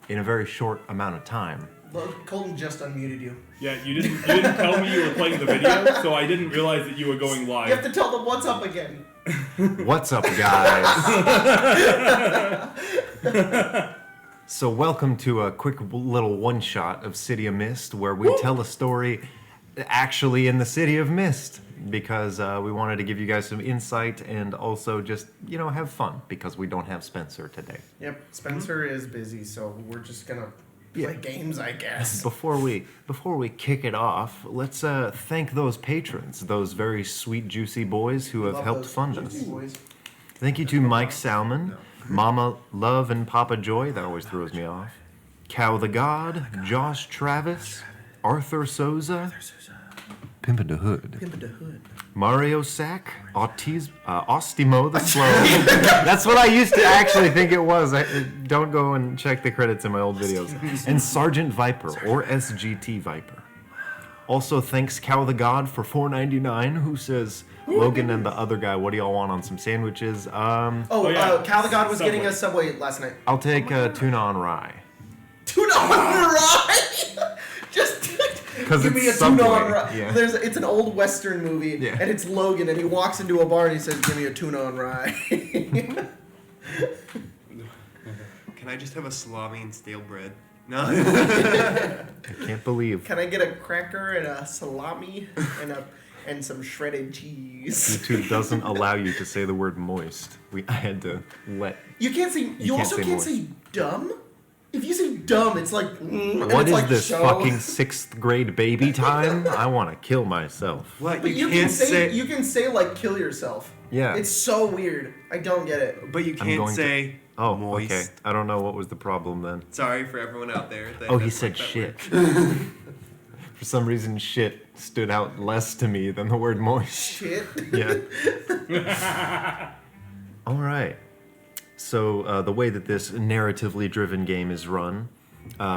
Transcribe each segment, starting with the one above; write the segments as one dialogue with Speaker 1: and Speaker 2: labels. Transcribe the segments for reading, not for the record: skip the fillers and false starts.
Speaker 1: in a very short amount of time.
Speaker 2: Look, Colton just unmuted you.
Speaker 3: Yeah, you didn't tell me you were playing the video, so I didn't realize that you were going live.
Speaker 2: You have to tell them what's up again.
Speaker 1: What's up, guys? So welcome to a quick little one-shot of City of Mist, where we tell a story actually in the City of Mist, because we wanted to give you guys some insight and also just, have fun, because we don't have Spencer today.
Speaker 2: Yep, Spencer is busy, so we're just gonna play games, I guess.
Speaker 1: Before we kick it off, let's thank those patrons, those very sweet, juicy boys who have helped fund us.
Speaker 2: Boys.
Speaker 1: Thank you to Mike Salmon, Mama Love and Papa Joy, that always throws me off, Cow the God, Josh Travis, Arthur Souza, Pimpin' the Hood, Mario Sack, Ostimo the Slow. That's what I used to actually think it was. Don't go and check the credits in my old videos. And Sergeant Viper, or SGT Viper. Also, thanks Cow the God for $4.99, who says, Logan and the other guy, what do y'all want on some sandwiches?
Speaker 2: Cal the God was getting a Subway last night.
Speaker 1: I'll take tuna on rye.
Speaker 2: Tuna on rye? Just give me a tuna on rye.
Speaker 1: Yeah.
Speaker 2: It's an old Western movie, and it's Logan, and he walks into a bar and he says, give me a tuna on rye.
Speaker 4: Can I just have a salami and stale bread? No.
Speaker 1: I can't believe.
Speaker 2: Can I get a cracker and a salami and some shredded cheese?
Speaker 1: YouTube doesn't allow you to say the word moist. I had to let.
Speaker 2: You can't say. You also can't say dumb. If you say dumb, it's like.
Speaker 1: What is this fucking 6th grade baby time? I want to kill myself.
Speaker 4: What?
Speaker 2: But you can say. You can say like kill yourself.
Speaker 1: Yeah.
Speaker 2: It's so weird. I don't get it.
Speaker 4: But you can't say.
Speaker 1: Oh,
Speaker 4: moist.
Speaker 1: Okay. I don't know what was the problem then.
Speaker 4: Sorry for everyone out there.
Speaker 1: He said shit. For some reason, shit stood out less to me than the word moist.
Speaker 2: Shit.
Speaker 1: Yeah. All right. So the way that this narratively driven game is run,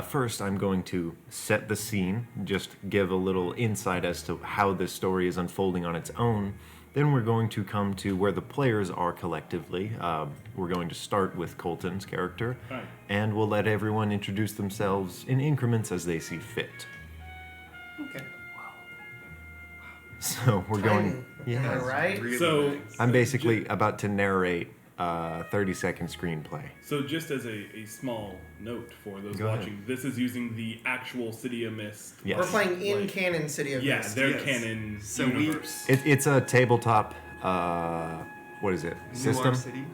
Speaker 1: first I'm going to set the scene, just give a little insight as to how this story is unfolding on its own. Then we're going to come to where the players are collectively. We're going to start with Colton's character, and we'll let everyone introduce themselves in increments as they see fit.
Speaker 2: Okay.
Speaker 1: So we're going.
Speaker 2: Yeah. All right.
Speaker 4: Really
Speaker 3: So
Speaker 4: nice.
Speaker 1: I'm basically about to narrate a 30-second screenplay.
Speaker 3: So just as a small note for those
Speaker 1: Go
Speaker 3: watching, this is using the actual City of Mist.
Speaker 1: Yes.
Speaker 2: We're playing in canon City of
Speaker 3: Yeah,
Speaker 2: Mist.
Speaker 3: their
Speaker 4: Yes.
Speaker 3: canon
Speaker 4: So
Speaker 3: universe.
Speaker 1: It's a tabletop. What is it? System.
Speaker 4: Noir City?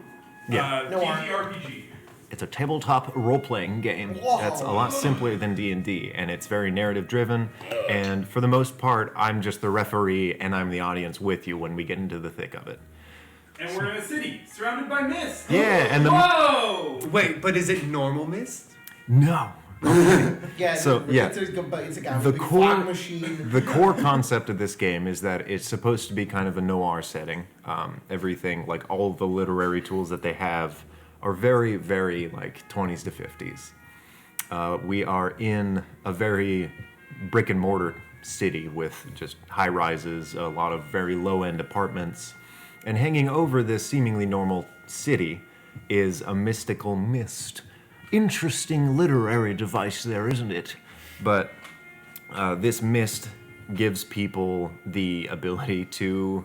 Speaker 1: Yeah.
Speaker 3: TTRPG.
Speaker 1: It's a tabletop role-playing game that's a lot simpler than D&D, and it's very narrative-driven, and for the most part, I'm just the referee, and I'm the audience with you when we get into the thick of it.
Speaker 3: And we're in a city surrounded by mist.
Speaker 1: Yeah, and
Speaker 3: Whoa!
Speaker 4: Wait, but is it normal mist?
Speaker 1: No.
Speaker 2: Yeah.
Speaker 1: So, yeah.
Speaker 2: It's a guy
Speaker 1: The
Speaker 2: with a big
Speaker 1: core-
Speaker 2: fog machine.
Speaker 1: The core concept of this game is that it's supposed to be kind of a noir setting. Everything, like all the literary tools that they have, are very, very like 20s to 50s. We are in a very brick and mortar city with just high rises, a lot of very low end apartments, and hanging over this seemingly normal city is a mystical mist. Interesting literary device there, isn't it? But this mist gives people the ability to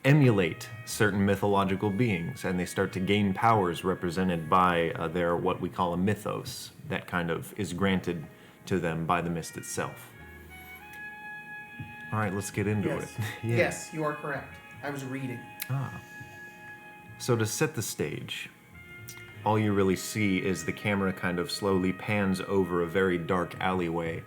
Speaker 1: emulate certain mythological beings, and they start to gain powers represented by their what we call a mythos that kind of is granted to them by the mist itself. All right, let's get into it. Yeah.
Speaker 2: Yes, you are correct. I was reading.
Speaker 1: So to set the stage, all you really see is the camera kind of slowly pans over a very dark alleyway,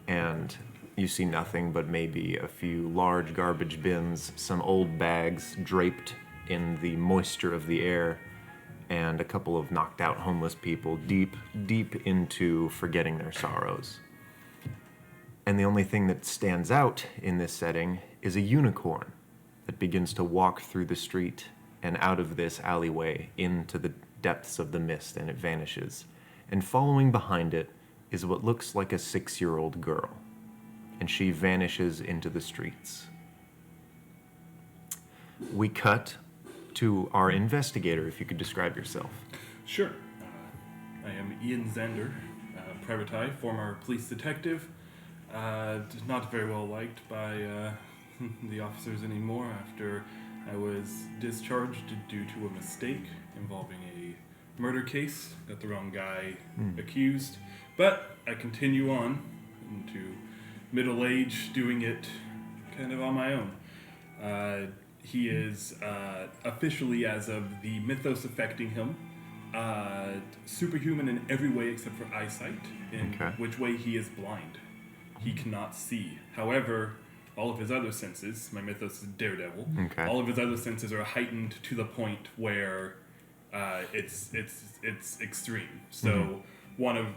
Speaker 1: and you see nothing but maybe a few large garbage bins, some old bags draped in the moisture of the air, and a couple of knocked out homeless people deep, deep into forgetting their sorrows. And the only thing that stands out in this setting is a unicorn that begins to walk through the street and out of this alleyway into the depths of the mist, and it vanishes. And following behind it is what looks like a 6-year-old girl, and she vanishes into the streets. We cut to our investigator, if you could describe yourself.
Speaker 3: Sure. I am Ian Zander, Private Eye, former police detective. Not very well liked by the officers anymore after I was discharged due to a mistake involving a murder case. Got the wrong guy accused. But I continue on into middle age, doing it kind of on my own. He is officially, as of the mythos affecting him, superhuman in every way except for eyesight, in which way he is blind. He cannot see. However, all of his other senses, my mythos is Daredevil, all of his other senses are heightened to the point where it's extreme. So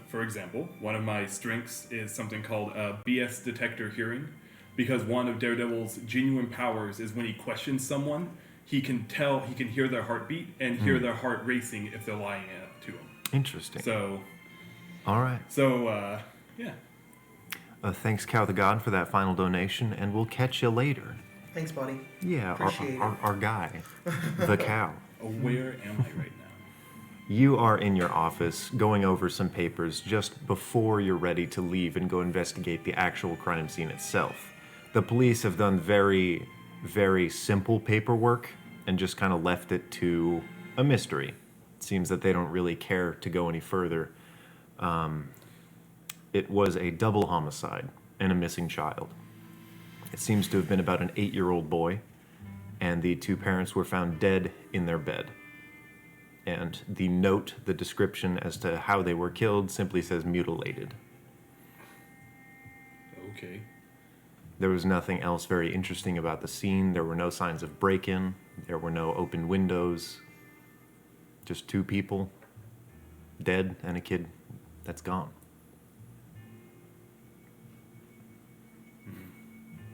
Speaker 3: for example, one of my strengths is something called BS detector hearing, because one of Daredevil's genuine powers is when he questions someone, he can hear their heartbeat and hear their heart racing if they're lying to him.
Speaker 1: Interesting.
Speaker 3: So,
Speaker 1: all right.
Speaker 3: So, yeah.
Speaker 1: Thanks, Cow the God, for that final donation, and we'll catch you later.
Speaker 2: Thanks, buddy.
Speaker 1: Yeah,
Speaker 2: Appreciate
Speaker 1: our guy, the cow.
Speaker 3: Where am I right now?
Speaker 1: You are in your office going over some papers just before you're ready to leave and go investigate the actual crime scene itself. The police have done very, very simple paperwork and just kind of left it to a mystery. It seems that they don't really care to go any further. It was a double homicide and a missing child. It seems to have been about an 8-year-old boy, and the two parents were found dead in their bed. And the note, the description as to how they were killed, simply says mutilated.
Speaker 3: Okay.
Speaker 1: There was nothing else very interesting about the scene. There were no signs of break-in. There were no open windows. Just two people, dead, and a kid that's gone.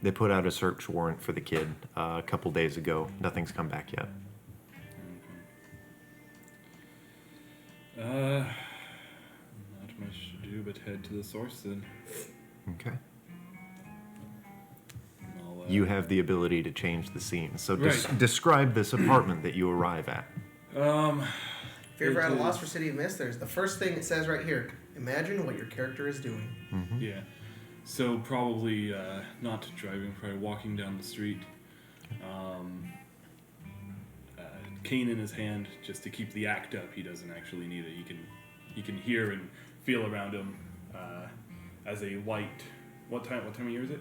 Speaker 1: They put out a search warrant for the kid a couple days ago. Nothing's come back yet.
Speaker 3: Not much to do but head to the source then.
Speaker 1: Okay. You have the ability to change the scene. So describe this apartment that you arrive at.
Speaker 2: If you're ever at a loss for City of Mist, there's the first thing it says right here. Imagine what your character is doing.
Speaker 1: Mm-hmm.
Speaker 3: Yeah. So probably not driving, probably walking down the street. Cane in his hand just to keep the act up. He doesn't actually need it. He can hear and feel around him as a light. What time of year is it?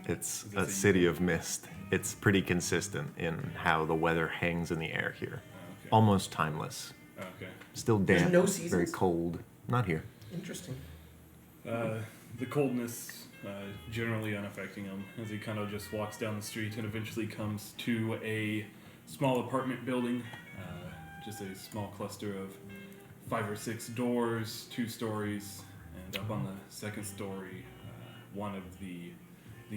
Speaker 1: It's a city of mist. It's pretty consistent in how the weather hangs in the air here.
Speaker 3: Okay.
Speaker 1: Almost timeless.
Speaker 3: Okay.
Speaker 1: Still damp.
Speaker 2: There's no seasons?
Speaker 1: Very cold. Not here.
Speaker 2: Interesting.
Speaker 3: The coldness generally unaffecting him as he kind of just walks down the street and eventually comes to a small apartment building. Just a small cluster of 5 or 6 doors, 2 stories, and up on the second story, one of the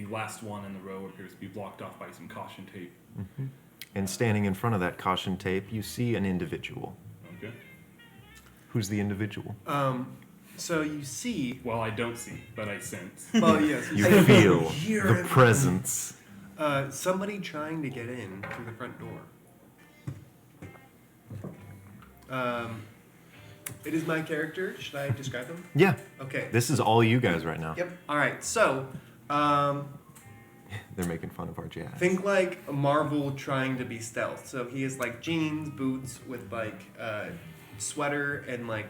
Speaker 3: last one in the row appears to be blocked off by some caution tape.
Speaker 1: Mm-hmm. And standing in front of that caution tape, you see an individual.
Speaker 3: Okay.
Speaker 1: Who's the individual?
Speaker 4: So you see...
Speaker 3: Well, I don't see, but I sense.
Speaker 4: Well, yes.
Speaker 1: You feel the presence.
Speaker 4: Somebody trying to get in through the front door. It is my character. Should I describe him?
Speaker 1: Yeah.
Speaker 4: Okay.
Speaker 1: This is all you guys right now.
Speaker 2: Yep.
Speaker 4: All right. So,
Speaker 1: They're making fun of our jazz.
Speaker 4: think like a Marvel trying to be stealth. So he has like jeans, boots with like sweater and like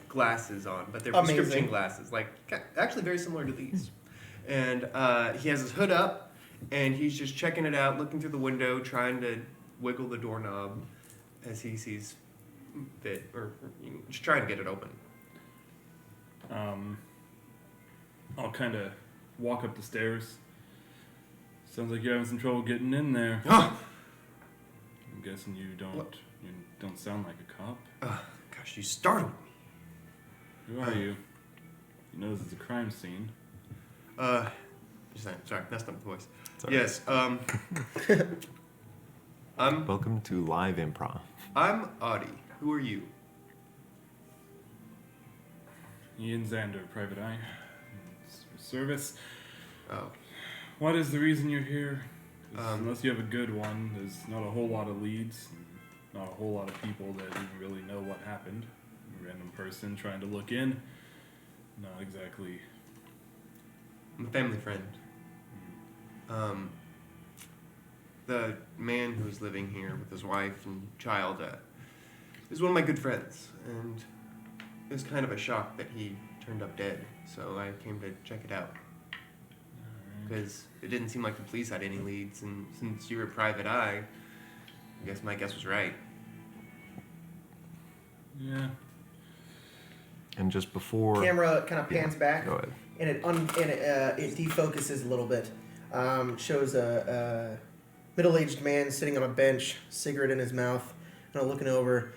Speaker 4: glasses on, but they're
Speaker 2: Amazing.
Speaker 4: prescription glasses. Like actually very similar to these. And he has his hood up, and he's just checking it out, looking through the window, trying to wiggle the doorknob as he sees fit, or just trying to get it open.
Speaker 3: I'll kind of walk up the stairs. Sounds like you're having some trouble getting in there.
Speaker 4: Ah!
Speaker 3: I'm guessing you don't sound like a cop.
Speaker 4: Gosh, you startled me.
Speaker 3: Who are you? You know this is a crime scene.
Speaker 4: Sorry, that's not the voice.
Speaker 1: Sorry.
Speaker 4: Yes,
Speaker 1: Welcome to live improv.
Speaker 4: I'm Audie. Who are you?
Speaker 3: Ian Xander, Private Eye. Service.
Speaker 4: Oh.
Speaker 3: What is the reason you're here? 'Cause
Speaker 4: Unless
Speaker 3: you have a good one, there's not a whole lot of leads, not a whole lot of people that even really know what happened. A random person trying to look in. Not exactly.
Speaker 4: I'm a family friend. The man who's living here with his wife and child is one of my good friends, and it was kind of a shock that he turned up dead, so I came to check it out. Because it didn't seem like the police had any leads, and since you were a private eye, I guess my guess was right.
Speaker 1: Yeah. And just before...
Speaker 2: Camera kind of pans back,
Speaker 1: go ahead.
Speaker 2: And it defocuses a little bit. Shows a middle-aged man sitting on a bench, cigarette in his mouth, looking over.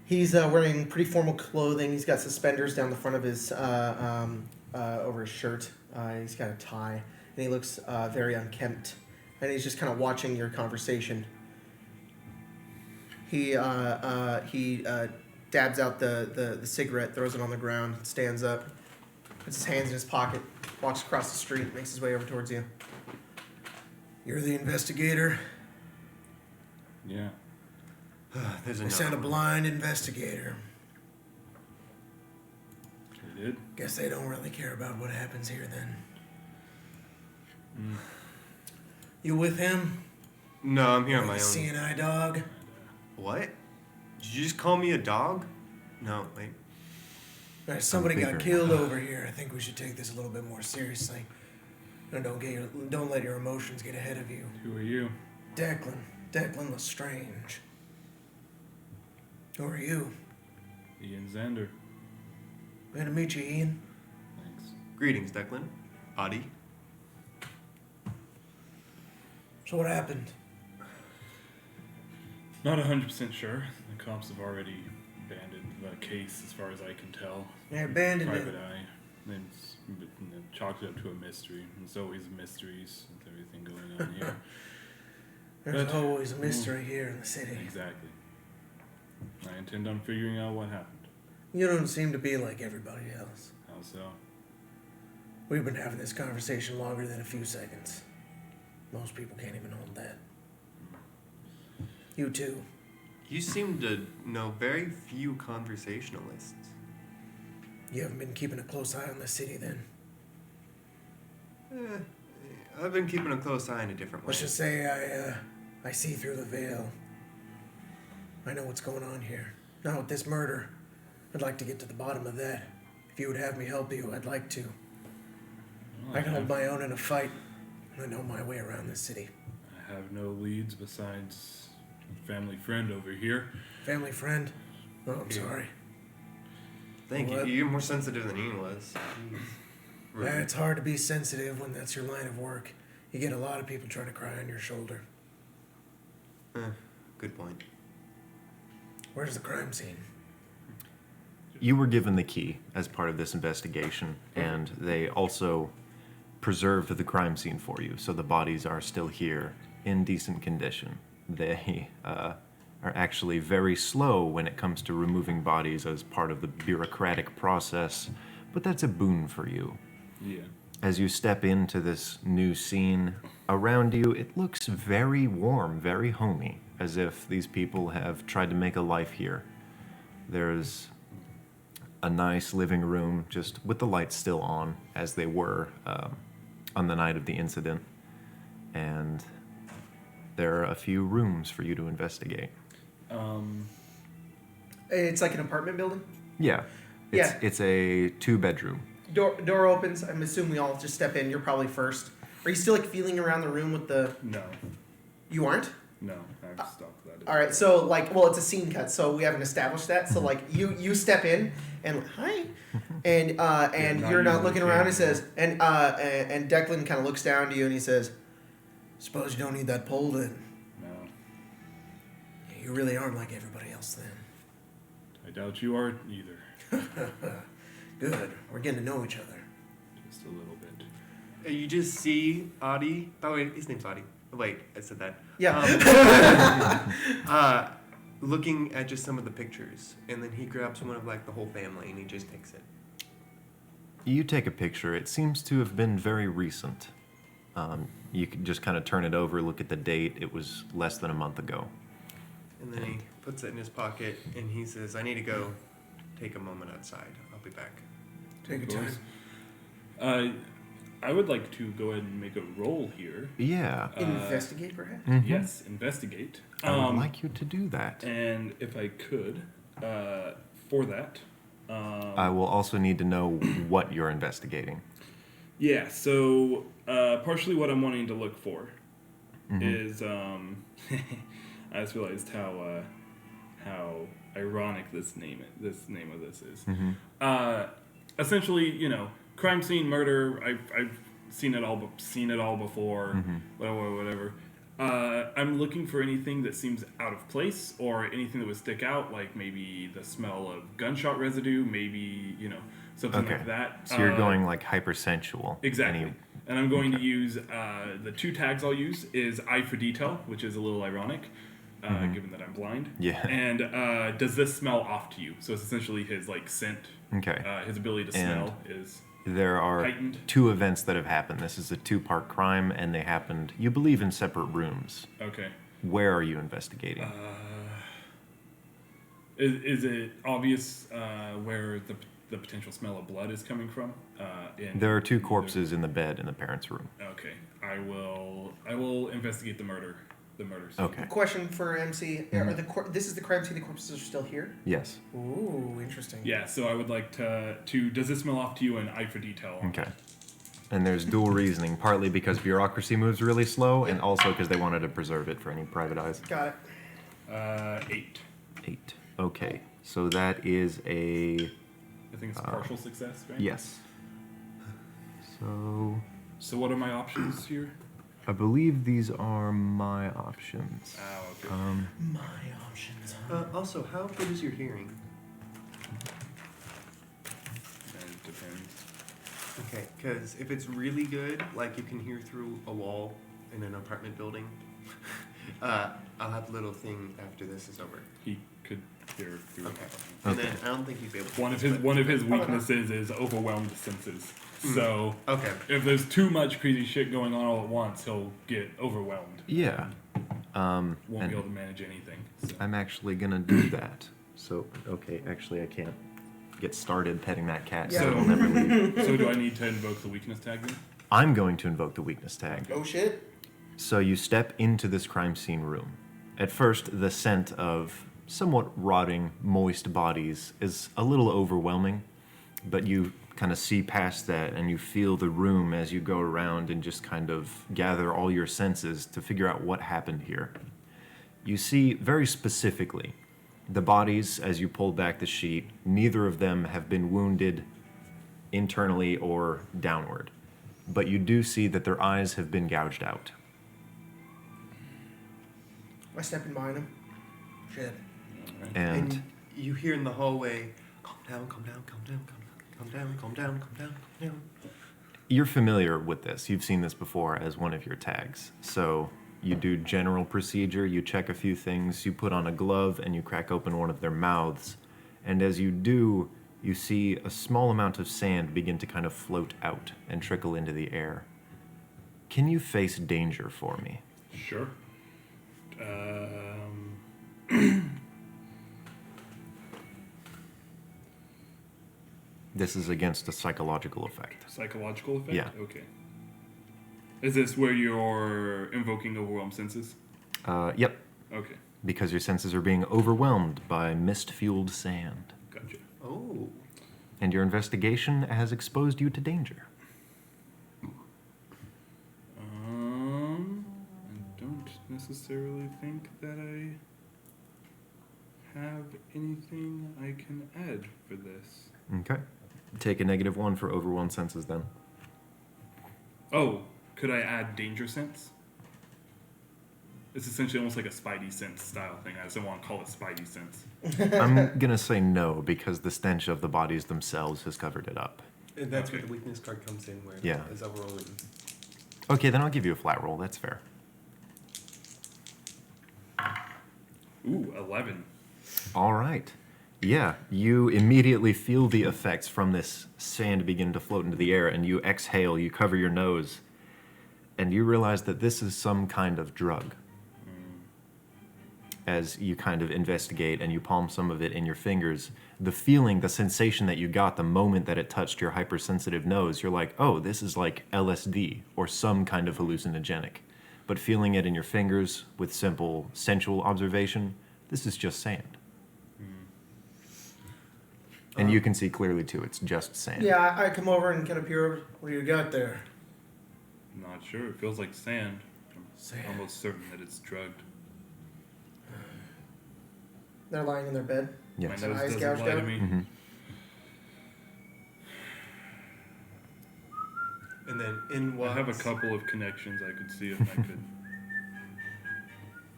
Speaker 2: He's wearing pretty formal clothing. He's got suspenders down the front of his over his shirt. He's got a tie, and he looks very unkempt. And he's just kind of watching your conversation. He dabs out the cigarette, throws it on the ground, stands up, puts his hands in his pocket, walks across the street, makes his way over towards you. You're the investigator?
Speaker 3: Yeah.
Speaker 4: There's
Speaker 2: I sound a blind investigator.
Speaker 3: They did?
Speaker 2: Guess they don't really care about what happens here then. You with him?
Speaker 4: No, I'm here on my own.
Speaker 2: Seeing eye dog?
Speaker 4: What? Did you just call me a dog? No, wait.
Speaker 2: Right, somebody got killed over here. I think we should take this a little bit more seriously. And don't let your emotions get ahead of you.
Speaker 3: Who are you?
Speaker 2: Declan Lestrange. Who are you?
Speaker 3: Ian Xander.
Speaker 2: Glad to meet you, Ian.
Speaker 3: Thanks.
Speaker 4: Greetings, Declan. Adi.
Speaker 2: So what happened?
Speaker 3: Not 100% sure. The cops have already abandoned the case as far as I can tell.
Speaker 2: They abandoned
Speaker 3: Private
Speaker 2: it.
Speaker 3: eye. And chalked it up to a mystery. There's always mysteries with everything going on here.
Speaker 2: There's always a mystery here in the city.
Speaker 3: Exactly. I intend on figuring out what happened.
Speaker 2: You don't seem to be like everybody else.
Speaker 3: How so?
Speaker 2: We've been having this conversation longer than a few seconds. Most people can't even hold that. You too.
Speaker 4: You seem to know very few conversationalists.
Speaker 2: You haven't been keeping a close eye on the city then?
Speaker 4: I've been keeping a close eye in a different way.
Speaker 2: Let's just say I see through the veil. I know what's going on here. Not with this murder. I'd like to get to the bottom of that. If you would have me help you, I'd like to. I can hold my own in a fight. I know my way around this city.
Speaker 3: I have no leads besides family friend over here.
Speaker 2: Family friend? Oh, I'm sorry.
Speaker 4: Thank you. You're more sensitive than Ian was.
Speaker 2: Yeah, it's hard to be sensitive when that's your line of work. You get a lot of people trying to cry on your shoulder.
Speaker 4: Good point.
Speaker 2: Where's the crime scene?
Speaker 1: You were given the key as part of this investigation, and they also preserved the crime scene for you, so the bodies are still here in decent condition. They are actually very slow when it comes to removing bodies as part of the bureaucratic process, but that's a boon for you.
Speaker 3: Yeah.
Speaker 1: As you step into this new scene, around you it looks very warm, very homey, as if these people have tried to make a life here. There's a nice living room, just with the lights still on, as they were on the night of the incident. And there are a few rooms for you to investigate.
Speaker 2: It's like an apartment building?
Speaker 1: Yeah. It's a 2-bedroom.
Speaker 2: Door opens. I'm assuming we all just step in. You're probably first. Are you still like feeling around the room with the...
Speaker 3: No.
Speaker 2: You aren't?
Speaker 3: No, I've stopped that.
Speaker 2: All right, so like, well, it's a scene cut, so we haven't established that. So like, you step in and hi, and you're not looking around. It says, and Declan kind of looks down to you and he says, "Suppose you don't need that pole then."
Speaker 3: No.
Speaker 2: You really aren't like everybody else then.
Speaker 3: I doubt you are either.
Speaker 2: Good. We're getting to know each other.
Speaker 3: Just a little bit.
Speaker 4: You just see Adi. Oh wait, his name's Adi. Wait, I said that.
Speaker 2: Yeah.
Speaker 4: Looking at just some of the pictures, and then he grabs one of like the whole family, and he just takes it.
Speaker 1: You take a picture. It seems to have been very recent. You can just kind of turn it over, look at the date. It was less than a month ago.
Speaker 4: And then he puts it in his pocket, and he says, "I need to go take a moment outside. I'll be back.
Speaker 2: Take your time.
Speaker 3: I would like to go ahead and make a roll here.
Speaker 1: Yeah.
Speaker 2: Investigate, perhaps?
Speaker 1: Mhm.
Speaker 3: Yes, investigate.
Speaker 1: I would like you to do that.
Speaker 3: And if I could, for that.
Speaker 1: I will also need to know what you're investigating.
Speaker 3: Yeah, so partially what I'm wanting to look for is I just realized how ironic this name of this is. Essentially, you know, crime scene murder. I've seen it all before. Whatever. I'm looking for anything that seems out of place or anything that would stick out, like maybe the smell of gunshot residue, maybe, you know, something like that.
Speaker 1: So you're going like hypersensual.
Speaker 3: Exactly. And I'm going to use the 2 tags I'll use is eye for detail, which is a little ironic, given that I'm blind.
Speaker 1: Yeah.
Speaker 3: And does this smell off to you? So it's essentially his like scent.
Speaker 1: Okay.
Speaker 3: His ability to smell is
Speaker 1: there are
Speaker 3: heightened.
Speaker 1: 2 events that have happened. This is a 2-part crime, and they happened, you believe, in separate rooms.
Speaker 3: Okay.
Speaker 1: Where are you investigating?
Speaker 3: Is it obvious where the potential smell of blood is coming from?
Speaker 1: There are 2 corpses in the bed in the parents' room.
Speaker 3: Okay. I will investigate the murder. The murder scene.
Speaker 1: Okay.
Speaker 2: Question for MC: this is the crime scene. The corpses are still here.
Speaker 1: Yes.
Speaker 2: Ooh, interesting.
Speaker 3: Yeah. So I would like to. Does this smell off to you? And eye for detail.
Speaker 1: Okay. And there's dual reasoning, partly because bureaucracy moves really slow, and also because they wanted to preserve it for any private eyes.
Speaker 2: Got it.
Speaker 3: 8.
Speaker 1: 8. Okay. So that is a...
Speaker 3: I think it's a partial success, right?
Speaker 1: Yes. So
Speaker 3: what are my options here?
Speaker 1: I believe these are my options.
Speaker 3: Okay.
Speaker 2: My options.
Speaker 4: Also, how good is your hearing?
Speaker 3: It depends.
Speaker 4: Okay, because if it's really good, like you can hear through a wall in an apartment building, I'll have a little thing after this is over.
Speaker 3: He could hear through.
Speaker 4: Okay. And then I don't think he'd be able to.
Speaker 3: One of his weaknesses is overwhelmed senses. So
Speaker 4: okay,
Speaker 3: if there's too much crazy shit going on all at once, he'll get overwhelmed.
Speaker 1: Yeah.
Speaker 3: Won't be able to manage anything. So.
Speaker 1: I'm actually gonna do that. So, okay, actually I can't get started petting that cat, so it'll never leave.
Speaker 3: So do I need to invoke the weakness tag then?
Speaker 1: I'm going to invoke the weakness tag.
Speaker 2: Oh shit.
Speaker 1: So you step into this crime scene room. At first, the scent of somewhat rotting, moist bodies is a little overwhelming, but you kind of see past that and you feel the room as you go around and just kind of gather all your senses to figure out what happened here. You see very specifically the bodies as you pull back the sheet. Neither of them have been wounded internally or downward, but you do see that their eyes have been gouged out.
Speaker 2: I step in behind him. Shit.
Speaker 3: Right.
Speaker 1: And
Speaker 4: you hear in the hallway, calm down, calm down, calm down, calm down, calm down, calm down, calm down.
Speaker 1: you're familiar with this. You've seen this before as one of your tags. So you do general procedure, you check a few things, you put on a glove, and you crack open one of their mouths. And as you do, you see a small amount of sand begin to kind of float out and trickle into the air. Can you face danger for me?
Speaker 3: Sure.
Speaker 1: This is against a psychological effect.
Speaker 3: Psychological effect?
Speaker 1: Yeah.
Speaker 3: Okay. Is this where you're invoking overwhelmed senses?
Speaker 1: Yep.
Speaker 3: Okay.
Speaker 1: Because your senses are being overwhelmed by mist-fueled sand.
Speaker 3: Gotcha.
Speaker 4: Oh.
Speaker 1: And your investigation has exposed you to danger.
Speaker 3: I don't necessarily think that I have anything I can add for this.
Speaker 1: Okay. Take a -1 for overwhelmed senses then.
Speaker 3: Oh, could I add danger sense? It's essentially almost like a Spidey sense style thing. I just don't want to call it Spidey sense.
Speaker 1: I'm gonna say no because the stench of the bodies themselves has covered it up.
Speaker 4: And that's
Speaker 3: Okay.
Speaker 4: where the weakness card comes in, where
Speaker 1: Yeah.
Speaker 4: it's overrolling.
Speaker 1: Okay, then I'll give you a flat roll. That's fair.
Speaker 3: Ooh, 11.
Speaker 1: All right. Yeah, you immediately feel the effects from this sand begin to float into the air, and you exhale, you cover your nose, and you realize that this is some kind of drug. as you kind of investigate and you palm some of it in your fingers, the feeling, the sensation that you got the moment that it touched your hypersensitive nose, you're like, oh, this is like LSD or some kind of hallucinogenic. But feeling it in your fingers with simple sensual observation, this is just sand. And you can see clearly, too, it's just sand.
Speaker 2: Yeah, I come over and kind of peer over. What do you got there?
Speaker 3: Not sure. It feels like sand.
Speaker 2: Sand.
Speaker 3: I'm almost certain that it's drugged.
Speaker 2: They're lying in their bed.
Speaker 1: Yes.
Speaker 3: My nose
Speaker 2: Eyes
Speaker 3: doesn't
Speaker 2: gouged
Speaker 3: lie to
Speaker 2: out?
Speaker 3: me.
Speaker 1: Mm-hmm.
Speaker 4: And then in
Speaker 3: I
Speaker 4: walks...
Speaker 3: have a couple of connections I could see if I could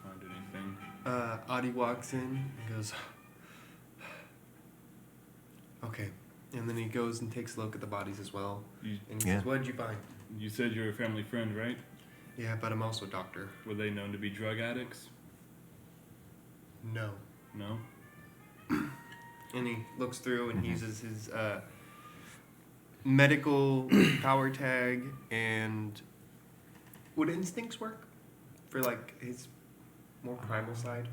Speaker 3: find anything.
Speaker 4: Adi walks in and goes, okay. And then he goes and takes a look at the bodies as well. And he says, what did you find?
Speaker 3: You said you're a family friend, right?
Speaker 4: Yeah, but I'm also a doctor.
Speaker 3: Were they known to be drug addicts?
Speaker 4: No.
Speaker 3: No?
Speaker 4: And he looks through and he uses his medical power tag and... Would instincts work? For, like, his more primal side?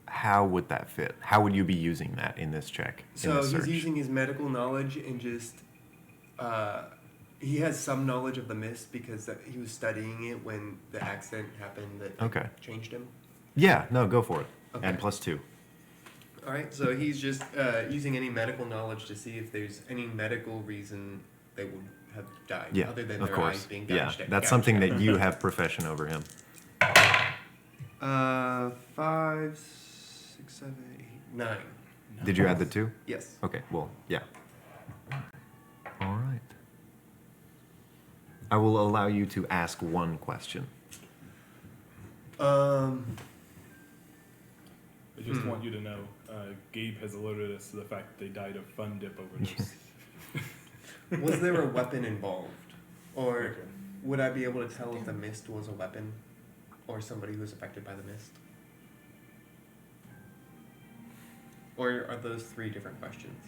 Speaker 1: How would that fit? How would you be using that in this check?
Speaker 4: So he's using his medical knowledge and just... he has some knowledge of the mist because he was studying it when the accident happened that changed him.
Speaker 1: Yeah, no, go for it.
Speaker 4: Okay.
Speaker 1: Add +2.
Speaker 4: All right, so he's just using any medical knowledge to see if there's any medical reason they would have died,
Speaker 1: Yeah,
Speaker 4: other than
Speaker 1: of
Speaker 4: their
Speaker 1: course.
Speaker 4: eyes being
Speaker 1: Yeah,
Speaker 4: gouged out.
Speaker 1: that's something that you have profession over him.
Speaker 4: 5, 6, 7, 8, 9.
Speaker 1: Did you add the 2?
Speaker 4: Yes.
Speaker 1: Okay, well, yeah. All right. I will allow you to ask one question.
Speaker 3: I just want you to know, Gabe has alerted us to the fact that they died of fun dip overdose.
Speaker 4: Was there a weapon involved? Or would I be able to tell if the mist was a weapon? Or somebody who was affected by the mist? Or are those 3 different questions?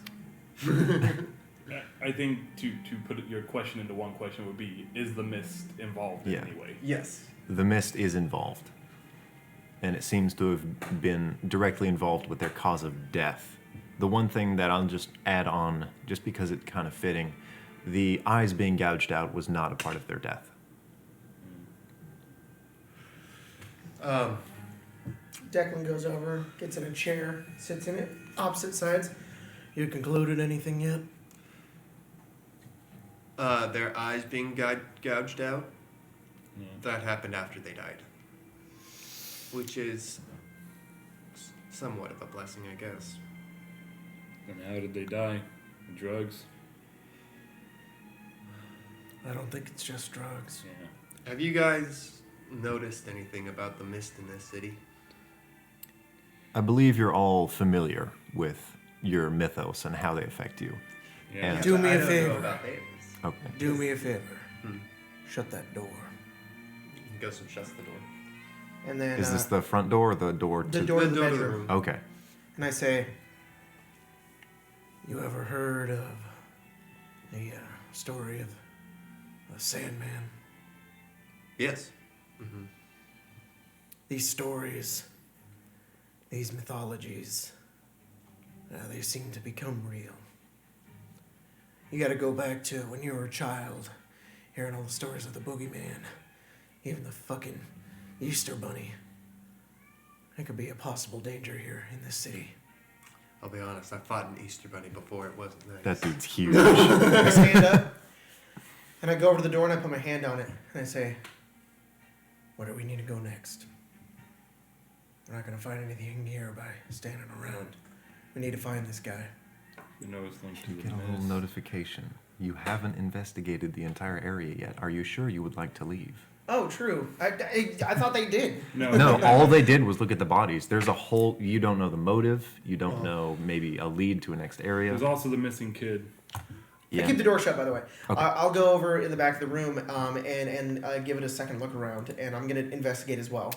Speaker 3: I think to put your question into one question would be, is the mist involved in any way?
Speaker 4: Yes.
Speaker 1: The mist is involved. And it seems to have been directly involved with their cause of death. The one thing that I'll just add on, just because it's kind of fitting, the eyes being gouged out was not a part of their death.
Speaker 2: Declan goes over, gets in a chair, sits in it, opposite sides. You concluded anything yet?
Speaker 4: Their eyes being gouged out?
Speaker 3: Yeah.
Speaker 4: That happened after they died. Which is somewhat of a blessing, I guess.
Speaker 3: And how did they die? Drugs?
Speaker 2: I don't think it's just drugs.
Speaker 3: Yeah.
Speaker 4: Have you guys noticed anything about the mist in this city?
Speaker 1: I believe you're all familiar with your mythos and how they affect you.
Speaker 3: Yeah.
Speaker 1: And-
Speaker 2: Do me
Speaker 4: I
Speaker 2: a
Speaker 4: don't
Speaker 2: favor.
Speaker 4: know about theirs.
Speaker 1: Okay.
Speaker 2: Do me a favor.
Speaker 4: Hmm.
Speaker 2: Shut that door.
Speaker 4: He goes and shuts the door.
Speaker 2: And then
Speaker 1: Is this the front door or the door to...
Speaker 2: the door to the
Speaker 4: door to the
Speaker 2: bedroom?
Speaker 4: room.
Speaker 1: Okay.
Speaker 2: And I say, you ever heard of the story of the Sandman?
Speaker 4: Yes. Mm-hmm.
Speaker 2: These stories, these mythologies, they seem to become real. You gotta go back to when you were a child, hearing all the stories of the boogeyman, even the fucking Easter Bunny. There could be a possible danger here in this city.
Speaker 4: I'll be honest, I fought an Easter Bunny before. It wasn't nice.
Speaker 1: That dude's huge.
Speaker 2: I stand up, and I go over to the door and I put my hand on it, and I say, where do we need to go next? We're not gonna find anything here by standing around. We need to find this guy.
Speaker 3: You know it's linked to
Speaker 1: You
Speaker 3: the
Speaker 1: get a little
Speaker 3: mist.
Speaker 1: notification. You haven't investigated the entire area yet. Are you sure you would like to leave?
Speaker 2: Oh, true. I thought they did.
Speaker 1: No, all they did was look at the bodies. There's a whole... You don't know the motive. You don't know maybe a lead to a next area.
Speaker 3: There's also the missing kid.
Speaker 2: I keep the door shut, by the way.
Speaker 1: Okay.
Speaker 2: I'll go over in the back of the room and give it a second look around, and I'm going to investigate as well.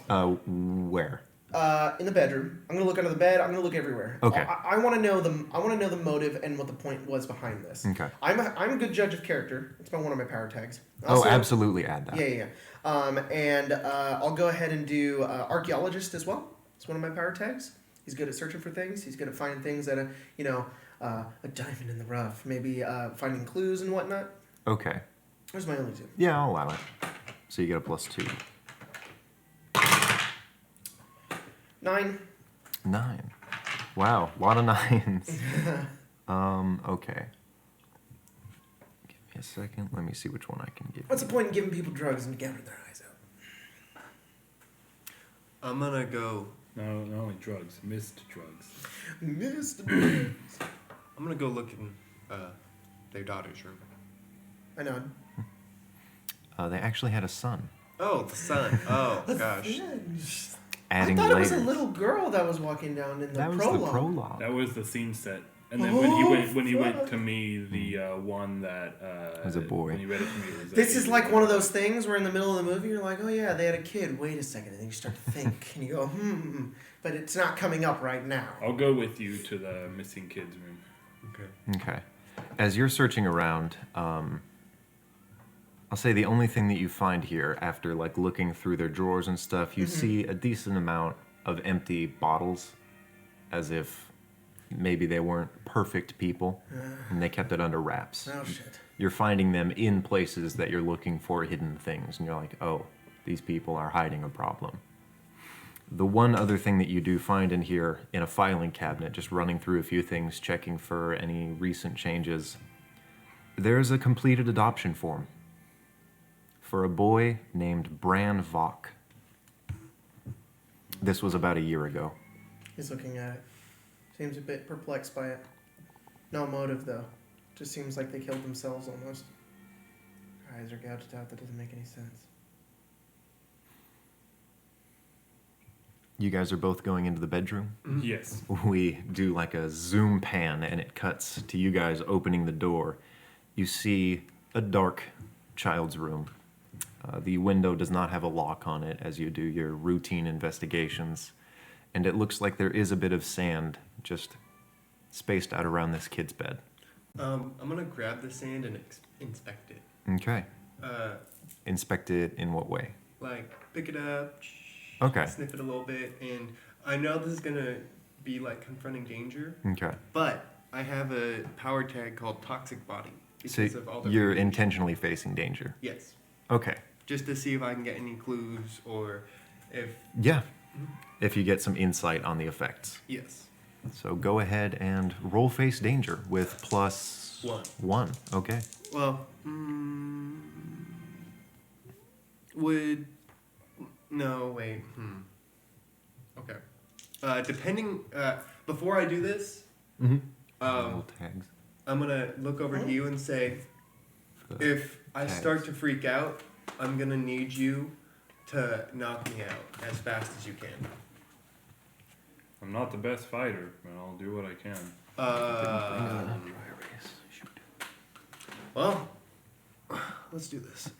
Speaker 1: Where?
Speaker 2: In the bedroom. I'm gonna look under the bed. I'm gonna look everywhere.
Speaker 1: Okay.
Speaker 2: I want to know the. I want to know the motive and what the point was behind this.
Speaker 1: Okay.
Speaker 2: I'm a good judge of character. It's been one of my power tags.
Speaker 1: Oh, absolutely add that.
Speaker 2: Yeah. And I'll go ahead and do archaeologist as well. It's one of my power tags. He's good at searching for things. He's good at finding things that a diamond in the rough. Maybe finding clues and whatnot.
Speaker 1: Okay.
Speaker 2: Those are my only two.
Speaker 1: Yeah, I'll allow it. So you get a +2.
Speaker 2: 9.
Speaker 1: 9. Wow, a lot of 9s. Okay. Give me a second. Let me see which one I can give.
Speaker 2: What's the point in giving people drugs and gouging their eyes out?
Speaker 4: I'm gonna go.
Speaker 3: No, not only drugs, missed drugs.
Speaker 2: Missed.
Speaker 4: I'm gonna go look in their daughter's room.
Speaker 2: I know.
Speaker 1: They actually had a son.
Speaker 4: Oh, the sun. Oh gosh.
Speaker 1: Adding
Speaker 2: I thought
Speaker 1: layers.
Speaker 2: it was a little girl that was walking down in the
Speaker 1: That was
Speaker 2: prologue.
Speaker 1: the prologue.
Speaker 3: That was the scene set. And then
Speaker 2: Oh,
Speaker 3: when he went
Speaker 2: fuck.
Speaker 3: to me, the one that
Speaker 1: Was a boy.
Speaker 3: When he read it to me, it was
Speaker 2: This is like one of those things where in the middle of the movie you're like, oh yeah, they had a kid. Wait a second, and then you start to think, and you go, but it's not coming up right now.
Speaker 3: I'll go with you to the missing kids room.
Speaker 4: Okay.
Speaker 1: Okay. As you're searching around, I'll say the only thing that you find here, after like looking through their drawers and stuff, you see a decent amount of empty bottles, as if maybe they weren't perfect people, and they kept it under wraps.
Speaker 2: Oh shit.
Speaker 1: You're finding them in places that you're looking for hidden things, and you're like, oh, these people are hiding a problem. The one other thing that you do find in here, in a filing cabinet, just running through a few things, checking for any recent changes, there's a completed adoption form for a boy named Bran Vok. This was about a year ago.
Speaker 2: He's looking at it. Seems a bit perplexed by it. No motive though. Just seems like they killed themselves almost. Their eyes are gouged out. That doesn't make any sense.
Speaker 1: You guys are both going into the bedroom.
Speaker 3: Yes.
Speaker 1: We do like a zoom pan and it cuts to you guys opening the door. You see a dark child's room. The window does not have a lock on it as you do your routine investigations. And it looks like there is a bit of sand just spaced out around this kid's bed.
Speaker 4: I'm gonna grab the sand and inspect it.
Speaker 1: Okay.
Speaker 4: Uh,
Speaker 1: Inspect it in what way?
Speaker 4: like pick it up,
Speaker 1: Okay.
Speaker 4: sniff it a little bit, and I know this is gonna be like confronting danger,
Speaker 1: Okay.
Speaker 4: but I have a power tag called Toxic Body
Speaker 1: So
Speaker 4: because of all the
Speaker 1: you're
Speaker 4: radiation.
Speaker 1: intentionally facing danger.
Speaker 4: Yes,
Speaker 1: Okay.
Speaker 4: just to see if I can get any clues or if
Speaker 1: Yeah. If you get some insight on the effects.
Speaker 4: yes.
Speaker 1: So go ahead and roll face danger with +1. Okay.
Speaker 4: Well, would no wait. Okay. Depending. Before I do this,
Speaker 1: Mm-hmm.
Speaker 4: um,
Speaker 1: Roll tags.
Speaker 4: I'm gonna look over to you and say, if I
Speaker 1: Tags.
Speaker 4: start to freak out, I'm gonna need you to knock me out as fast as you can.
Speaker 3: I'm not the best fighter, but I'll do what I can.
Speaker 4: Well, let's do this.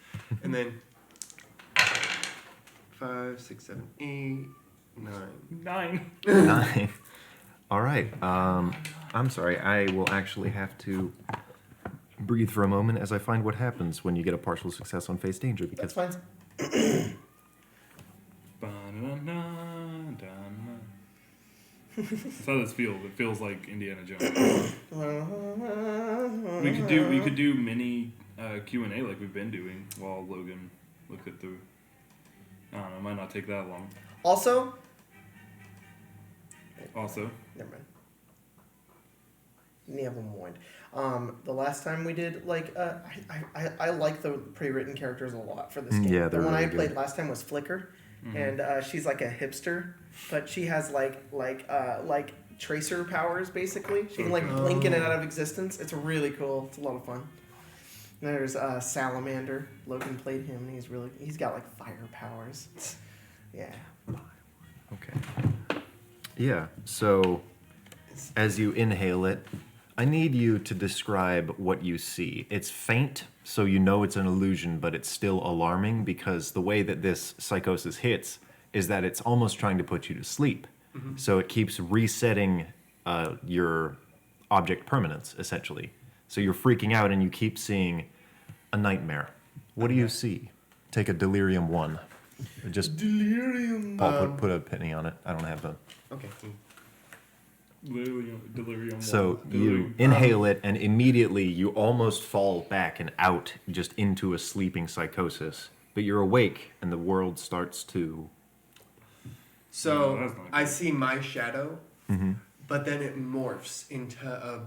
Speaker 4: And then 5, 6, 7, 8, 9.
Speaker 3: 9.
Speaker 1: 9. All right. I'm sorry. I will actually have to breathe for a moment as I find what happens when you get a partial success on face danger.
Speaker 2: That's
Speaker 1: Because
Speaker 2: fine.
Speaker 3: That's how this feels. It feels like Indiana Jones. We could do mini Q&A like we've been doing while Logan looks it through. I don't know. It might not take that long.
Speaker 2: Also,
Speaker 3: Also,
Speaker 2: never mind. Never mind. The last time we did like I like the pre-written characters a lot for this game.
Speaker 1: Yeah,
Speaker 2: the
Speaker 1: they're
Speaker 2: one I
Speaker 1: really
Speaker 2: played
Speaker 1: good.
Speaker 2: last time was Flicker, and she's like a hipster, but she has like tracer powers basically. She can like blink in and out of existence. It's really cool. It's a lot of fun. And there's Salamander. Logan played him, and he's got like fire powers. Yeah.
Speaker 1: okay. Yeah. So as you inhale it, I need you to describe what you see. It's faint, so you know it's an illusion, but it's still alarming because the way that this psychosis hits, is that it's almost trying to put you to sleep. So it keeps resetting your object permanence, essentially. So you're freaking out and you keep seeing a nightmare. What do you see? Take a delirium 1. Just
Speaker 2: Delirium.
Speaker 1: Paul, put a penny on it. I don't have a...
Speaker 4: Okay.
Speaker 3: Delirium.
Speaker 1: So you inhale it, and immediately you almost fall back and out just into a sleeping psychosis. But you're awake, and the world starts to...
Speaker 4: So
Speaker 3: that's not
Speaker 4: I
Speaker 3: good.
Speaker 4: see my shadow, but then it morphs into a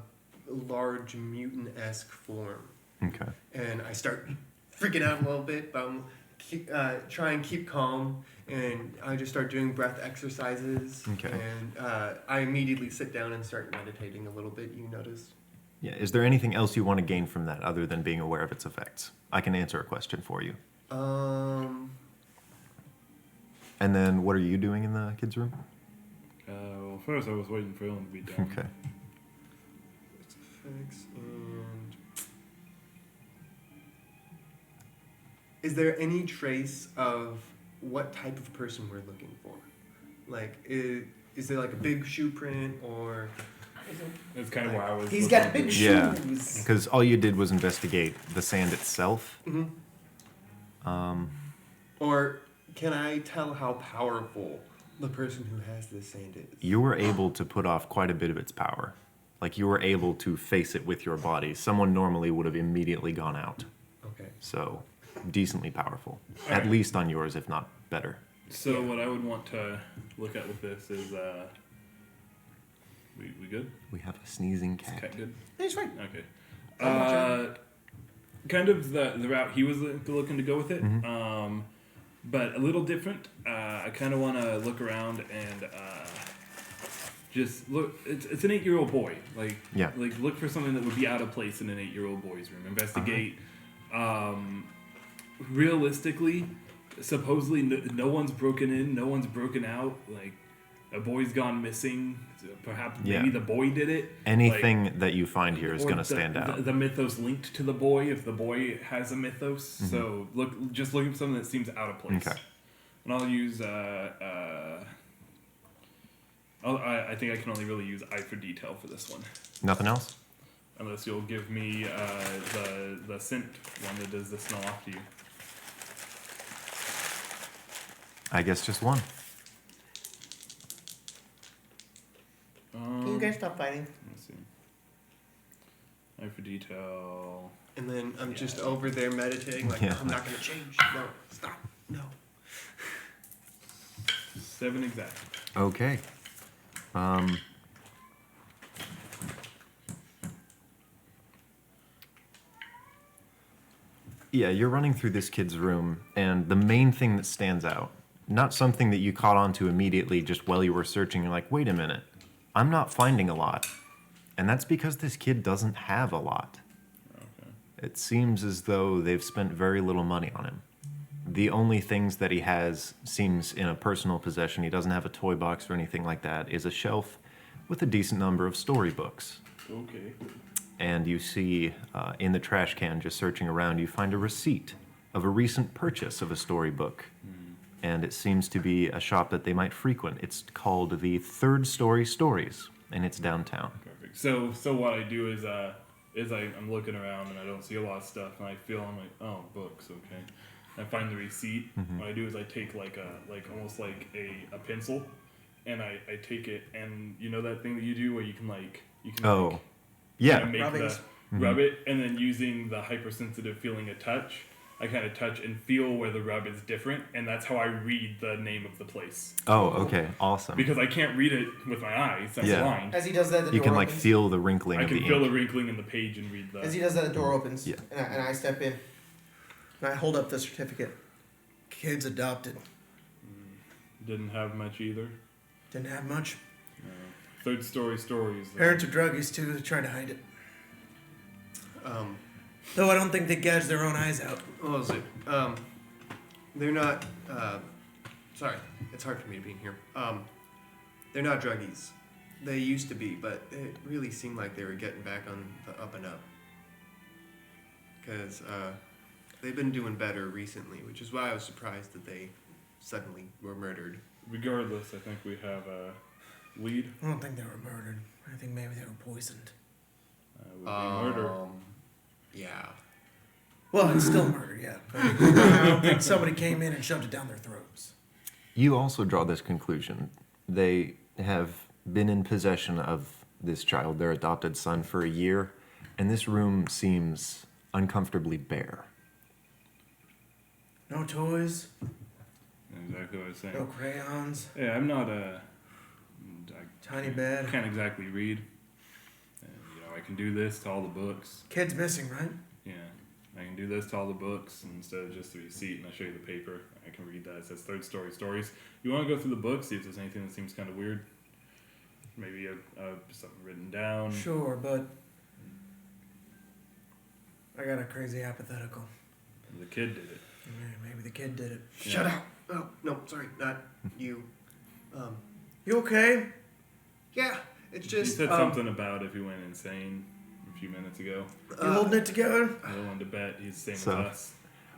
Speaker 4: large mutant-esque form.
Speaker 1: Okay.
Speaker 4: And I start freaking out a little bit, but I'm try and keep calm, and I just start doing breath exercises.
Speaker 1: Okay.
Speaker 4: And I immediately sit down and start meditating a little bit, you notice.
Speaker 1: Yeah. Is there anything else you want to gain from that other than being aware of its effects? I can answer a question for you. And then what are you doing in the kids' room?
Speaker 3: Well, first I was waiting for Ellen to be done.
Speaker 1: Okay.
Speaker 4: Effects and... Is there any trace of what type of person we're looking for? Like, is there like a big shoe print or...
Speaker 3: That's kind of why I was.
Speaker 2: He's got
Speaker 3: looking
Speaker 2: big
Speaker 3: for-
Speaker 1: Yeah.
Speaker 2: shoes.
Speaker 1: Because all you did was investigate the sand itself.
Speaker 4: Or can I tell how powerful the person who has this sand is?
Speaker 1: You were able to put off quite a bit of its power. Like, you were able to face it with your body. Someone normally would have immediately gone out.
Speaker 4: Okay.
Speaker 1: So, decently powerful. At
Speaker 3: Alright.
Speaker 1: least on yours, if not better.
Speaker 3: So what I would want to look at with this is, we good?
Speaker 1: We have a sneezing
Speaker 3: Is
Speaker 1: cat.
Speaker 3: cat good?
Speaker 2: He's fine.
Speaker 3: Okay.
Speaker 2: I'm watching.
Speaker 3: Kind of the route he was looking to go with it,
Speaker 1: Mm-hmm.
Speaker 3: but a little different. I kind of want to look around and just look. It's an 8-year-old boy. Like
Speaker 1: Yeah.
Speaker 3: Like look for something that would be out of place in an 8-year-old boy's room. Investigate. Realistically, supposedly no one's broken in, no one's broken out. Like a boy's gone missing. Perhaps maybe
Speaker 1: Yeah.
Speaker 3: the boy did it.
Speaker 1: Anything that you find here is
Speaker 3: Or
Speaker 1: going to stand out.
Speaker 3: The mythos linked to the boy, if the boy has a mythos. So just looking for something that seems out of place.
Speaker 1: Okay.
Speaker 3: And I'll use. I think I can only really use eye for detail for this one,
Speaker 1: Nothing else?
Speaker 3: unless you'll give me the scent one that does the smell off to you.
Speaker 1: I guess just one.
Speaker 2: Can you guys stop fighting?
Speaker 3: Let's see. Eye for detail.
Speaker 4: And then I'm just over there meditating, like,
Speaker 1: Yeah.
Speaker 4: I'm not going to change. No, stop. No.
Speaker 3: 7 exact.
Speaker 1: Okay. Yeah, you're running through this kid's room, and the main thing that stands out, not something that you caught on to immediately just while you were searching, you're like, wait a minute, I'm not finding a lot. And that's because this kid doesn't have a lot.
Speaker 3: Okay.
Speaker 1: It seems as though they've spent very little money on him. The only things that he has seems in a personal possession. He doesn't have a toy box or anything like that. Is a shelf with a decent number of storybooks.
Speaker 3: Okay.
Speaker 1: And you see in the trash can, just searching around, you find a receipt of a recent purchase of a storybook. And it seems to be a shop that they might frequent. It's called the Third Story Stories, and it's downtown.
Speaker 3: Perfect. So what I do is I'm looking around and I don't see a lot of stuff, and I'm like, oh, books, okay. I find the receipt. What I do is I take almost like a pencil, and I take it, and you know that thing that you do where you can
Speaker 1: Oh, yeah.
Speaker 3: kinda make
Speaker 2: Rubbings.
Speaker 3: rub it, and then using the hypersensitive feeling of touch, I kind of touch and feel where the rub is different, and that's how I read the name of the place.
Speaker 1: Oh, okay. Awesome.
Speaker 3: Because I can't read it with my eyes, I'm
Speaker 1: Yeah.
Speaker 3: blind.
Speaker 2: As he does that, the
Speaker 1: You
Speaker 2: door
Speaker 1: can like
Speaker 2: opens.
Speaker 1: feel the wrinkling
Speaker 3: I
Speaker 1: of
Speaker 3: can
Speaker 1: the
Speaker 3: feel
Speaker 1: ink.
Speaker 3: the wrinkling in the page and read
Speaker 2: As he
Speaker 3: the.
Speaker 2: does that, the door opens.
Speaker 1: Yeah.
Speaker 2: And I step in. And I hold up the certificate. Kids adopted.
Speaker 3: Didn't have much either.
Speaker 2: Didn't have much.
Speaker 3: Third Story Stories.
Speaker 2: Parents are druggies too. They tried to hide it.
Speaker 4: Um,
Speaker 2: Though I don't think they gouged their own eyes out.
Speaker 4: what was it? They're not, sorry, it's hard for me to be in here. They're not druggies. They used to be, but it really seemed like they were getting back on the up and up. Because they've been doing better recently, which is why I was surprised that they suddenly were murdered.
Speaker 3: Regardless, I think we have a lead.
Speaker 2: I don't think they were murdered. I think maybe they were poisoned.
Speaker 3: Would be murder.
Speaker 4: Yeah.
Speaker 2: Well, it's still murder, yeah. But I don't think somebody came in and shoved it down their throats.
Speaker 1: You also draw this conclusion. They have been in possession of this child, their adopted son, for a year, and this room seems uncomfortably bare.
Speaker 2: No toys,
Speaker 3: Exactly what I was saying.
Speaker 2: no crayons,
Speaker 3: Yeah, I'm not
Speaker 2: tiny bed.
Speaker 3: Can't exactly read. And, I can do this to all the books.
Speaker 2: Kid's missing, right?
Speaker 3: Yeah, I can do this to all the books and instead of just the receipt, and I show you the paper. I can read that. It says third story stories. You want to go through the book, see if there's anything that seems kind of weird. Maybe something written down.
Speaker 2: Sure, but I got a crazy hypothetical.
Speaker 3: The kid did it.
Speaker 2: Yeah, maybe the kid did it.
Speaker 4: Shut up. Oh, no, sorry, not you.
Speaker 2: You okay?
Speaker 4: Yeah, it's
Speaker 3: You
Speaker 4: just...
Speaker 3: said something about if he went insane a few minutes ago.
Speaker 2: You holding it together?
Speaker 3: No one to bet he's the same
Speaker 1: So-
Speaker 3: as us.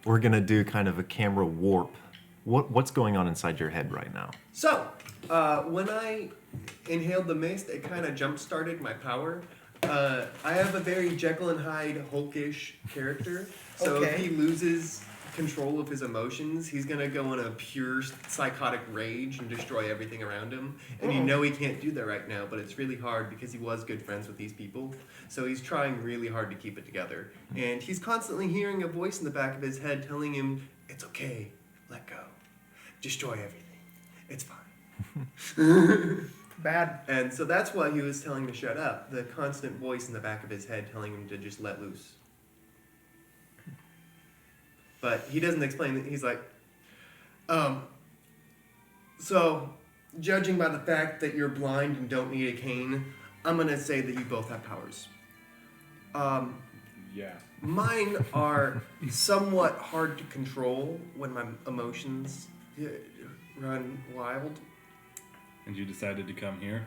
Speaker 1: We're gonna do kind of a camera warp. What's going on inside your head right now?
Speaker 4: So, when I inhaled the mist, it kind of jump-started my power. I have a very Jekyll and Hyde Hulkish character. So if
Speaker 2: Okay.
Speaker 4: he loses control of his emotions, he's going to go in a pure psychotic rage and destroy everything around him. And you know he can't do that right now, but it's really hard because he was good friends with these people. So he's trying really hard to keep it together. And he's constantly hearing a voice in the back of his head telling him, it's okay, let go. Destroy everything. It's fine.
Speaker 2: Bad.
Speaker 4: And so that's why he was telling to shut up. The constant voice in the back of his head telling him to just let loose. But he doesn't explain that. He's like, so judging by the fact that you're blind and don't need a cane, I'm going to say that you both have powers.
Speaker 3: Yeah.
Speaker 4: Mine are somewhat hard to control when my emotions run wild.
Speaker 3: And you decided to come here?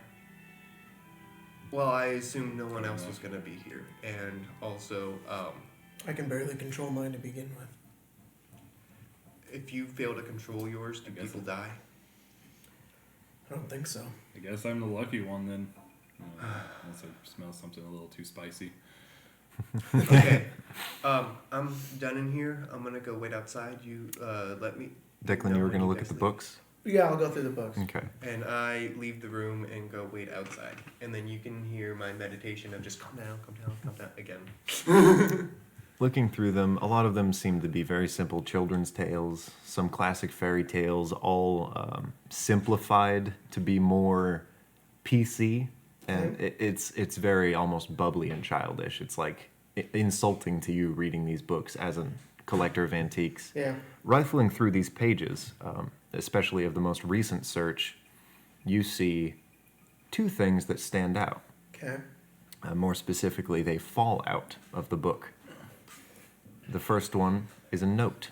Speaker 4: Well, I assumed no one else was going to be here. And also,
Speaker 2: I can barely control mine to begin with.
Speaker 4: if you fail to control yours, do people die?
Speaker 2: I don't think so.
Speaker 3: I guess I'm the lucky one then. Unless I smell something a little too spicy.
Speaker 4: Okay. I'm done in here. I'm going to go wait outside. You let me...
Speaker 1: Declan, you were going to look at the books?
Speaker 2: Yeah, I'll go through the books.
Speaker 1: Okay.
Speaker 4: And I leave the room and go wait outside. And then you can hear my meditation of just calm down again.
Speaker 1: Looking through them, a lot of them seem to be very simple children's tales, some classic fairy tales, all simplified to be more PC, and it's very almost bubbly and childish. It's like insulting to you reading these books as a collector of antiques.
Speaker 2: Yeah.
Speaker 1: Rifling through these pages, especially of the most recent search, you see two things that stand out.
Speaker 2: Okay.
Speaker 1: More specifically, they fall out of the book. The first one is a note,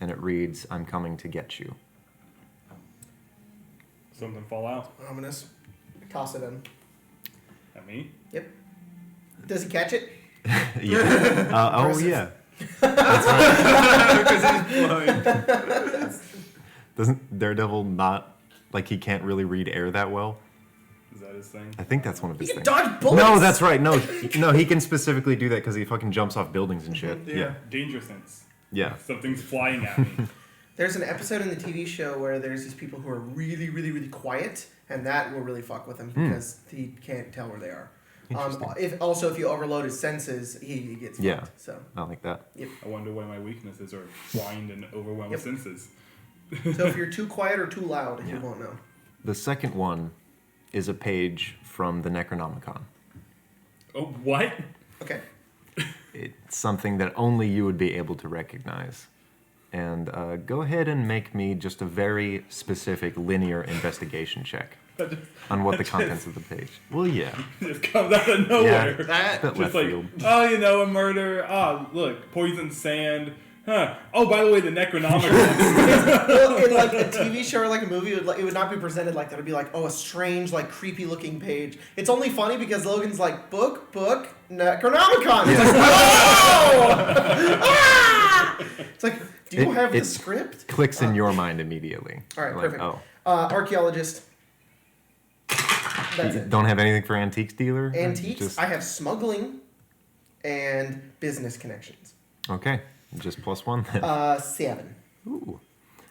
Speaker 1: and it reads, "I'm coming to get you."
Speaker 3: Something fall out
Speaker 2: Ominous. Toss it in.
Speaker 3: at me?
Speaker 2: Yep. Does he catch it?
Speaker 1: Yeah. Oh,
Speaker 2: Impressive.
Speaker 1: yeah.
Speaker 4: Because he's blind.
Speaker 1: Doesn't Daredevil not, like, he can't really read air that well?
Speaker 3: Is that his thing?
Speaker 1: I think that's one of his
Speaker 2: He can
Speaker 1: things.
Speaker 2: dodge bullets.
Speaker 1: No, that's right. No, he can specifically do that because he fucking jumps off buildings and shit. Yeah.
Speaker 3: Danger sense.
Speaker 1: Yeah.
Speaker 3: Something's flying at me.
Speaker 2: There's an episode in the TV show where there's these people who are really, really, really quiet, and that will really fuck with him because he can't tell where they are.
Speaker 1: Interesting.
Speaker 2: If you overload his senses, he gets fucked.
Speaker 1: Yeah.
Speaker 2: So
Speaker 1: I like that.
Speaker 3: I wonder why my weaknesses are blind and overwhelmed
Speaker 2: Yep.
Speaker 3: senses.
Speaker 2: so if you're too quiet or too loud,
Speaker 1: Yeah.
Speaker 2: you won't know.
Speaker 1: The second one is a page from the Necronomicon.
Speaker 3: Oh, what?
Speaker 2: Okay.
Speaker 1: It's something that only you would be able to recognize. And go ahead and make me just a very specific linear investigation check on what the contents of the page. Well, yeah.
Speaker 3: Just comes out of nowhere.
Speaker 4: That
Speaker 1: Bit
Speaker 3: Just
Speaker 1: left
Speaker 3: like,
Speaker 1: field.
Speaker 3: oh, a murder. Oh, look, poison sand. Huh. Oh, by the way, the Necronomicon.
Speaker 2: Well, in like a TV show or like a movie, it would not be presented like that. It would be like, oh, a strange, like creepy looking page. It's only funny because Logan's like, book, Necronomicon. It's like, oh! Ah! It's like, do you have the
Speaker 1: it
Speaker 2: script?
Speaker 1: Clicks in your mind immediately.
Speaker 2: All right,
Speaker 1: Like,
Speaker 2: perfect.
Speaker 1: oh,
Speaker 2: Archaeologist. That's
Speaker 1: you
Speaker 2: it.
Speaker 1: don't have anything for antiques dealer?
Speaker 2: Antiques.
Speaker 1: Just,
Speaker 2: I have smuggling and business connections.
Speaker 1: okay, just +1 then.
Speaker 2: 7.
Speaker 1: Ooh,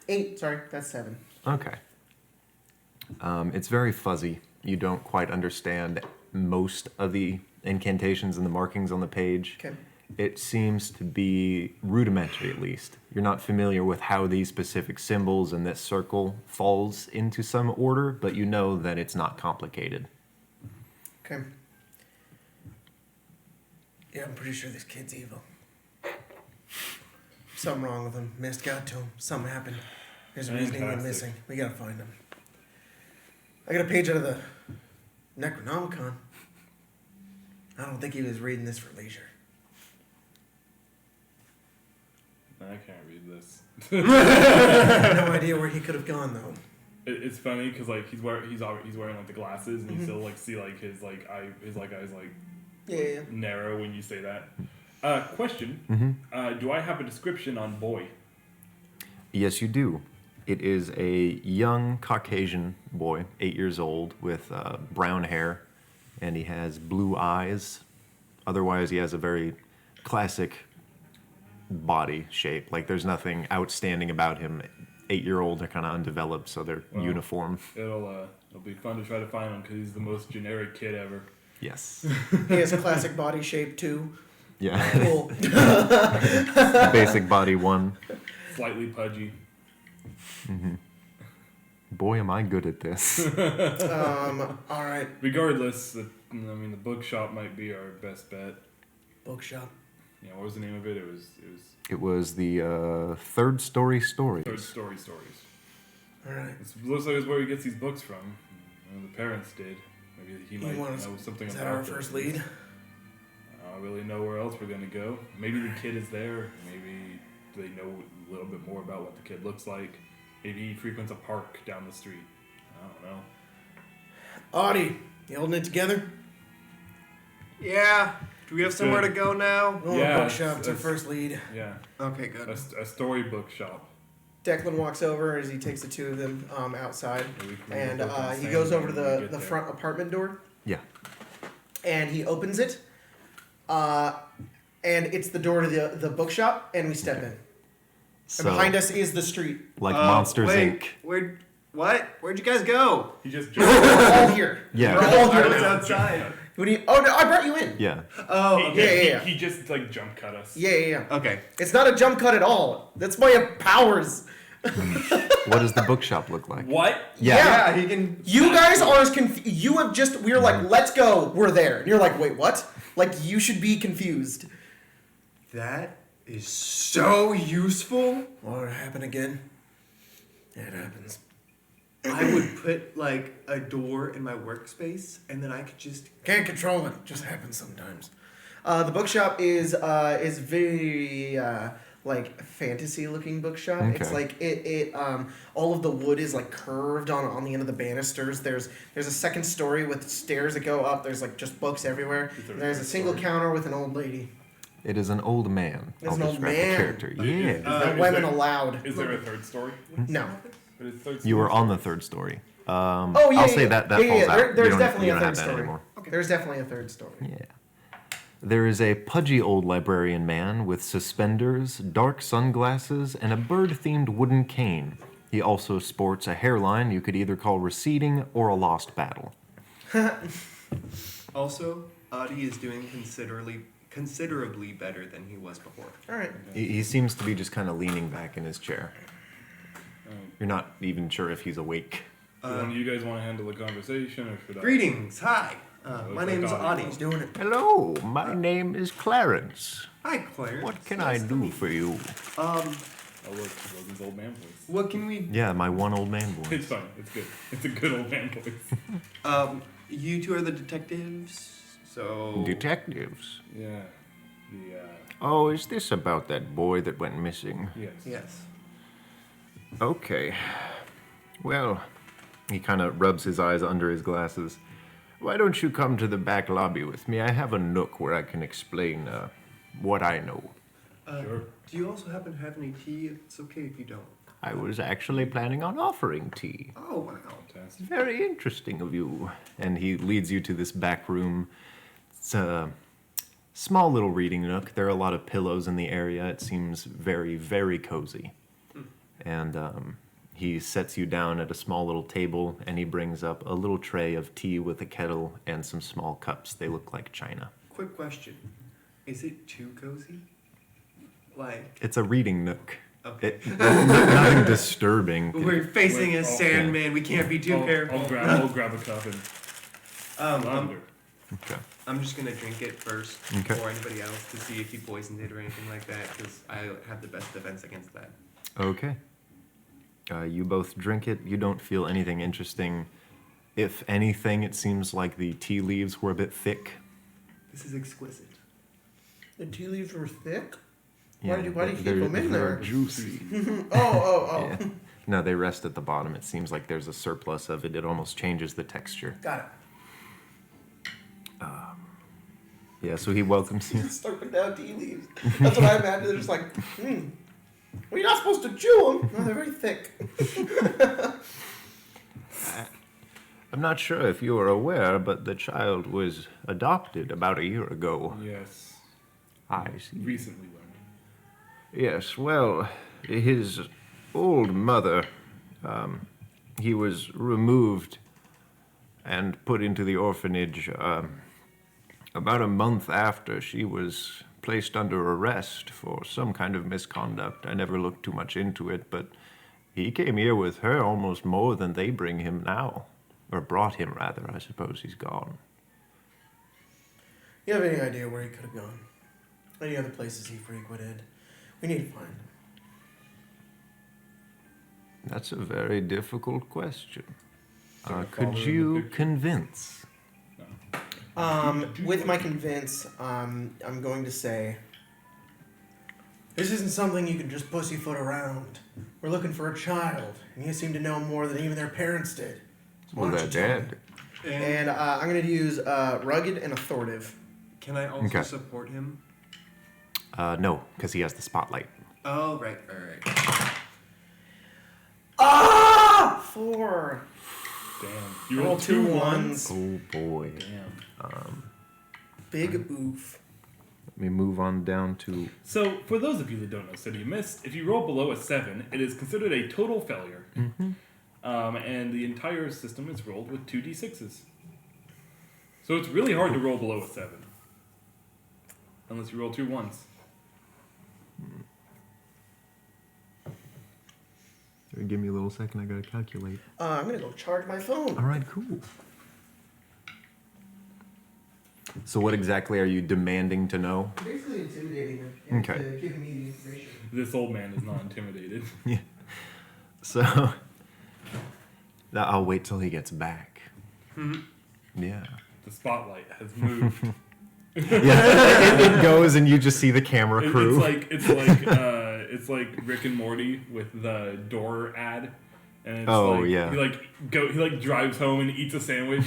Speaker 2: 8. Sorry, that's 7.
Speaker 1: okay. It's very fuzzy. You don't quite understand most of the incantations and the markings on the page.
Speaker 2: Okay.
Speaker 1: It seems to be rudimentary, at least. You're not familiar with how these specific symbols and this circle falls into some order, but you know that it's not complicated.
Speaker 2: Okay. Yeah, I'm pretty sure this kid's evil. Something wrong with him. Mist got to him. Something happened. There's a reason he went
Speaker 3: Fantastic.
Speaker 2: missing. We gotta find him. I got a page out of the Necronomicon. I don't think he was reading this for leisure.
Speaker 3: I can't read this.
Speaker 2: I have no idea where he could have gone though.
Speaker 3: It's funny because like he's wearing like the glasses and you still like see like his eyes like
Speaker 2: Yeah.
Speaker 3: narrow when you say that. Question: do I have a description on boy?
Speaker 1: Yes, you do. It is a young Caucasian boy, 8 years old, with brown hair, and he has blue eyes. Otherwise, he has a very classic body shape. Like, there's nothing outstanding about him. 8-year-olds are kind of undeveloped, so they're uniform.
Speaker 3: It'll be fun to try to find him because he's the most generic kid ever.
Speaker 1: Yes.
Speaker 2: He has a classic body shape too.
Speaker 1: Yeah.
Speaker 2: Cool.
Speaker 1: Basic body 1.
Speaker 3: Slightly pudgy.
Speaker 1: Boy, am I good at this.
Speaker 2: All right.
Speaker 3: Regardless, the bookshop might be our best bet.
Speaker 2: Bookshop.
Speaker 3: Yeah, what was the name of it? It was
Speaker 1: It was the Third Story Stories.
Speaker 3: Third Story Stories.
Speaker 2: All right.
Speaker 3: It looks like it's where he gets these books from. The parents did. Maybe he might know something
Speaker 2: Is
Speaker 3: about
Speaker 2: that our
Speaker 3: this.
Speaker 2: first lead?
Speaker 3: I don't really know where else we're gonna go. Maybe the kid is there. Maybe they know a little bit more about what the kid looks like. Maybe he frequents a park down the street. I don't know.
Speaker 2: Audie, you holding it together?
Speaker 4: Yeah. Do we have somewhere to go now?
Speaker 2: Going
Speaker 3: Yeah,
Speaker 2: to bookshop. It's our
Speaker 3: it's-
Speaker 2: first lead.
Speaker 3: Yeah,
Speaker 4: Okay, good.
Speaker 3: a storybook shop.
Speaker 2: Declan walks over as he takes the two of them outside,
Speaker 3: Maybe we
Speaker 2: and
Speaker 3: can book
Speaker 2: he
Speaker 3: the
Speaker 2: goes
Speaker 3: same
Speaker 2: over to
Speaker 3: when we
Speaker 2: the
Speaker 3: get there.
Speaker 2: front apartment door,
Speaker 1: Yeah.
Speaker 2: and he opens it, and it's the door to the bookshop, and we step in. And
Speaker 1: So,
Speaker 2: behind us is the street.
Speaker 1: like Monsters, Inc.
Speaker 4: Where'd you guys go?
Speaker 3: He just
Speaker 2: We're all here.
Speaker 1: Yeah.
Speaker 2: We're all
Speaker 4: I
Speaker 2: here
Speaker 4: was
Speaker 2: now.
Speaker 4: outside.
Speaker 2: What do you? Oh no! I brought you in.
Speaker 1: Yeah.
Speaker 4: Oh,
Speaker 3: He,
Speaker 4: okay.
Speaker 2: yeah.
Speaker 3: He just like jump cut us.
Speaker 2: Yeah.
Speaker 4: Okay.
Speaker 2: It's not a jump cut at all. That's my powers.
Speaker 1: What does the bookshop look like?
Speaker 3: What?
Speaker 1: Yeah.
Speaker 4: Yeah, he can.
Speaker 2: You guys are as confused. You have just. We were like, let's go. We're there. And you're like, wait, what? Like you should be confused.
Speaker 4: That is so useful.
Speaker 2: What happened again? It happens.
Speaker 4: I would put like a door in my workspace, and then I could just.
Speaker 2: Can't control it. It just happens sometimes. The bookshop is very like fantasy looking bookshop.
Speaker 1: Okay.
Speaker 2: It's like it all of the wood is like curved on the end of the banisters. There's a second story with stairs that go up. There's like just books everywhere. There's a single counter with an old lady.
Speaker 1: It is an old man.
Speaker 2: It's
Speaker 1: I'll
Speaker 2: an old
Speaker 1: describe
Speaker 2: man.
Speaker 1: the character. Yeah.
Speaker 2: No women allowed.
Speaker 3: Is there a third story?
Speaker 2: No.
Speaker 3: But it's third
Speaker 1: You were
Speaker 3: story.
Speaker 1: on the third story.
Speaker 2: Oh yeah.
Speaker 1: I'll say that falls out.
Speaker 2: There's
Speaker 1: You don't-
Speaker 2: definitely
Speaker 1: you
Speaker 2: a
Speaker 1: don't
Speaker 2: third
Speaker 1: have that
Speaker 2: story.
Speaker 1: anymore.
Speaker 2: There's definitely a third story.
Speaker 1: Yeah. There is a pudgy old librarian man with suspenders, dark sunglasses, and a bird-themed wooden cane. He also sports a hairline you could either call receding or a lost battle.
Speaker 4: Also, Audie is doing considerably better than he was before.
Speaker 2: All right.
Speaker 1: He seems to be just kind of leaning back in his chair. You're not even sure if he's awake.
Speaker 3: Do one of you guys want to handle the conversation, or should I?
Speaker 4: Greetings. Hi. My
Speaker 3: like
Speaker 4: name's
Speaker 3: Audie.
Speaker 4: Audie.
Speaker 2: He's doing it.
Speaker 1: Hello, my name is Clarence.
Speaker 4: Hi, Clarence.
Speaker 1: What can I do for you?
Speaker 3: Oh look, Logan's old man voice.
Speaker 4: What can we?
Speaker 1: Yeah, my one old man voice.
Speaker 3: It's fine. It's good. It's a good old man voice.
Speaker 4: You two are the detectives. So.
Speaker 1: Detectives.
Speaker 3: Yeah.
Speaker 1: Oh, is this about that boy that went missing?
Speaker 3: Yes.
Speaker 4: Yes.
Speaker 1: Okay. Well, he kind of rubs his eyes under his glasses. Why don't you come to the back lobby with me? I have a nook where I can explain what I know.
Speaker 3: Sure.
Speaker 4: Do you also happen to have any tea? It's okay if you don't.
Speaker 1: I was actually planning on offering tea.
Speaker 4: Oh, wow.
Speaker 3: Fantastic.
Speaker 1: Very interesting of you. And he leads you to this back room. It's a small little reading nook. There are a lot of pillows in the area. It seems very, very cozy. And he sets you down at a small little table, and he brings up a little tray of tea with a kettle and some small cups. They look like china.
Speaker 4: Quick question. Is it too cozy? Like...
Speaker 1: It's a reading nook.
Speaker 4: Okay.
Speaker 1: Nothing disturbing.
Speaker 4: We're facing a Sandman. We can't be too careful.
Speaker 3: I'll grab a cup and lavender.
Speaker 1: Okay.
Speaker 4: I'm just going to drink it first
Speaker 1: Okay.
Speaker 4: before anybody else to see if he poisoned it or anything like that, because I have the best defense against that.
Speaker 1: Okay. You both drink it. You don't feel anything interesting. If anything, it seems like the tea leaves were a bit thick.
Speaker 4: This is exquisite.
Speaker 2: The tea leaves were thick?
Speaker 1: Yeah,
Speaker 2: Why do you keep
Speaker 1: they're-
Speaker 2: them in
Speaker 1: they're
Speaker 2: there?
Speaker 1: Juicy.
Speaker 2: Oh.
Speaker 1: Yeah. No, they rest at the bottom. It seems like there's a surplus of it. It almost changes the texture.
Speaker 2: Got it.
Speaker 1: Yeah, so he welcomes you.
Speaker 2: Slurping down tea leaves. That's what I imagine. They're just like, well, you're not supposed to chew them. No, they're very thick.
Speaker 1: I'm not sure if you are aware, but the child was adopted about a year ago.
Speaker 3: Yes.
Speaker 1: I see.
Speaker 3: Recently learned.
Speaker 1: Yes, well, his old mother, he was removed and put into the orphanage about a month after she was placed under arrest for some kind of misconduct. I never looked too much into it, but he came here with her almost more than they bring him now. Or brought him, rather. I suppose he's gone.
Speaker 2: You have any idea where he could have gone? Any other places he frequented? We need to find him.
Speaker 1: That's a very difficult question.
Speaker 3: Sorry,
Speaker 1: Could
Speaker 3: father in
Speaker 1: you
Speaker 3: the picture.
Speaker 1: convince?
Speaker 2: With my convince, I'm going to say, this isn't something you can just pussyfoot around. We're looking for a child, and you seem to know more than even their parents did. So why
Speaker 1: Well,
Speaker 2: don't
Speaker 1: they're
Speaker 2: you tell
Speaker 1: dead.
Speaker 2: me? And I'm going to use rugged and authoritative.
Speaker 4: Can I also
Speaker 1: Okay.
Speaker 4: support him?
Speaker 1: No, because he has the spotlight.
Speaker 4: Oh, right.
Speaker 2: 4.
Speaker 3: Damn. You rolled
Speaker 2: Two
Speaker 3: two
Speaker 2: ones.
Speaker 1: Oh boy.
Speaker 3: Damn.
Speaker 2: Big oof.
Speaker 1: Let me move on down to.
Speaker 3: So, for those of you that don't know City you missed, if you roll below a 7, it is considered a total failure. And the entire system is rolled with 2d6s. So it's really hard to roll below a 7. Unless you roll 2 ones.
Speaker 1: Give me a little second, I gotta calculate.
Speaker 2: I'm going to go charge my phone.
Speaker 1: Alright, cool. So, what exactly are you demanding to know?
Speaker 2: Basically intimidating him and
Speaker 1: Okay.
Speaker 2: giving me the information.
Speaker 3: This old man is not intimidated.
Speaker 1: So, I'll wait till he gets back. Yeah.
Speaker 3: The spotlight has moved.
Speaker 1: It goes and you just see the camera crew.
Speaker 3: It's like Rick and Morty with the door ad, and it's he drives home and eats a sandwich,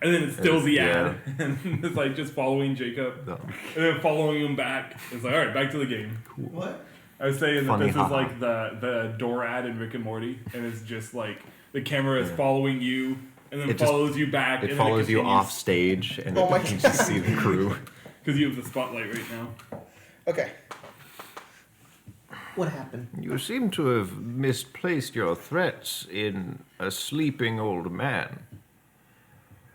Speaker 3: and then it's still the ad, and it's like just following Jacob, and then following him back. It's like, all right, back to the game.
Speaker 1: Cool.
Speaker 2: What?
Speaker 3: I was saying
Speaker 1: Funny,
Speaker 3: that this is
Speaker 1: haha.
Speaker 3: like the door ad in Rick and Morty, and it's just like the camera is following you, and then
Speaker 1: It just-
Speaker 3: follows you back.
Speaker 1: It
Speaker 3: and
Speaker 1: follows
Speaker 3: then
Speaker 1: you off stage, and
Speaker 2: Oh my
Speaker 1: you just see the crew.
Speaker 3: because you have the spotlight right now.
Speaker 2: Okay. What happened?
Speaker 1: You seem to have misplaced your threats in a sleeping old man.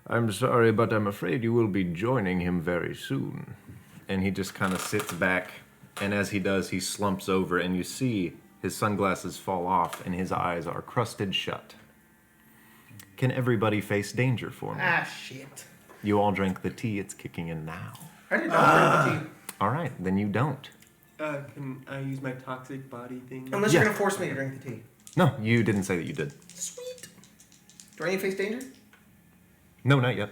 Speaker 1: I'm sorry, but I'm afraid you will be joining him very soon. And he just kind of sits back, and as he does, he slumps over, and you see his sunglasses fall off, and his eyes are crusted shut. Can everybody face danger for me?
Speaker 2: Shit.
Speaker 1: You all drank the tea, it's kicking in now.
Speaker 2: I did not drink the tea.
Speaker 1: All right, then you don't.
Speaker 4: Can I use my toxic body thing?
Speaker 2: Unless
Speaker 1: Yeah.
Speaker 2: you're going to force me to drink the tea.
Speaker 1: No, you didn't say that you did.
Speaker 2: Sweet. Do I need to face danger?
Speaker 1: No, not yet.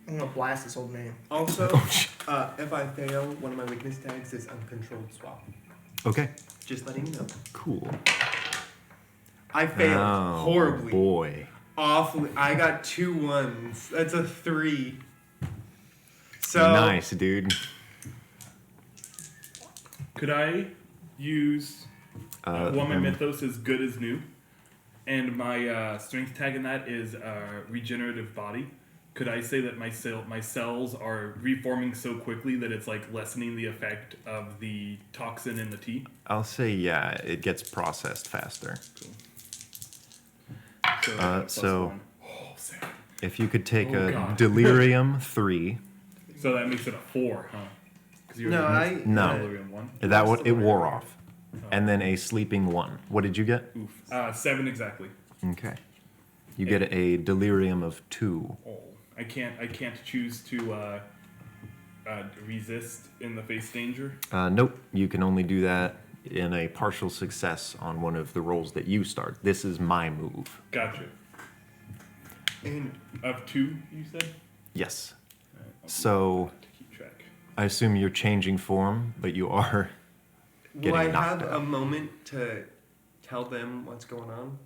Speaker 2: I'm going to blast this old man.
Speaker 4: Also,
Speaker 1: Oh, shit.
Speaker 4: if I fail, one of my weakness tags is uncontrolled swap.
Speaker 1: Okay,
Speaker 4: Just letting you know.
Speaker 1: cool.
Speaker 4: I failed
Speaker 1: Oh,
Speaker 4: horribly.
Speaker 1: boy.
Speaker 4: Awfully. I got 2 ones. That's a 3. So
Speaker 1: Nice, dude.
Speaker 3: Could I use my mythos is good as new, and my strength tag in that is regenerative body. Could I say that my cells are reforming so quickly that it's like lessening the effect of the toxin in the tea?
Speaker 1: I'll say yeah, it gets processed faster.
Speaker 3: Cool.
Speaker 1: So
Speaker 3: Sam.
Speaker 1: if you could take a
Speaker 3: God.
Speaker 1: delirium 3.
Speaker 3: So that makes it a 4, huh? 'Cause you
Speaker 4: No,
Speaker 3: already used
Speaker 1: No.
Speaker 3: delirium 1.
Speaker 1: That one, it wore off. And then a sleeping 1. What did you get?
Speaker 3: Oof. 7 exactly.
Speaker 1: Okay. You get a delirium of 2.
Speaker 3: Oh, I can't choose to resist in the face danger.
Speaker 1: Nope. You can only do that in a partial success on one of the rolls that you start. This is my move.
Speaker 3: Gotcha.
Speaker 4: And
Speaker 3: Of 2, you said?
Speaker 1: Yes.
Speaker 3: Alright, I'll
Speaker 1: So
Speaker 3: to keep track.
Speaker 1: I assume you're changing form, but you are
Speaker 4: will
Speaker 1: getting
Speaker 4: I
Speaker 1: knocked
Speaker 4: have
Speaker 1: out.
Speaker 4: a moment to tell them what's going on?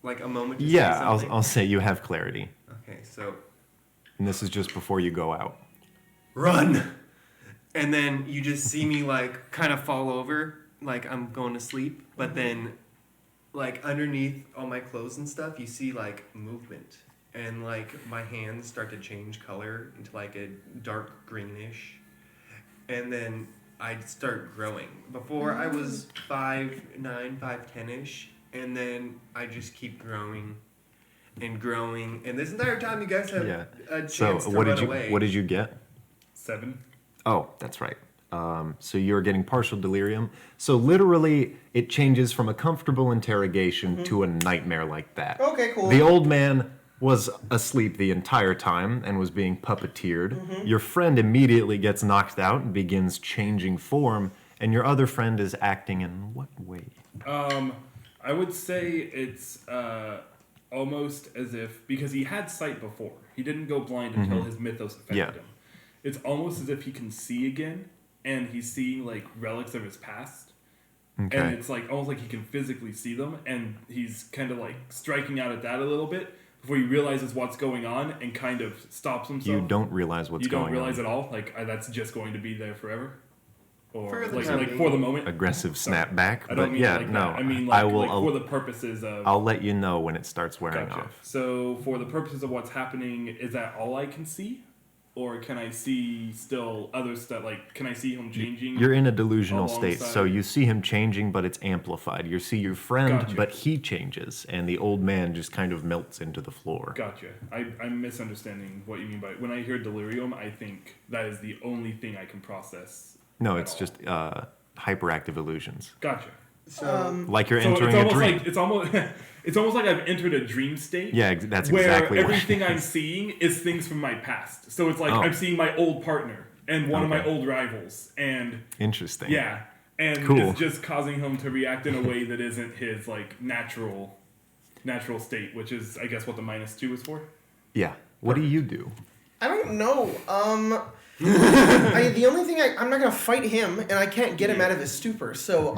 Speaker 4: Like a moment to
Speaker 1: Yeah,
Speaker 4: say something?
Speaker 1: I'll say you have clarity.
Speaker 4: Okay, so
Speaker 1: And this is just before you go out.
Speaker 4: run! And then you just see me like kind of fall over, like I'm going to sleep, but then like underneath all my clothes and stuff, you see like movement. And like my hands start to change color into like a dark greenish. And then I start growing. Before I was 5'9", 5'10"-ish, and then I just keep growing and growing. And this entire time you guys have a chance
Speaker 1: So
Speaker 4: to
Speaker 1: what
Speaker 4: run
Speaker 1: did you
Speaker 4: away.
Speaker 1: what did you get?
Speaker 3: 7.
Speaker 1: Oh, that's right. So you're getting partial delirium. So literally, it changes from a comfortable interrogation to a nightmare like that.
Speaker 2: Okay, cool.
Speaker 1: The old man was asleep the entire time and was being puppeteered. Your friend immediately gets knocked out and begins changing form, and your other friend is acting in what way?
Speaker 3: I would say it's almost as if, because he had sight before, he didn't go blind until his mythos affected
Speaker 1: Yeah.
Speaker 3: him. It's almost as if he can see again, and he's seeing like relics of his past.
Speaker 1: Okay.
Speaker 3: And it's like almost like he can physically see them, and he's kind of like striking out at that a little bit before he realizes what's going on and kind of stops himself.
Speaker 1: You don't realize what's
Speaker 3: You
Speaker 1: going
Speaker 3: don't realize
Speaker 1: on.
Speaker 3: at all? Like, that's just going to be there forever? Or
Speaker 4: For the
Speaker 3: like,
Speaker 4: time
Speaker 3: like
Speaker 4: being.
Speaker 3: for the moment?
Speaker 1: Aggressive snapback,
Speaker 3: I don't
Speaker 1: but
Speaker 3: mean
Speaker 1: yeah,
Speaker 3: like
Speaker 1: no.
Speaker 3: that. I mean like,
Speaker 1: will.
Speaker 3: like for the purposes of...
Speaker 1: I'll let you know when it starts wearing
Speaker 3: Gotcha.
Speaker 1: off.
Speaker 3: So for the purposes of what's happening, is that all I can see? Or can I see still other stuff? Like, can I see him changing?
Speaker 1: You're in a delusional state, so
Speaker 3: alongside-
Speaker 1: you see him changing, but it's amplified. You see your friend,
Speaker 3: Gotcha.
Speaker 1: but he changes, and the old man just kind of melts into the floor.
Speaker 3: Gotcha. I'm misunderstanding what you mean by... When I hear delirium, I think that is the only thing I can process.
Speaker 1: No,
Speaker 3: at
Speaker 1: it's
Speaker 3: all.
Speaker 1: just hyperactive illusions.
Speaker 3: Gotcha.
Speaker 4: So,
Speaker 1: Like you're
Speaker 3: So
Speaker 1: entering
Speaker 3: it's
Speaker 1: a
Speaker 3: almost
Speaker 1: dream.
Speaker 3: like it's almost like I've entered a dream state.
Speaker 1: Yeah, that's
Speaker 3: where
Speaker 1: exactly what
Speaker 3: everything I'm seeing is things from my past. So it's like
Speaker 1: Oh.
Speaker 3: I'm seeing my old partner and one of my
Speaker 1: Okay.
Speaker 3: old rivals, and
Speaker 1: Interesting.
Speaker 3: yeah, and
Speaker 1: Cool.
Speaker 3: it's just causing him to react in a way that isn't his like natural state, which is I guess what the -2 is for.
Speaker 1: Yeah. What do you do?
Speaker 2: I don't know. The only thing I'm not gonna fight him, and I can't get him out of his stupor. So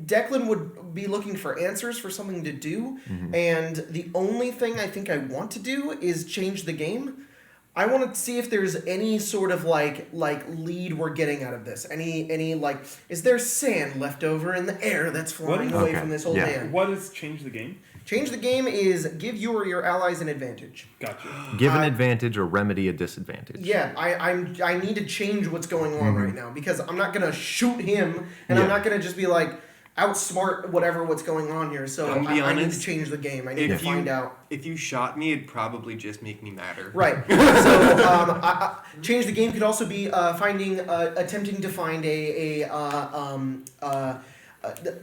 Speaker 2: Declan would be looking for answers for something to do, and the only thing I think I want to do is change the game. I want to see if there's any sort of like lead we're getting out of this. Any like, is there sand left over in the air that's flying
Speaker 3: is-
Speaker 2: away
Speaker 1: Okay,
Speaker 2: from this old
Speaker 1: yeah.
Speaker 2: man?
Speaker 3: What is change the game?
Speaker 2: Change the game is give you or your allies an advantage.
Speaker 3: Gotcha.
Speaker 1: Give an advantage or remedy a disadvantage.
Speaker 2: Yeah, I need to change what's going on right now because I'm not gonna shoot him and I'm
Speaker 1: Yeah.
Speaker 2: not gonna just be like outsmart what's going on here. So
Speaker 4: I'm gonna be
Speaker 2: I need to
Speaker 4: honest,
Speaker 2: change the game. I need to
Speaker 4: if
Speaker 2: find
Speaker 4: you
Speaker 2: out.
Speaker 4: if you shot me, it'd probably just make me madder.
Speaker 2: Right. So change the game could also be attempting to find the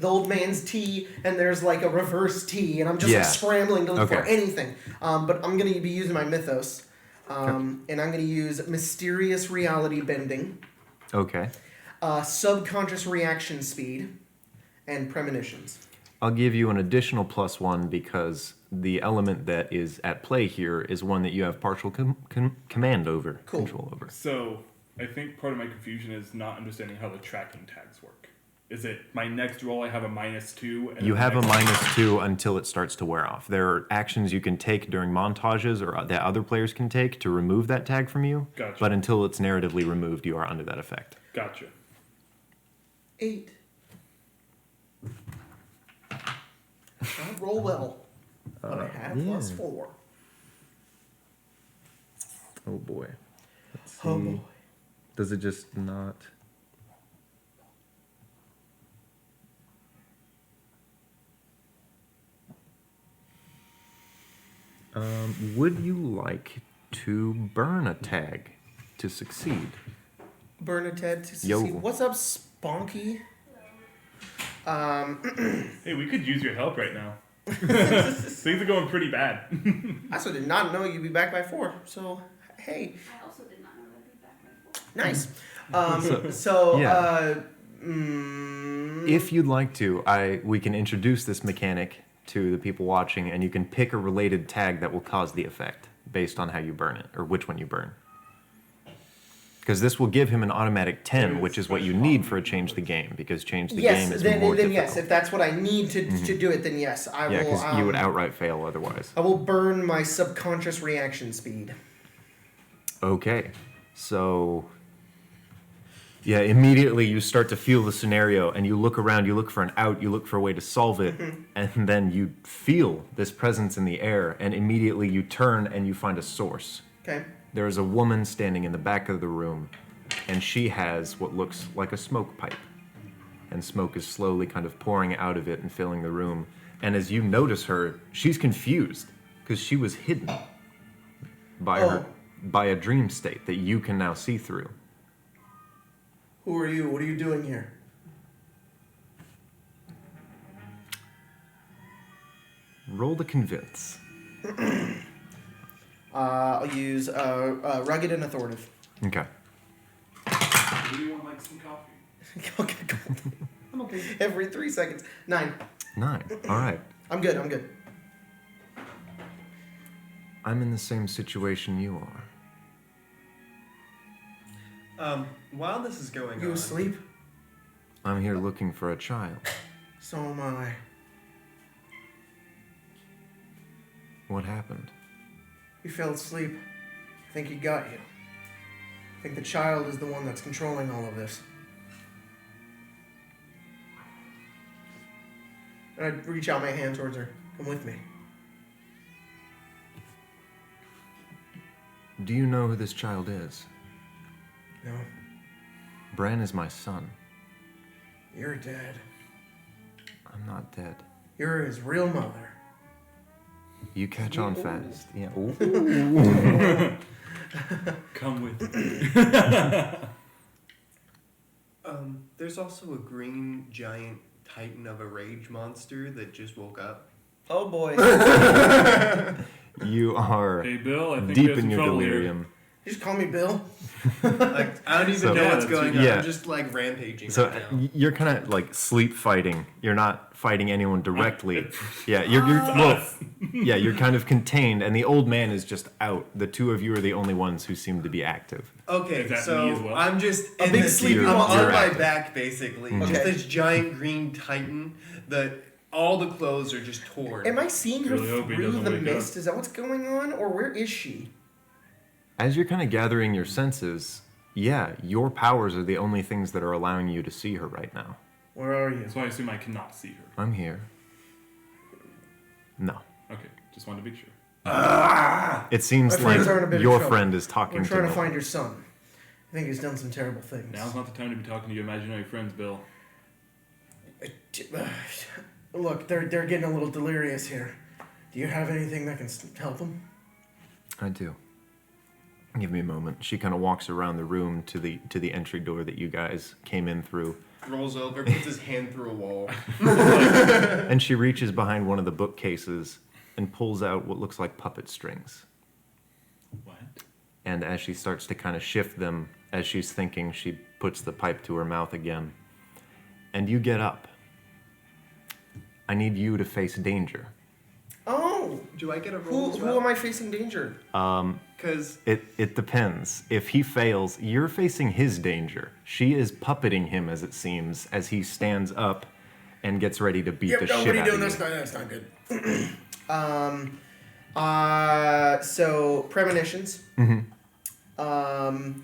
Speaker 2: old man's tea, and there's like a reverse tea, and I'm just
Speaker 1: Yeah.
Speaker 2: scrambling to look for
Speaker 1: Okay.
Speaker 2: anything. But I'm gonna be using my mythos, and I'm gonna use mysterious reality bending,
Speaker 1: Okay.
Speaker 2: subconscious reaction speed, and premonitions.
Speaker 1: I'll give you an additional +1 because the element that is at play here is one that you have partial command over,
Speaker 2: Cool.
Speaker 1: control over.
Speaker 3: So I think part of my confusion is not understanding how the tracking tags work. Is it my next roll I have a -2? And
Speaker 1: You
Speaker 3: then
Speaker 1: have a
Speaker 3: the next-
Speaker 1: -2 until it starts to wear off. There are actions you can take during montages or that other players can take to remove that tag from you.
Speaker 3: Gotcha.
Speaker 1: But until it's narratively removed, you are under that effect.
Speaker 3: Gotcha.
Speaker 2: 8. Not roll well, but I had a plus 4.
Speaker 1: Oh boy. Let's see.
Speaker 2: Oh boy.
Speaker 1: Does it just not? Would you like to burn a tag to succeed?
Speaker 2: Burn a Ted to
Speaker 1: Yo.
Speaker 2: see. What's up, Spunky?
Speaker 3: Hey, we could use your help right now. Things are going pretty bad.
Speaker 2: I also did not know you'd be back by 4. So, hey,
Speaker 5: I also did not know that I'd be back by 4.
Speaker 2: nice.
Speaker 1: If you'd like to, we can introduce this mechanic to the people watching, and you can pick a related tag that will cause the effect based on how you burn it, or which one you burn. Because this will give him an automatic 10, which is what you need for a change the game, because change the game is more difficult.
Speaker 2: Yes, if that's what I need to do it, then yes, I will.
Speaker 1: Yeah, because you would outright fail otherwise.
Speaker 2: I will burn my subconscious reaction speed.
Speaker 1: Okay, so yeah, immediately you start to feel the scenario, and you look around, you look for an out, you look for a way to solve it, and then you feel this presence in the air, and immediately you turn and you find a source.
Speaker 2: Okay.
Speaker 1: There is a woman standing in the back of the room, and she has what looks like a smoke pipe. And smoke is slowly kind of pouring out of it and filling the room. And as you notice her, she's confused, because she was hidden by a dream state that you can now see through.
Speaker 2: Who are you? What are you doing here?
Speaker 1: Roll to convince.
Speaker 2: I'll use rugged and authoritative.
Speaker 1: Okay.
Speaker 3: Anyone like some coffee?
Speaker 2: Okay, I'm okay. Every 3 seconds. 9.
Speaker 1: 9. All right.
Speaker 2: I'm good.
Speaker 1: I'm in the same situation you are.
Speaker 4: While this is going on...
Speaker 2: You asleep?
Speaker 1: I'm here looking for a child.
Speaker 2: So am I.
Speaker 1: What happened?
Speaker 2: You fell asleep. I think he got you. I think the child is the one that's controlling all of this. And I reach out my hand towards her. Come with me.
Speaker 1: Do you know who this child is?
Speaker 2: No,
Speaker 1: Bran is my son.
Speaker 2: you're dead.
Speaker 1: I'm not dead.
Speaker 2: You're his real mother.
Speaker 1: You catch on fast. Yeah. Ooh.
Speaker 3: Come with me.
Speaker 4: There's also a green giant titan of a rage monster that just woke up.
Speaker 2: Oh boy.
Speaker 1: You are
Speaker 3: Hey, Bill, I think we
Speaker 1: deep
Speaker 3: have
Speaker 1: in
Speaker 3: some
Speaker 1: your
Speaker 3: trouble
Speaker 1: delirium.
Speaker 2: You just call me Bill.
Speaker 4: Like, I don't even
Speaker 1: So-
Speaker 4: know
Speaker 1: Yeah,
Speaker 4: what's going on.
Speaker 1: yeah.
Speaker 4: I'm just like rampaging
Speaker 1: So
Speaker 4: right now.
Speaker 1: you're kind of like sleep fighting. You're not fighting anyone directly. Yeah, you're kind of contained, and the old man is just out. The two of you are the only ones who seem to be active.
Speaker 4: Okay,
Speaker 3: Is that
Speaker 4: so
Speaker 3: me as well?
Speaker 4: I'm just
Speaker 2: A
Speaker 4: in
Speaker 2: big
Speaker 4: this,
Speaker 2: sleepy
Speaker 4: I'm
Speaker 2: monster.
Speaker 4: on
Speaker 1: You're
Speaker 4: my
Speaker 1: active.
Speaker 4: back basically.
Speaker 1: Mhm.
Speaker 4: Just
Speaker 2: Okay.
Speaker 4: this giant green titan that all the clothes are just torn.
Speaker 2: Am I seeing her
Speaker 3: Really hope he
Speaker 2: through
Speaker 3: doesn't
Speaker 2: the
Speaker 3: wake
Speaker 2: mist? Is that what's going on? Or where is she?
Speaker 1: As you're kind of gathering your senses, yeah, your powers are the only things that are allowing you to see her right now.
Speaker 2: Where are you?
Speaker 3: So I assume I cannot see her.
Speaker 1: I'm here. No.
Speaker 3: Okay, just wanted to be sure.
Speaker 1: It seems
Speaker 2: My friends are in a
Speaker 1: like
Speaker 2: bit of
Speaker 1: your
Speaker 2: trouble.
Speaker 1: friend is talking
Speaker 2: We're trying to
Speaker 1: me.
Speaker 2: find your son. I think he's done some terrible things.
Speaker 3: Now's not the time to be talking to your imaginary friends, Bill.
Speaker 2: Look, they're getting a little delirious here. Do you have anything that can help them?
Speaker 1: I do. Give me a moment. She kind of walks around the room to the entry door that you guys came in through,
Speaker 4: Rolls over, puts his hand through a wall.
Speaker 1: and she reaches behind one of the bookcases and pulls out what looks like puppet strings.
Speaker 3: What?
Speaker 1: And as she starts to kind of shift them, as she's thinking, she puts the pipe to her mouth again. And you get up. I need you to face danger.
Speaker 2: Oh!
Speaker 4: Do I get a roll?
Speaker 2: Who am I facing danger?
Speaker 4: Because
Speaker 1: It depends. If he fails, you're facing his danger. She is puppeting him, as it seems, as he stands up and gets ready to beat the shit
Speaker 2: what are you
Speaker 1: out
Speaker 2: doing?
Speaker 1: of you.
Speaker 2: That's not good. So premonitions.
Speaker 1: Mm-hmm.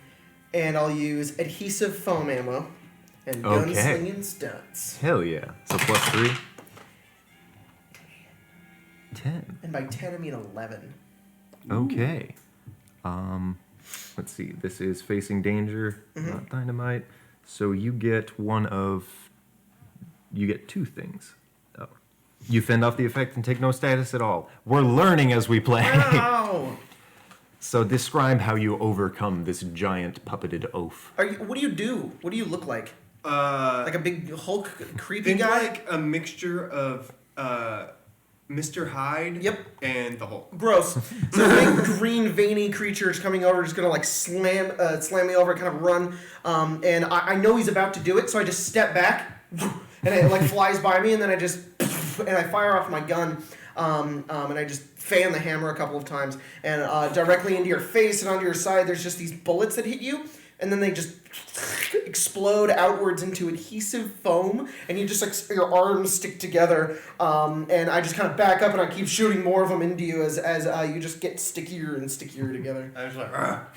Speaker 2: And I'll use adhesive foam ammo. and
Speaker 1: Okay.
Speaker 2: gunslinging stunts.
Speaker 1: Hell yeah. So +3. 10.
Speaker 2: And by 10, I mean 11.
Speaker 1: Okay. Let's see. This is facing danger, not dynamite. So you get you get 2 things. Oh. You fend off the effect and take no status at all. We're learning as we play.
Speaker 2: Wow!
Speaker 1: So describe how you overcome this giant puppeted oaf.
Speaker 2: What do you do? What do you look like? Like a big Hulk creepy
Speaker 4: Think
Speaker 2: guy?
Speaker 4: like a mixture of Mr. Hyde
Speaker 2: Yep.
Speaker 4: and the Hulk.
Speaker 2: Gross. So a big green veiny creature is coming over, just gonna like slam me over, kind of run. And I know he's about to do it, so I just step back, and it like flies by me, and then I fire off my gun, and I just fan the hammer a couple of times, and directly into your face and onto your side. There's just these bullets that hit you, and then they just explode outwards into adhesive foam, and you just like your arms stick together, and I just kind of back up and I keep shooting more of them into you as you just get stickier and stickier together.
Speaker 4: I was like,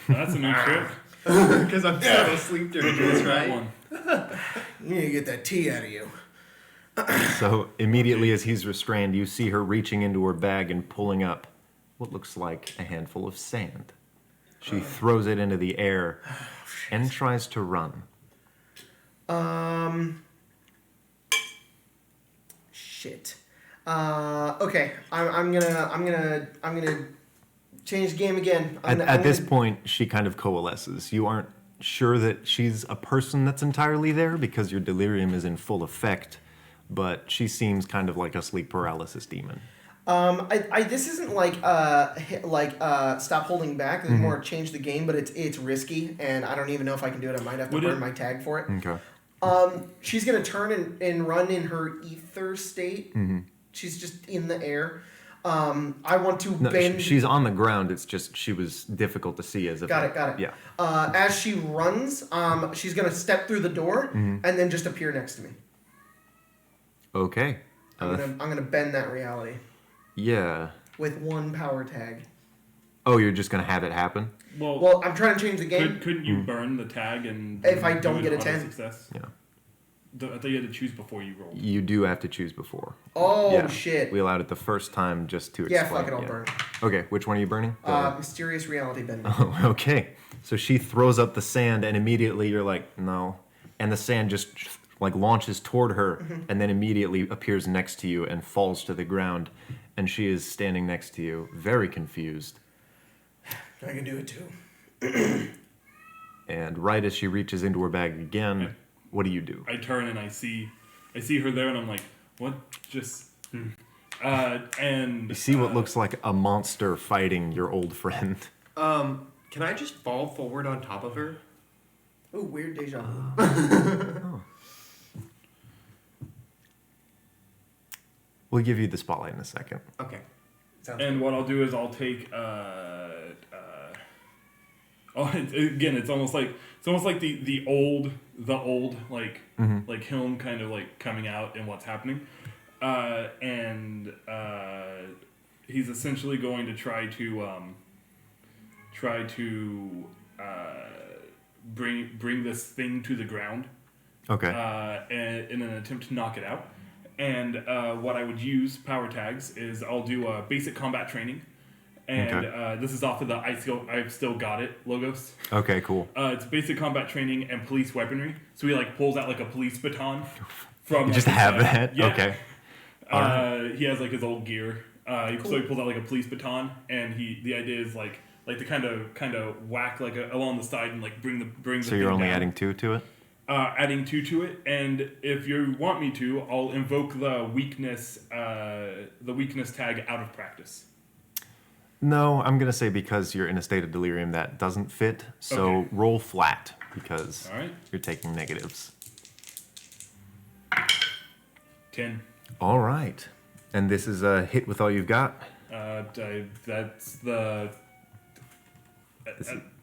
Speaker 3: That's a new trick.
Speaker 4: because I'm still asleep during this,
Speaker 3: That
Speaker 4: right?
Speaker 3: one.
Speaker 2: You need to get that tea out of you.
Speaker 1: So immediately as he's restrained, you see her reaching into her bag and pulling up what looks like a handful of sand. She throws it into the air and tries to run.
Speaker 2: Shit. Okay. I'm gonna change the game again.
Speaker 1: At this point, she kind of coalesces. You aren't sure that she's a person that's entirely there because your delirium is in full effect, but she seems kind of like a sleep paralysis demon.
Speaker 2: This isn't like stop holding back. It's more change the game, but it's risky, and I don't even know if I can do it. I might have to burn my tag for it.
Speaker 1: Okay.
Speaker 2: She's gonna turn and run in her ether state. She's just in the air. I want to
Speaker 1: No,
Speaker 2: bend.
Speaker 1: she's on the ground. It's just she was difficult to see as if.
Speaker 2: Got it.
Speaker 1: Yeah.
Speaker 2: As she runs, she's gonna step through the door and then just appear next to me.
Speaker 1: Okay.
Speaker 2: I'm gonna bend that reality
Speaker 1: Yeah.
Speaker 2: with 1 power tag.
Speaker 1: Oh, you're just gonna have it happen?
Speaker 2: Well, I'm trying to change the game.
Speaker 3: Couldn't you burn the tag and
Speaker 2: If I
Speaker 3: do
Speaker 2: don't
Speaker 3: an
Speaker 2: get a
Speaker 3: auto
Speaker 2: 10?
Speaker 3: Success?
Speaker 1: Yeah.
Speaker 3: I thought you had to choose before you rolled.
Speaker 1: You do have to choose before.
Speaker 2: Oh
Speaker 1: Yeah.
Speaker 2: shit!
Speaker 1: We allowed it the first time just to
Speaker 2: Yeah,
Speaker 1: explain.
Speaker 2: fuck it, I'll burn.
Speaker 1: Okay, which one are you burning?
Speaker 2: Mysterious reality bending.
Speaker 1: Oh, okay. So she throws up the sand, and immediately you're like, no. And the sand just like launches toward her, and then immediately appears next to you and falls to the ground. And she is standing next to you, very confused.
Speaker 2: I can do it too.
Speaker 1: And right as she reaches into her bag again, what do you do?
Speaker 3: I turn and I see her there, and I'm like, what? Just. And
Speaker 1: You see what looks like a monster fighting your old friend.
Speaker 4: Can I just fall forward on top of her?
Speaker 2: Ooh, weird deja vu.
Speaker 1: We'll give you the spotlight in a second.
Speaker 4: Okay. Sounds
Speaker 3: And what I'll do is I'll take it's almost like the old like like him kind of like coming out and what's happening, and he's essentially going to try to bring this thing to the ground,
Speaker 1: Okay.
Speaker 3: in an attempt to knock it out. And what I would use power tags is I'll do a basic combat training, and this is off of the I've still got it logos.
Speaker 1: Okay, cool.
Speaker 3: It's basic combat training and police weaponry. So he like pulls out like a police baton from.
Speaker 1: You just
Speaker 3: like, his,
Speaker 1: have that?
Speaker 3: Yeah.
Speaker 1: Okay.
Speaker 3: He has like his old gear. So he pulls out like a police baton, and the idea is like to kind of whack like along the side and like bring the.
Speaker 1: So
Speaker 3: thing
Speaker 1: you're only
Speaker 3: down.
Speaker 1: adding 2 to it?
Speaker 3: Adding 2 to it, and if you want me to, I'll invoke the weakness tag out of practice.
Speaker 1: No, I'm going to say because you're in a state of delirium that doesn't fit. So
Speaker 3: Okay.
Speaker 1: roll flat because
Speaker 3: All right.
Speaker 1: you're taking negatives.
Speaker 3: 10.
Speaker 1: All right. And this is a hit with all you've got?
Speaker 3: That's the.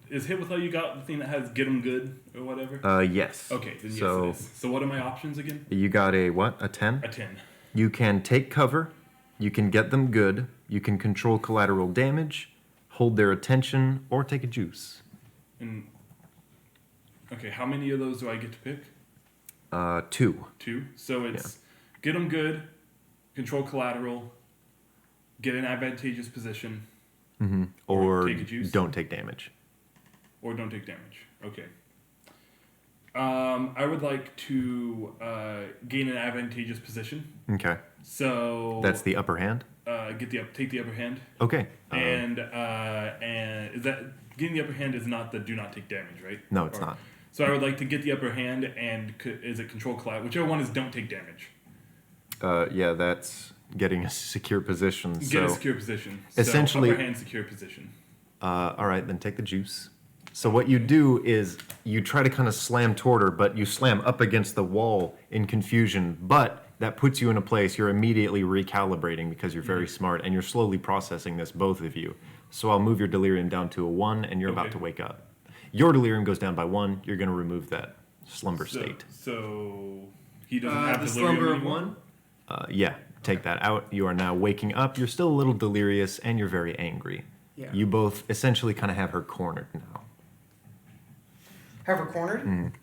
Speaker 3: Is hit with all you got the thing that has get 'em good or whatever?
Speaker 1: Yes.
Speaker 3: Okay, then yes
Speaker 1: So
Speaker 3: it is. So what are my options again?
Speaker 1: you got a what? A 10?
Speaker 3: A 10.
Speaker 1: You can take cover. You can get them good. You can control collateral damage, hold their attention, or take a juice.
Speaker 3: And okay, how many of those do I get to pick?
Speaker 1: 2.
Speaker 3: 2. So it's get them good, control collateral, get an advantageous position,
Speaker 1: Or
Speaker 3: take a juice.
Speaker 1: don't take damage.
Speaker 3: Or don't take damage. Okay. I would like to gain an advantageous position.
Speaker 1: Okay.
Speaker 3: So
Speaker 1: That's the upper hand?
Speaker 3: take the upper hand.
Speaker 1: Okay.
Speaker 3: And is that getting the upper hand is not the do not take damage, right?
Speaker 1: No, it's not.
Speaker 3: So I would like to get the upper hand, and is it control collateral? Whichever one is don't take damage.
Speaker 1: Yeah, that's getting a secure position.
Speaker 3: Get a secure position.
Speaker 1: Essentially,
Speaker 3: so upper hand secure position.
Speaker 1: All right, then take the juice. So what you do is you try to kind of slam toward her, but you slam up against the wall in confusion, but that puts you in a place you're immediately recalibrating because you're very smart, and you're slowly processing this, both of you. So I'll move your delirium down to a 1, and you're about to wake up. Your delirium goes down by 1. You're going to remove that slumber state.
Speaker 3: So he doesn't have
Speaker 4: the
Speaker 3: delirium
Speaker 4: slumber of
Speaker 3: anymore?
Speaker 4: 1?
Speaker 1: Yeah, take that out. You are now waking up. You're still a little delirious, and you're very angry.
Speaker 4: Yeah.
Speaker 1: You both essentially kind of have her cornered now.
Speaker 2: Have her cornered?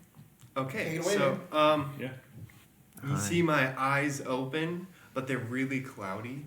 Speaker 4: Okay,
Speaker 2: Take it away,
Speaker 4: so
Speaker 3: Yeah.
Speaker 4: you see my eyes open, but they're really cloudy,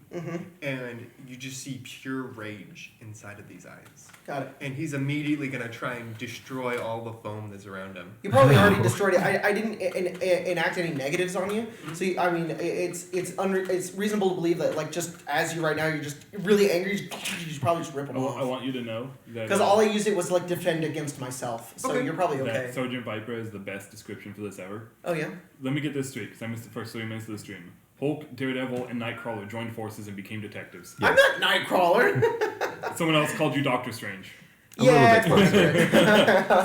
Speaker 4: and you just see pure rage inside of these eyes.
Speaker 2: Got it.
Speaker 4: And he's immediately gonna try and destroy all the foam that's around him.
Speaker 2: You probably already destroyed it. I didn't enact any negatives on you. So I mean, it's reasonable to believe that like just as you right now, you're just really angry. You should probably just rip them
Speaker 3: I
Speaker 2: off.
Speaker 3: want you to know that
Speaker 2: Because all I used it was like defend against myself. So you're probably okay.
Speaker 3: that Sergeant Viper is the best description for this ever.
Speaker 2: Oh yeah.
Speaker 3: Let me get this straight, because I missed the first 3 minutes of the stream. Hulk, Daredevil, and Nightcrawler joined forces and became detectives.
Speaker 2: I'm not Nightcrawler.
Speaker 3: Someone else called you Doctor Strange.
Speaker 2: Yeah, it's closer.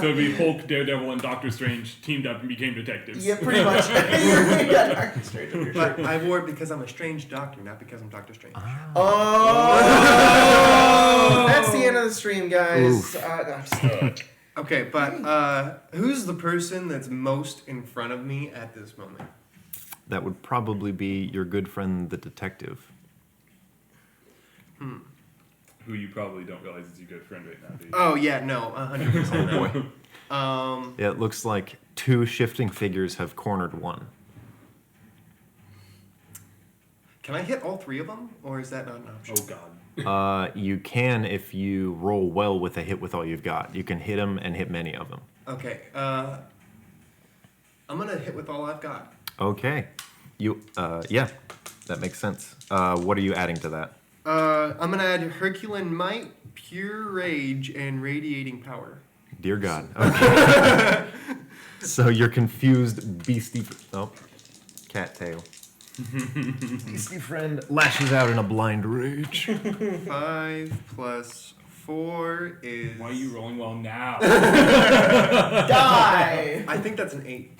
Speaker 3: So it'd be Hulk, Daredevil, and Doctor Strange teamed up and became detectives.
Speaker 2: Yeah, pretty much. Yeah, Doctor Strange, for sure.
Speaker 4: But I wore it because I'm a strange doctor, not because I'm Doctor Strange.
Speaker 2: Oh! That's the end of the stream, guys.
Speaker 4: Okay, but who's the person that's most in front of me at this moment?
Speaker 1: That would probably be your good friend, the detective.
Speaker 3: Who you probably don't realize is your good friend right now, dude.
Speaker 4: Oh yeah, no, 100%.
Speaker 1: Oh boy. Yeah, it looks like 2 shifting figures have cornered 1.
Speaker 4: Can I hit all 3 of them, or is that not an option?
Speaker 3: Oh god.
Speaker 1: You can if you roll well with a hit with all you've got. You can hit them and hit many of them.
Speaker 4: Okay, I'm gonna hit with all I've got.
Speaker 1: Okay. Yeah, that makes sense. What are you adding to that?
Speaker 4: I'm gonna add Herculean Might, Pure Rage, and Radiating Power.
Speaker 1: Dear God. Okay. So your confused beastie... Oh, cattail. Beastie friend lashes out in a blind rage.
Speaker 4: 5 plus 4 is...
Speaker 3: Why are you rolling well now?
Speaker 2: Die!
Speaker 4: I think that's an 8.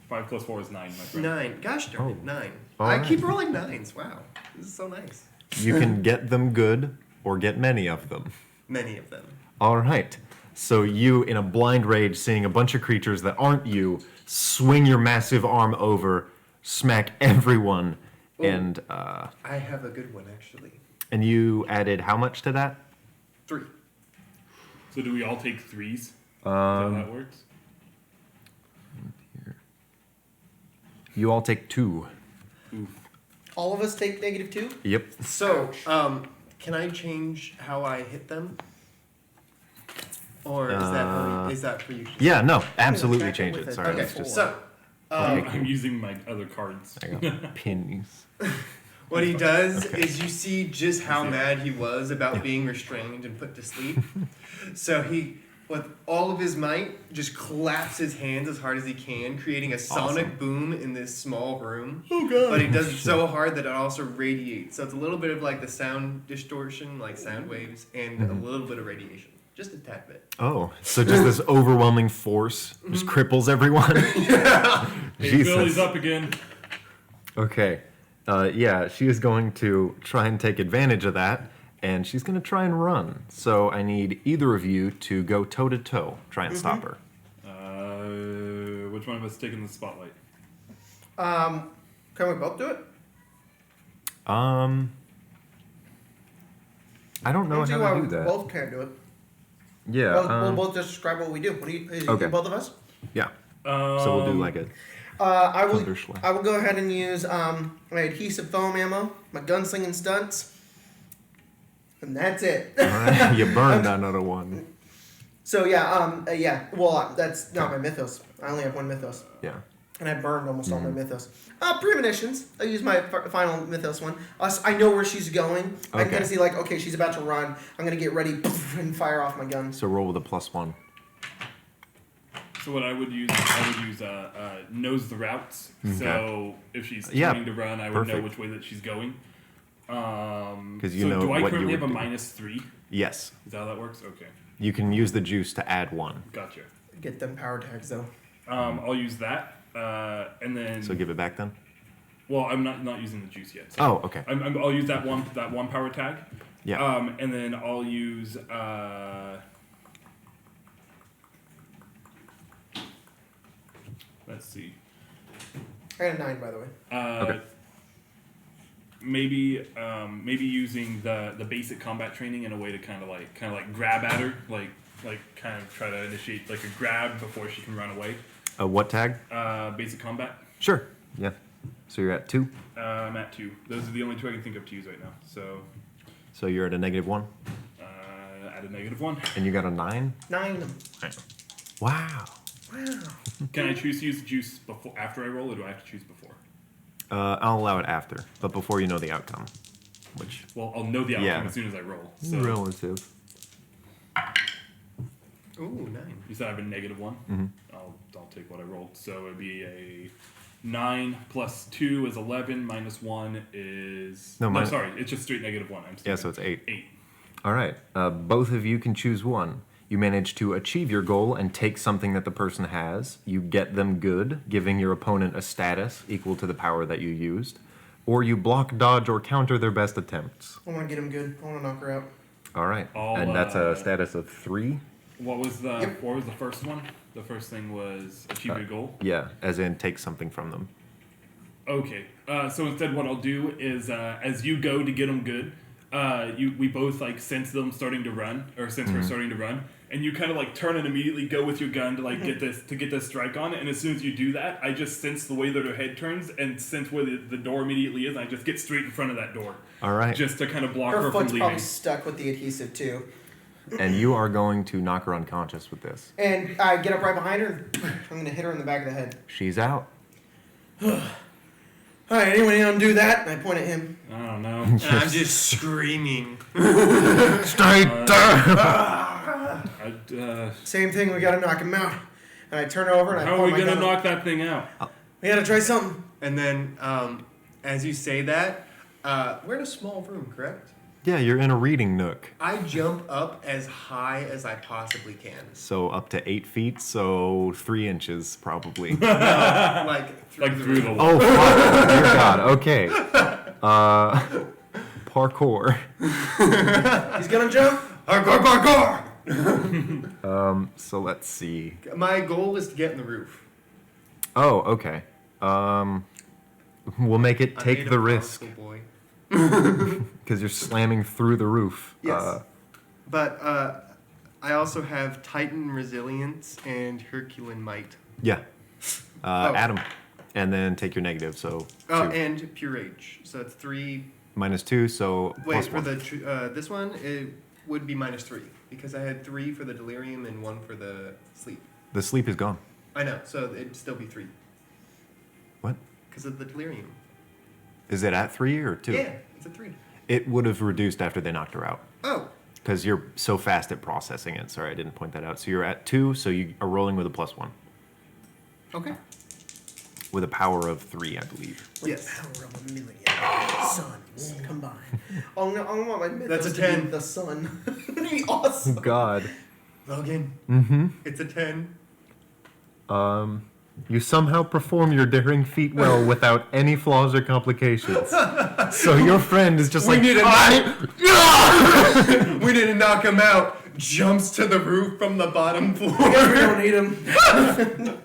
Speaker 3: 5 plus 4 is 9, my friend.
Speaker 4: 9. Gosh darn it, 9.
Speaker 1: All
Speaker 4: I
Speaker 1: right.
Speaker 4: keep rolling 9s. Wow. This is so nice.
Speaker 1: You can get them good or get many of them.
Speaker 4: Many of them.
Speaker 1: All right. So you, in a blind rage, seeing a bunch of creatures that aren't you, swing your massive arm over, smack everyone,
Speaker 4: Ooh.
Speaker 1: and
Speaker 4: I have a good one, actually.
Speaker 1: and you added how much to that?
Speaker 4: 3.
Speaker 3: So do we all take 3s? Is that how that works?
Speaker 1: You all take 2.
Speaker 3: Oof.
Speaker 2: All of us take -2?
Speaker 1: Yep.
Speaker 4: So, can I change how I hit them? Or is that for you?
Speaker 1: Yeah, no, absolutely
Speaker 2: Attack
Speaker 1: change
Speaker 2: with
Speaker 1: it.
Speaker 2: a
Speaker 1: Sorry.
Speaker 4: Okay,
Speaker 1: Let's just,
Speaker 4: so
Speaker 3: I'm using my other cards.
Speaker 1: I got pins.
Speaker 4: what he does is you see just how mad he was about being restrained and put to sleep. So he, with all of his might, just claps his hands as hard as he can, creating a sonic boom in this small room. Oh god! But he does it so hard that it also radiates. So it's a little bit of like the sound distortion, like sound waves, and a little bit of radiation. Just a tad bit.
Speaker 1: Oh, so just this overwhelming force just cripples everyone?
Speaker 4: Yeah.
Speaker 3: Hey,
Speaker 1: Jesus.
Speaker 3: Billy's up again.
Speaker 1: Okay. Yeah, she is going to try and take advantage of that, and she's going to try and run. So I need either of you to go toe-to-toe, try and stop her.
Speaker 3: Which one of us is taking the spotlight?
Speaker 2: Can we both do it?
Speaker 1: I don't know
Speaker 2: See
Speaker 1: how
Speaker 2: why
Speaker 1: to
Speaker 2: we
Speaker 1: do that.
Speaker 2: both can't do it.
Speaker 1: Yeah.
Speaker 2: We'll both just describe what we do. What do you,
Speaker 1: Okay.
Speaker 2: both of us?
Speaker 1: Yeah. So we'll do like a...
Speaker 2: I will
Speaker 1: Thunderschlag.
Speaker 2: go ahead and use my adhesive foam ammo, my gunslinging stunts, and that's it.
Speaker 1: All right. You burned another one.
Speaker 2: So yeah. Well, that's not my mythos. I only have one mythos.
Speaker 1: Yeah.
Speaker 2: And I burned almost all my mythos. Premonitions. I use my final mythos one. I know where she's going. I can kind of see like, okay, she's about to run. I'm gonna get ready and fire off my gun.
Speaker 1: So roll with a +1.
Speaker 3: So what I would use knows the routes.
Speaker 1: Okay.
Speaker 3: So if she's turning to run, I would know
Speaker 1: perfect.
Speaker 3: which way that she's going.
Speaker 1: Because you
Speaker 3: so
Speaker 1: know
Speaker 3: do I
Speaker 1: what
Speaker 3: currently
Speaker 1: you
Speaker 3: have a
Speaker 1: would do.
Speaker 3: -3?
Speaker 1: Yes.
Speaker 3: Is that how that works? Okay,
Speaker 1: You can use the juice to add 1.
Speaker 3: gotcha.
Speaker 2: Get them power tags though.
Speaker 3: I'll use that, and then.
Speaker 1: So give it back then.
Speaker 3: Well, I'm not using the juice yet. So
Speaker 1: Oh, okay.
Speaker 3: I'll use that one power tag.
Speaker 1: Yeah.
Speaker 3: And then I'll use. Let's see.
Speaker 2: I got a 9, by the way.
Speaker 1: Okay.
Speaker 3: Maybe using the basic combat training in a way to kind of like grab at her, like kind of try to initiate like a grab before she can run away.
Speaker 1: What tag?
Speaker 3: Basic combat.
Speaker 1: Sure. Yeah. So you're at 2.
Speaker 3: I'm at 2. Those are the only 2 I can think of to use right now. So
Speaker 1: you're at a -1.
Speaker 3: at a -1.
Speaker 1: And you got a 9?
Speaker 2: 9.
Speaker 1: Wow.
Speaker 2: Wow.
Speaker 3: Can I choose to use the juice after I roll, or do I have to choose before?
Speaker 1: I'll allow it after, but before you know the outcome. Which
Speaker 3: Well, I'll know the outcome
Speaker 1: Yeah.
Speaker 3: as soon as I roll. So
Speaker 1: relative.
Speaker 4: Ooh, 9.
Speaker 3: you said I have a -1.
Speaker 1: Mhm.
Speaker 3: I'll take what I rolled. So it'd be a 9 plus 2 is 11 minus 1 is
Speaker 1: No,
Speaker 3: sorry, it's just straight -1. I'm
Speaker 1: Yeah,
Speaker 3: stupid.
Speaker 1: so it's 8.
Speaker 3: 8.
Speaker 1: All right. Both of you can choose one. You manage to achieve your goal and take something that the person has. You get them good, giving your opponent a status equal to the power that you used. Or you block, dodge, or counter their best attempts.
Speaker 2: I want to get him good. I want to knock her out.
Speaker 1: All right.
Speaker 3: All,
Speaker 1: And that's a status of 3.
Speaker 3: What was the
Speaker 2: Yep.
Speaker 3: what was the first one? The first thing was achieve your goal.
Speaker 1: Yeah, as in take something from them.
Speaker 3: Okay. So instead, what I'll do is, as you go to get them good, we both like sense them starting to run, or sense her starting to run, and you kind of like turn and immediately go with your gun to like get this strike on it. And as soon as you do that, I just sense the way that her head turns and sense where the door immediately is. And I just get straight in front of that door,
Speaker 1: All right.
Speaker 3: just to kind of block
Speaker 2: Her
Speaker 3: her from
Speaker 2: foot's
Speaker 3: leaving.
Speaker 2: probably stuck with the adhesive too.
Speaker 1: And you are going to knock her unconscious with this.
Speaker 2: And I get up right behind her. I'm going to hit her in the back of the head.
Speaker 1: She's out.
Speaker 2: All right, anyone undo that? And I point at him.
Speaker 3: I don't know.
Speaker 4: And I'm just screaming.
Speaker 1: Straight down!
Speaker 2: Same thing, we got to knock him out. And I turn over and I
Speaker 3: How are
Speaker 2: pull
Speaker 3: we
Speaker 2: my
Speaker 3: gonna
Speaker 2: gun
Speaker 3: knock that thing out?
Speaker 2: We got to try something.
Speaker 4: And then, as you say that, we're in a small room, correct?
Speaker 1: Yeah, you're in a reading nook.
Speaker 4: I jump up as high as I possibly can.
Speaker 1: So up to 8 feet, so 3 inches probably.
Speaker 4: Like
Speaker 3: Through the wall.
Speaker 1: Oh, fuck. Dear God. Okay. Parkour.
Speaker 2: He's going to jump.
Speaker 4: Parkour, parkour!
Speaker 1: So let's see.
Speaker 4: My goal is to get in the roof.
Speaker 1: Oh, okay. We'll make it
Speaker 4: I
Speaker 1: take
Speaker 4: made
Speaker 1: the
Speaker 4: a
Speaker 1: risk
Speaker 4: powerful boy.
Speaker 1: because you're slamming through the roof.
Speaker 4: Yes. But I also have Titan resilience and Herculean might.
Speaker 1: Yeah.
Speaker 4: Oh.
Speaker 1: Adam. And then take your negative, so 2.
Speaker 4: And pure rage. So it's 3.
Speaker 1: -2, so
Speaker 4: Wait,
Speaker 1: plus
Speaker 4: for
Speaker 1: 1.
Speaker 4: the this one, it would be -3 because I had 3 for the delirium and 1 for the sleep.
Speaker 1: The sleep is gone.
Speaker 4: I know, so it'd still be 3
Speaker 1: What?
Speaker 4: because of the delirium.
Speaker 1: Is it at 3 or 2?
Speaker 4: Yeah, it's a 3.
Speaker 1: It would have reduced after they knocked her out.
Speaker 4: Oh,
Speaker 1: Because you're so fast at processing it. Sorry, I didn't point that out. So you're at 2, so you are rolling with a +1.
Speaker 4: okay.
Speaker 1: With a power of 3, I believe.
Speaker 4: Yes.
Speaker 2: Power of a million suns combined. I want my mythos
Speaker 4: That's a
Speaker 2: to be
Speaker 4: 10.
Speaker 2: The sun. That'd be awesome.
Speaker 1: God.
Speaker 4: Logan,
Speaker 1: Mm-hmm.
Speaker 4: it's a 10.
Speaker 1: You somehow perform your daring feat well without any flaws or complications. So your friend is just
Speaker 4: We
Speaker 1: like,
Speaker 4: need a-
Speaker 1: "I-"
Speaker 4: We didn't knock him out. Jumps to the roof from the bottom floor.
Speaker 2: I guess we don't need him.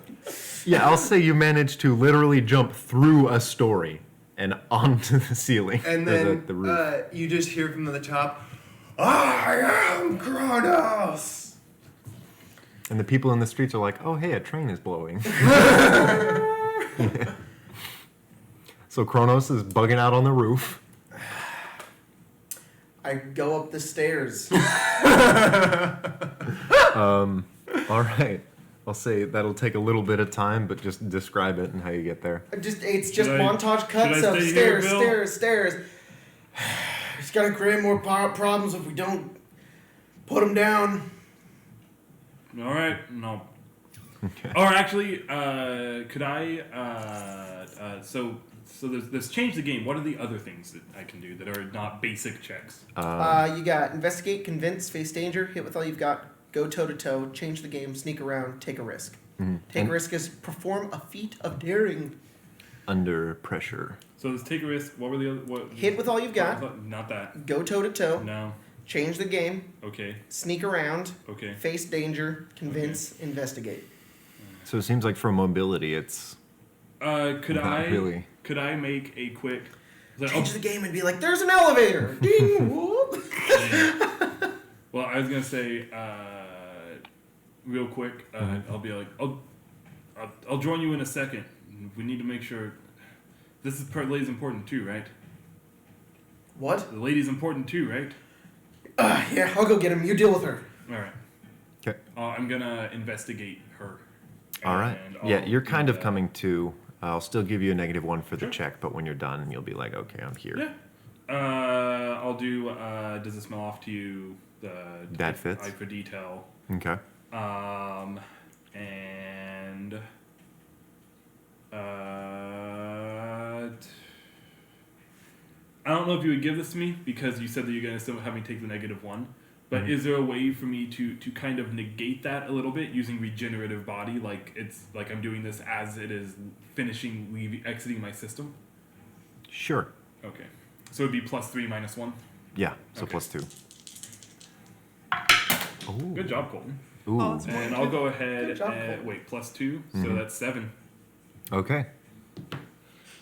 Speaker 1: Yeah, I'll say you managed to literally jump through a story and onto the ceiling.
Speaker 4: And
Speaker 1: or
Speaker 4: then
Speaker 1: the roof.
Speaker 4: you just hear from the top, I am Kronos.
Speaker 1: And the people in the streets are like, oh, hey, a train is blowing. So Kronos is bugging out on the roof.
Speaker 2: I go up the stairs.
Speaker 1: All right. I'll say that'll take a little bit of time, but just describe it and how you get there.
Speaker 2: It's just
Speaker 3: Should I-
Speaker 2: montage cuts
Speaker 3: should I
Speaker 2: of
Speaker 3: stay here,
Speaker 2: stairs,
Speaker 3: Bill?
Speaker 2: stairs. It's gonna create more problems if we don't put them down.
Speaker 3: All right, no.
Speaker 1: Okay.
Speaker 3: Or actually, could I? So there's change the game. What are the other things that I can do that are not basic checks?
Speaker 2: You got investigate, convince, face danger, hit with all you've got, go toe to toe, change the game, sneak around, take a risk. Take a risk is perform a feat of daring.
Speaker 1: Under pressure.
Speaker 3: So let's take a risk. What were the other? What?
Speaker 2: Hit with all you've got,
Speaker 3: Not that.
Speaker 2: go toe to toe,
Speaker 3: No.
Speaker 2: change the game,
Speaker 3: Okay.
Speaker 2: sneak around,
Speaker 3: Okay.
Speaker 2: face danger, convince, investigate.
Speaker 1: So it seems like for mobility, it's
Speaker 3: Could
Speaker 1: not
Speaker 3: I?
Speaker 1: really.
Speaker 3: Could I make a quick? Like,
Speaker 2: Change the game and be like, there's an elevator! Ding! Whoop!
Speaker 3: Well, I was gonna say, real quick, I'll be like, I'll join you in a second. We need to make sure. This is part. Lady's important too, right?
Speaker 2: What?
Speaker 3: The lady's important too, right?
Speaker 2: Yeah, I'll go get him. You deal with her.
Speaker 3: All right.
Speaker 1: Okay.
Speaker 3: I'm gonna investigate her.
Speaker 1: All right.
Speaker 3: And
Speaker 1: Yeah,
Speaker 3: I'll
Speaker 1: you're
Speaker 3: do
Speaker 1: kind of
Speaker 3: that.
Speaker 1: coming to. I'll still give you a -1 for the
Speaker 3: Sure.
Speaker 1: check, but when you're done, you'll be like, okay, I'm here.
Speaker 3: Yeah. I'll do. Does it smell off to you?
Speaker 1: That fits.
Speaker 3: Eye for detail.
Speaker 1: Okay.
Speaker 3: And I don't know if you would give this to me because you said that you're going to still have me take the -1. But is there a way for me to kind of negate that a little bit using regenerative body? Like it's like I'm doing this as it is exiting my system?
Speaker 1: Sure.
Speaker 3: Okay. So it'd be +3 -1?
Speaker 1: Yeah, so
Speaker 3: Okay.
Speaker 1: +2. Ooh.
Speaker 3: Good job, Colton.
Speaker 1: Ooh.
Speaker 4: Oh, it's more-
Speaker 3: And I'll go ahead
Speaker 2: Good job,
Speaker 3: and
Speaker 2: Colton.
Speaker 3: wait, +2, so
Speaker 1: Mhm.
Speaker 3: that's 7.
Speaker 1: Okay.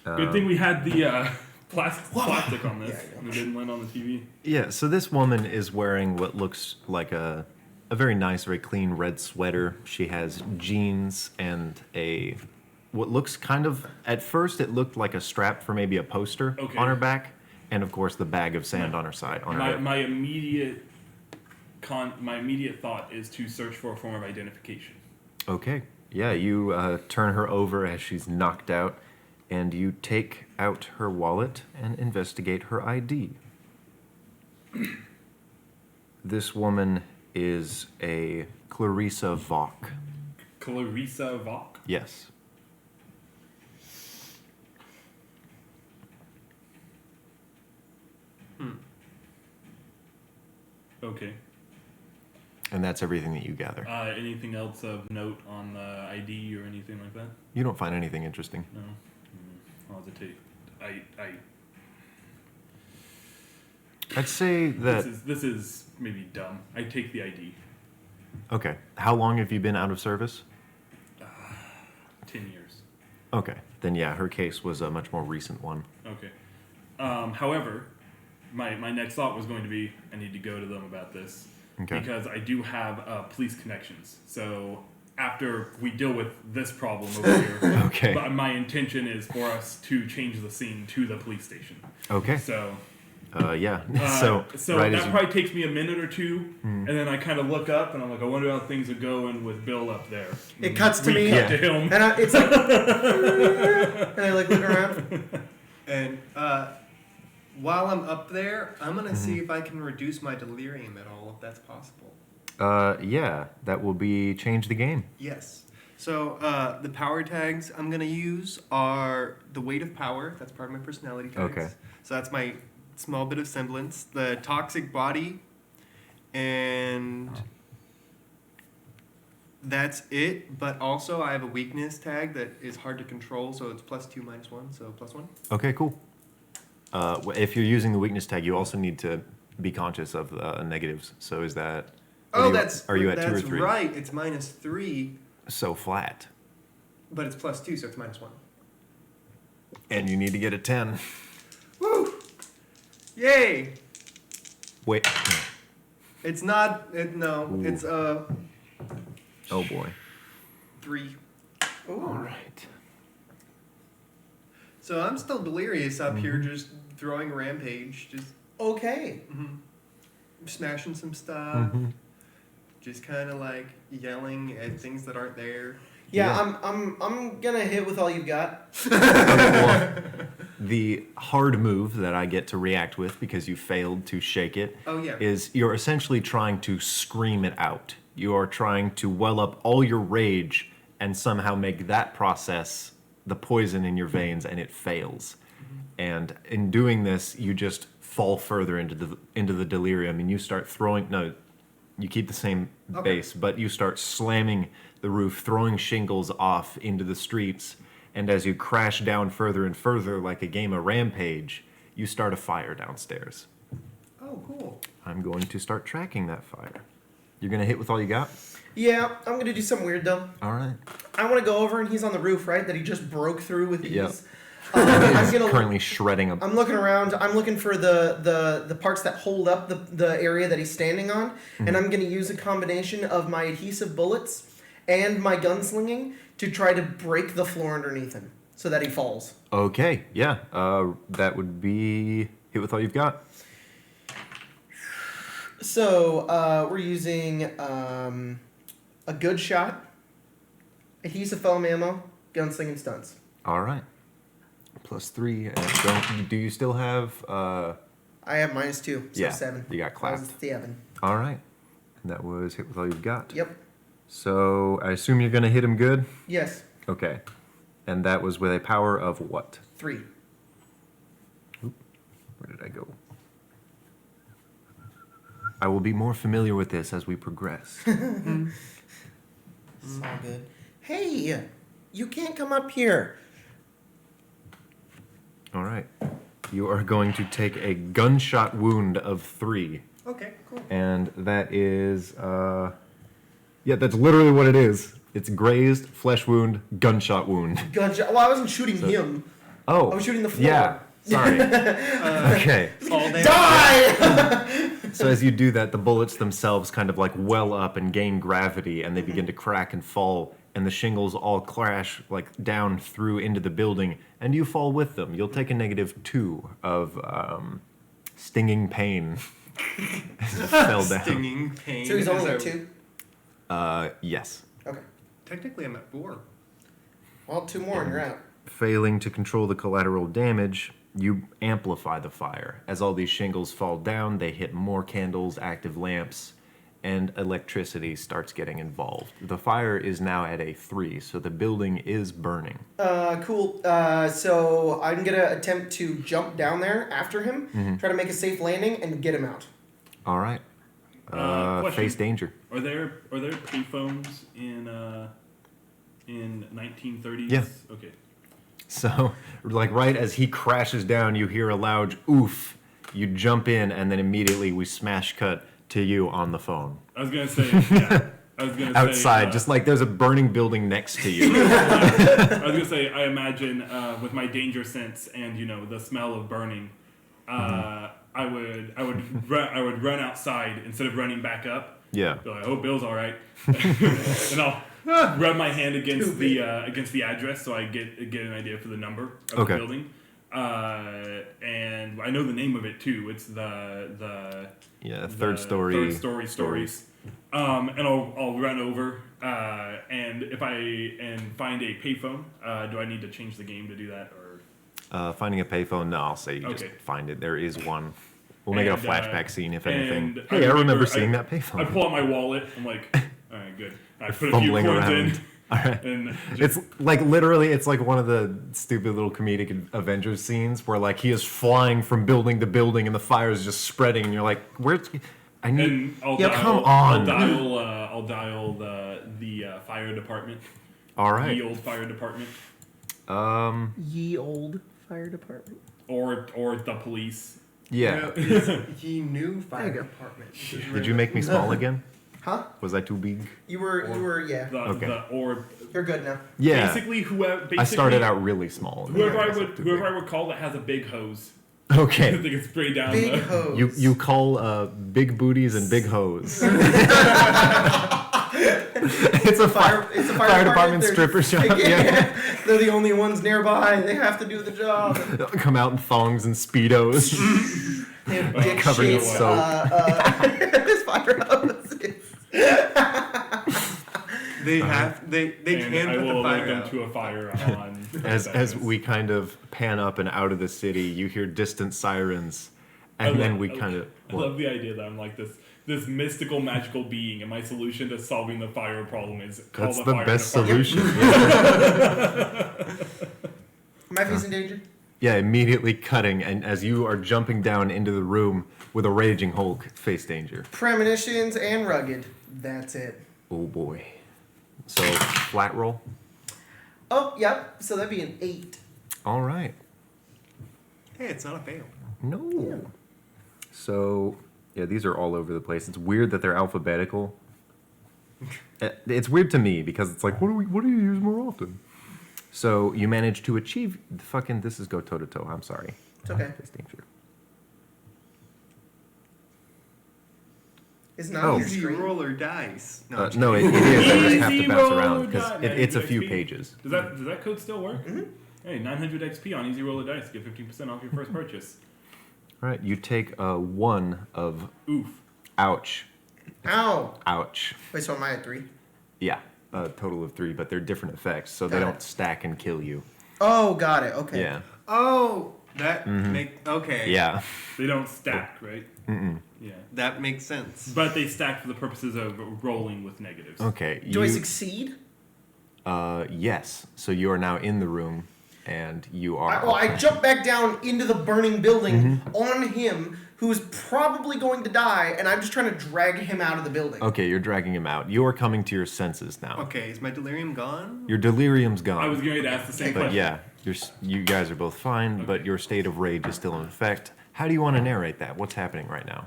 Speaker 3: Good thing we had the plastic on this.
Speaker 2: Yeah, I know.
Speaker 3: It didn't land on the TV.
Speaker 1: Yeah, so this woman is wearing what looks like a very nice, very clean red sweater. She has jeans and what looks kind of, at first it looked like a strap for maybe a poster
Speaker 3: Okay.
Speaker 1: on her back, and of course the bag of sand on her side. On her hip.
Speaker 3: My immediate thought is to search for a form of identification.
Speaker 1: Okay. Yeah, you turn her over as she's knocked out, and you take out her wallet and investigate her ID. This woman is a Clarissa Vaughn.
Speaker 3: Clarissa Vaughn?
Speaker 1: Yes.
Speaker 3: Okay.
Speaker 1: And that's everything that you gather.
Speaker 3: Anything else of note on the ID or anything like that?
Speaker 1: You don't find anything interesting.
Speaker 3: No. I'll hesitate.
Speaker 1: I'd say that.
Speaker 3: This is maybe dumb. I take the ID.
Speaker 1: Okay. How long have you been out of service?
Speaker 3: 10 years.
Speaker 1: Okay. Then yeah, her case was a much more recent one.
Speaker 3: Okay. However, my next thought was going to be I need to go to them about this.
Speaker 1: Okay.
Speaker 3: Because I do have police connections. So after we deal with this problem over here,
Speaker 1: Okay.
Speaker 3: my intention is for us to change the scene to the police station.
Speaker 1: Okay.
Speaker 3: So
Speaker 1: Yeah.
Speaker 3: so
Speaker 1: right
Speaker 3: that
Speaker 1: as you,
Speaker 3: probably takes me a minute or two, and then I kind of look up and I'm like, I wonder how things are going with Bill up there.
Speaker 2: It cuts to
Speaker 3: We
Speaker 2: me,
Speaker 3: cut
Speaker 1: Yeah.
Speaker 3: to him.
Speaker 2: and it's like, and I like look around.
Speaker 4: And while I'm up there, I'm gonna see if I can reduce my delirium at all, if that's possible.
Speaker 1: yeah, that will be change the game.
Speaker 4: Yes. So the power tags I'm gonna use are the weight of power. That's part of my personality tags.
Speaker 1: Okay.
Speaker 4: So that's my small bit of semblance. The toxic body, and that's it. But also I have a weakness tag that is hard to control, so it's +2 -1, so +1.
Speaker 1: Okay, cool. If you're using the weakness tag, you also need to be conscious of negatives. So is that?
Speaker 4: Oh,
Speaker 1: are you at 2 or
Speaker 4: that's
Speaker 1: 3?
Speaker 4: right. It's -3,
Speaker 1: So flat,
Speaker 4: but it's +2, so it's -1.
Speaker 1: and you need to get a 10.
Speaker 4: Woo! Yay!
Speaker 1: Wait.
Speaker 4: It's not. No,
Speaker 1: Ooh.
Speaker 4: it's
Speaker 1: Oh boy.
Speaker 4: 3.
Speaker 1: All right.
Speaker 4: So I'm still delirious up here, just throwing rampage, just
Speaker 2: Okay.
Speaker 4: smashing some stuff, just kind of like yelling at things that aren't there.
Speaker 2: Yeah, I'm gonna hit with all you've got.
Speaker 1: Well, the hard move that I get to react with because you failed to shake it is you're essentially trying to scream it out. You are trying to well up all your rage and somehow make that process the poison in your veins, and it fails. And in doing this, you just fall further into the delirium, and you start throwing. No, you keep the same base, but you start slamming the roof, throwing shingles off into the streets. And as you crash down further and further, like a game of Rampage, you start a fire downstairs.
Speaker 4: Oh, cool.
Speaker 1: I'm going to start tracking that fire. You're going to hit with all you got?
Speaker 2: Yeah, I'm gonna do something weird though.
Speaker 1: All right.
Speaker 2: I want to go over and he's on the roof, right? That he just broke through with ease.
Speaker 1: Yep.
Speaker 2: I'm gonna
Speaker 1: Currently shredding a...
Speaker 2: I'm looking around. I'm looking for the parts that hold up the area that he's standing on, and I'm going to use a combination of my adhesive bullets and my gunslinging to try to break the floor underneath him so that he falls.
Speaker 1: Okay, yeah. That would be hit with all you've got.
Speaker 2: So we're using a good shot, adhesive foam ammo, gunslinging stunts.
Speaker 1: All right. +3. And do you still have...
Speaker 2: I have -2, so 7.
Speaker 1: You got clapped.
Speaker 2: 7.
Speaker 1: All right. And that was hit with all you've got.
Speaker 2: Yep.
Speaker 1: So I assume you're going to hit him good?
Speaker 2: Yes.
Speaker 1: Okay. And that was with a power of what?
Speaker 2: 3.
Speaker 1: Oop, where did I go? I will be more familiar with this as we progress.
Speaker 2: It's all good. Hey, you can't come up here.
Speaker 1: All right. You are going to take a gunshot wound of 3.
Speaker 4: Okay, cool.
Speaker 1: And that is, yeah, that's literally what it is. It's grazed, flesh wound, gunshot wound.
Speaker 2: Gunshot. Well, I wasn't shooting him.
Speaker 1: Oh.
Speaker 2: I was shooting the floor.
Speaker 1: Yeah. Sorry. Okay.
Speaker 2: Die!
Speaker 1: So as you do that, the bullets themselves kind of like well up and gain gravity, and they begin to crack and fall, and the shingles all crash like down through into the building, and you fall with them. You'll take a -2 of stinging pain as you fell down.
Speaker 4: Stinging pain.
Speaker 2: So he's only
Speaker 4: Is
Speaker 2: at
Speaker 4: that-
Speaker 2: 2?
Speaker 1: Yes.
Speaker 2: Okay.
Speaker 4: Technically, I'm at 4.
Speaker 2: Well, 2 more and you're out.
Speaker 1: Failing to control the collateral damage, you amplify the fire. As all these shingles fall down, they hit more candles, active lamps, and electricity starts getting involved. The fire is now at a 3, so the building is burning.
Speaker 2: Cool. So I'm going to attempt to jump down there after him, try to make a safe landing, and get him out.
Speaker 1: All right.
Speaker 3: Question.
Speaker 1: Face danger.
Speaker 3: Are there payphones in 1930s?
Speaker 1: Yeah.
Speaker 3: Okay.
Speaker 1: So, like right as he crashes down, you hear a loud oof. You jump in, and then immediately we smash cut to you on the phone.
Speaker 3: I was gonna say, yeah. I was gonna
Speaker 1: Outside,
Speaker 3: say,
Speaker 1: just like there's a burning building next to you.
Speaker 3: I was gonna say, I imagine with my danger sense and the smell of burning, I would run outside instead of running back up.
Speaker 1: Yeah.
Speaker 3: Be like, I hope Bill's all right, and I'll rub my hand against the address so I get an idea for the number of the building. And I know the name of it too. It's the
Speaker 1: third story
Speaker 3: stories. And I'll run over and if find a payphone. Do I need to change the game to do that or?
Speaker 1: Finding a payphone? No, I'll say you just find it. There is one. We'll make it a flashback scene if anything. Hey, I remember seeing that payphone.
Speaker 3: I pull out my wallet. I'm like, all right, good. I put a few
Speaker 1: fumbling
Speaker 3: coins
Speaker 1: around.
Speaker 3: in.
Speaker 1: All right.
Speaker 3: And
Speaker 1: It's like literally, it's like one of the stupid little comedic Avengers scenes where like he is flying from building to building and the fire is just spreading and you're like, where's? I need.
Speaker 3: And
Speaker 1: Come on.
Speaker 3: I'll dial the fire department.
Speaker 1: All right.
Speaker 3: The old fire department.
Speaker 2: Ye old fire department.
Speaker 3: Or the police.
Speaker 1: Yeah.
Speaker 4: He knew fire department.
Speaker 1: Did you make me small again?
Speaker 2: Huh?
Speaker 1: Was I too big?
Speaker 2: You were, yeah.
Speaker 3: Or
Speaker 2: You're good now.
Speaker 1: Yeah.
Speaker 3: basically whoever.
Speaker 1: I started out really small.
Speaker 3: Whoever I would call that has a big hose.
Speaker 1: Okay.
Speaker 3: They can spray down
Speaker 2: Big
Speaker 3: the.
Speaker 2: hose.
Speaker 1: You call big booties and big hoes. It's a fire department stripper shop. Yeah.
Speaker 2: They're the only ones nearby. They have to do the job.
Speaker 1: Come out in thongs and speedos.
Speaker 2: They have dick
Speaker 1: Covered in
Speaker 2: shaped,
Speaker 1: soap.
Speaker 2: this firehouses.
Speaker 4: They can
Speaker 3: I
Speaker 4: put
Speaker 3: will
Speaker 4: the
Speaker 3: alert
Speaker 4: fire
Speaker 3: them
Speaker 4: out.
Speaker 3: to a fire on.
Speaker 1: As we kind of pan up and out of the city, you hear distant sirens, and then we kind of.
Speaker 3: I love the idea that I'm like this mystical, magical being, and my solution to solving the fire problem is call
Speaker 1: That's
Speaker 3: the
Speaker 1: the
Speaker 3: fire
Speaker 1: best
Speaker 3: department.
Speaker 1: solution.
Speaker 2: My face in danger.
Speaker 1: Yeah, immediately cutting, and as you are jumping down into the room with a raging Hulk, face danger.
Speaker 2: Premonitions and rugged. That's it.
Speaker 1: Oh boy. So flat roll.
Speaker 2: Oh, yep. So that'd be an 8.
Speaker 1: All right.
Speaker 4: Hey, it's not a fail.
Speaker 1: No. So yeah, these are all over the place. It's weird that they're alphabetical. It's weird to me because it's like, what do you use more often? So you manage to achieve this is go toe to toe. I'm sorry.
Speaker 2: It's okay.
Speaker 1: Face danger.
Speaker 2: It's not
Speaker 1: Oh.
Speaker 4: Easy roll or dice.
Speaker 1: No, it is. I just have to
Speaker 3: Easy
Speaker 1: bounce
Speaker 3: roll
Speaker 1: around because
Speaker 3: die.
Speaker 1: it's a few
Speaker 3: XP.
Speaker 1: pages.
Speaker 3: Does that code still work? Mm-hmm. Hey, 900 XP on Easy Roller Dice. Get 15% off your first purchase.
Speaker 1: All right, you take 1 of
Speaker 3: Oof.
Speaker 1: ouch.
Speaker 2: Ow.
Speaker 1: Ouch.
Speaker 2: Wait, so am I at 3?
Speaker 1: Yeah, a total of 3, but they're different effects, so they
Speaker 2: Got
Speaker 1: don't
Speaker 2: it.
Speaker 1: stack and kill you.
Speaker 2: Oh, got it. Okay.
Speaker 1: Yeah.
Speaker 4: Oh, that okay.
Speaker 1: Yeah.
Speaker 3: They don't stack, right?
Speaker 1: Mm-mm.
Speaker 3: Yeah.
Speaker 4: That makes sense.
Speaker 3: But they stack for the purposes of rolling with negatives.
Speaker 1: Okay.
Speaker 2: Do I succeed?
Speaker 1: Yes. So you are now in the room, and you are.
Speaker 2: I jump back down into the burning building on him, who's probably going to die, and I'm just trying to drag him out of the building.
Speaker 1: Okay, you're dragging him out. You are coming to your senses now.
Speaker 4: Okay, is my delirium gone?
Speaker 1: Your delirium's gone.
Speaker 3: I was going to ask the same
Speaker 1: But
Speaker 3: question.
Speaker 1: yeah, you guys are both fine, but your state of rage is still in effect. How do you want to narrate that? What's happening right now?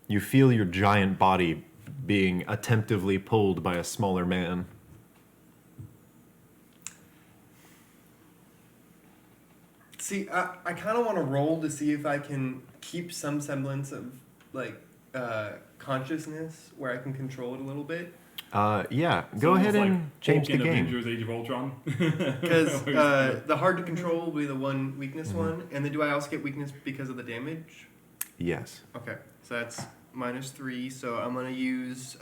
Speaker 1: You feel your giant body being attemptively pulled by a smaller man.
Speaker 4: See, I kind of want to roll to see if I can keep some semblance of consciousness where I can control it a little bit.
Speaker 1: Yeah,
Speaker 3: It's
Speaker 1: go ahead
Speaker 3: almost
Speaker 1: and
Speaker 3: like
Speaker 1: change the
Speaker 3: Hulk in
Speaker 1: game.
Speaker 3: Avengers Age of Ultron.
Speaker 4: Because the hard to control will be the one weakness one, and then do I also get weakness because of the damage?
Speaker 1: Yes.
Speaker 4: Okay, so that's -3. So I'm gonna use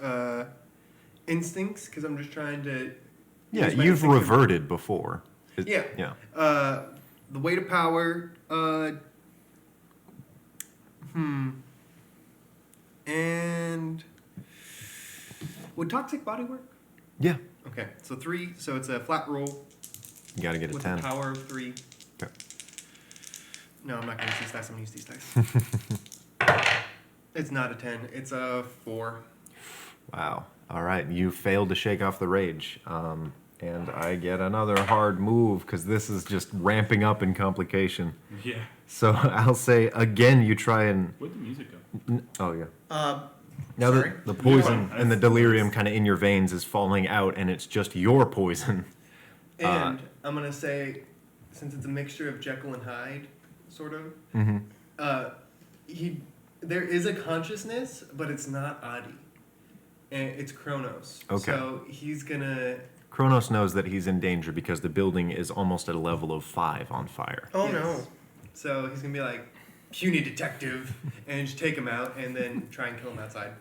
Speaker 4: instincts because I'm just trying to.
Speaker 1: Yeah,
Speaker 4: use my
Speaker 1: you've
Speaker 4: instincts to-
Speaker 1: reverted before.
Speaker 4: Yeah.
Speaker 1: Yeah.
Speaker 4: The weight of power. And would toxic body work?
Speaker 1: Yeah.
Speaker 4: Okay, so 3. So it's a flat roll
Speaker 1: You gotta get a
Speaker 4: with
Speaker 1: 10.
Speaker 4: a power of 3.
Speaker 1: Okay.
Speaker 4: No, I'm not gonna use these dice. I'm gonna use these dice. It's not a 10. It's a 4.
Speaker 1: Wow. All right. You failed to shake off the rage. And I get another hard move because this is just ramping up in complication.
Speaker 3: Yeah.
Speaker 1: So I'll say again, you try and.
Speaker 3: Where'd the music go?
Speaker 1: Oh, yeah. Now
Speaker 2: Sorry.
Speaker 1: the poison
Speaker 3: Yeah.
Speaker 1: and the delirium kind of in your veins is falling out, and it's just your poison.
Speaker 4: And I'm gonna say, since it's a mixture of Jekyll and Hyde, sort of, there is a consciousness, but it's not Adi, and it's Kronos.
Speaker 1: Okay.
Speaker 4: So he's gonna.
Speaker 1: Kronos knows that he's in danger because the building is almost at a level of 5 on fire.
Speaker 2: Oh,
Speaker 4: Yes.
Speaker 2: no.
Speaker 4: So he's gonna be like, puny detective, and just take him out, and then try and kill him outside.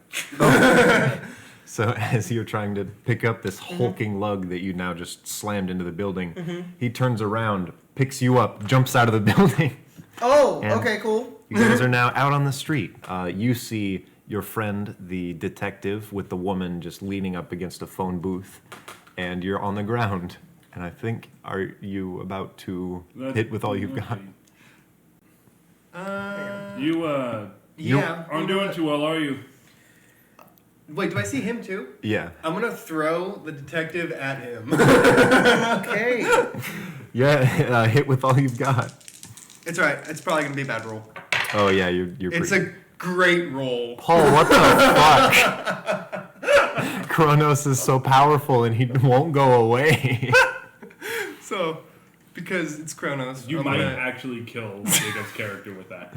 Speaker 1: So as you're trying to pick up this hulking lug that you now just slammed into the building, he turns around, picks you up, jumps out of the building.
Speaker 2: Oh,
Speaker 1: And-
Speaker 2: okay, cool.
Speaker 1: You guys are now out on the street. You see your friend, the detective, with the woman just leaning up against a phone booth, and you're on the ground. And I think, are you about to hit with all you've got?
Speaker 3: You
Speaker 4: Yeah.
Speaker 3: aren't doing too well, are you?
Speaker 4: Wait, do I see him too?
Speaker 1: Yeah.
Speaker 4: I'm gonna throw the detective at him.
Speaker 2: Okay.
Speaker 1: Yeah, hit with all you've got.
Speaker 4: It's alright. It's probably gonna be a bad roll.
Speaker 1: Oh yeah, you're
Speaker 4: It's
Speaker 1: pretty...
Speaker 4: a great roll.
Speaker 1: Paul, what the fuck? Kronos is so powerful and he won't go away.
Speaker 4: So, because it's Kronos,
Speaker 3: You
Speaker 4: I'm
Speaker 3: might
Speaker 4: gonna-
Speaker 3: actually kill Jacob's character with that.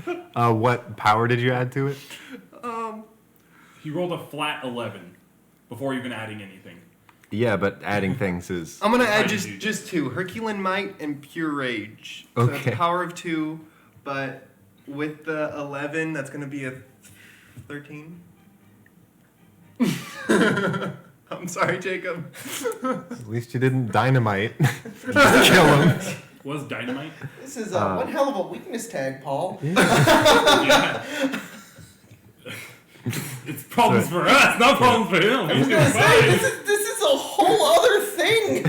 Speaker 1: What power did you add to it?
Speaker 3: He rolled a flat 11. before even adding anything.
Speaker 1: Yeah, but adding things is...
Speaker 4: I'm gonna add just 2. Herculean Might and Pure Rage. So that's a power of 2, but with the 11, that's gonna be a 13. I'm sorry, Jacob.
Speaker 1: At least you didn't dynamite. Just kill him.
Speaker 3: Was dynamite?
Speaker 2: This is one hell of a weakness tag, Paul.
Speaker 3: Yeah. It's problems for us, not problems for him.
Speaker 2: I was gonna say, this is a whole other thing.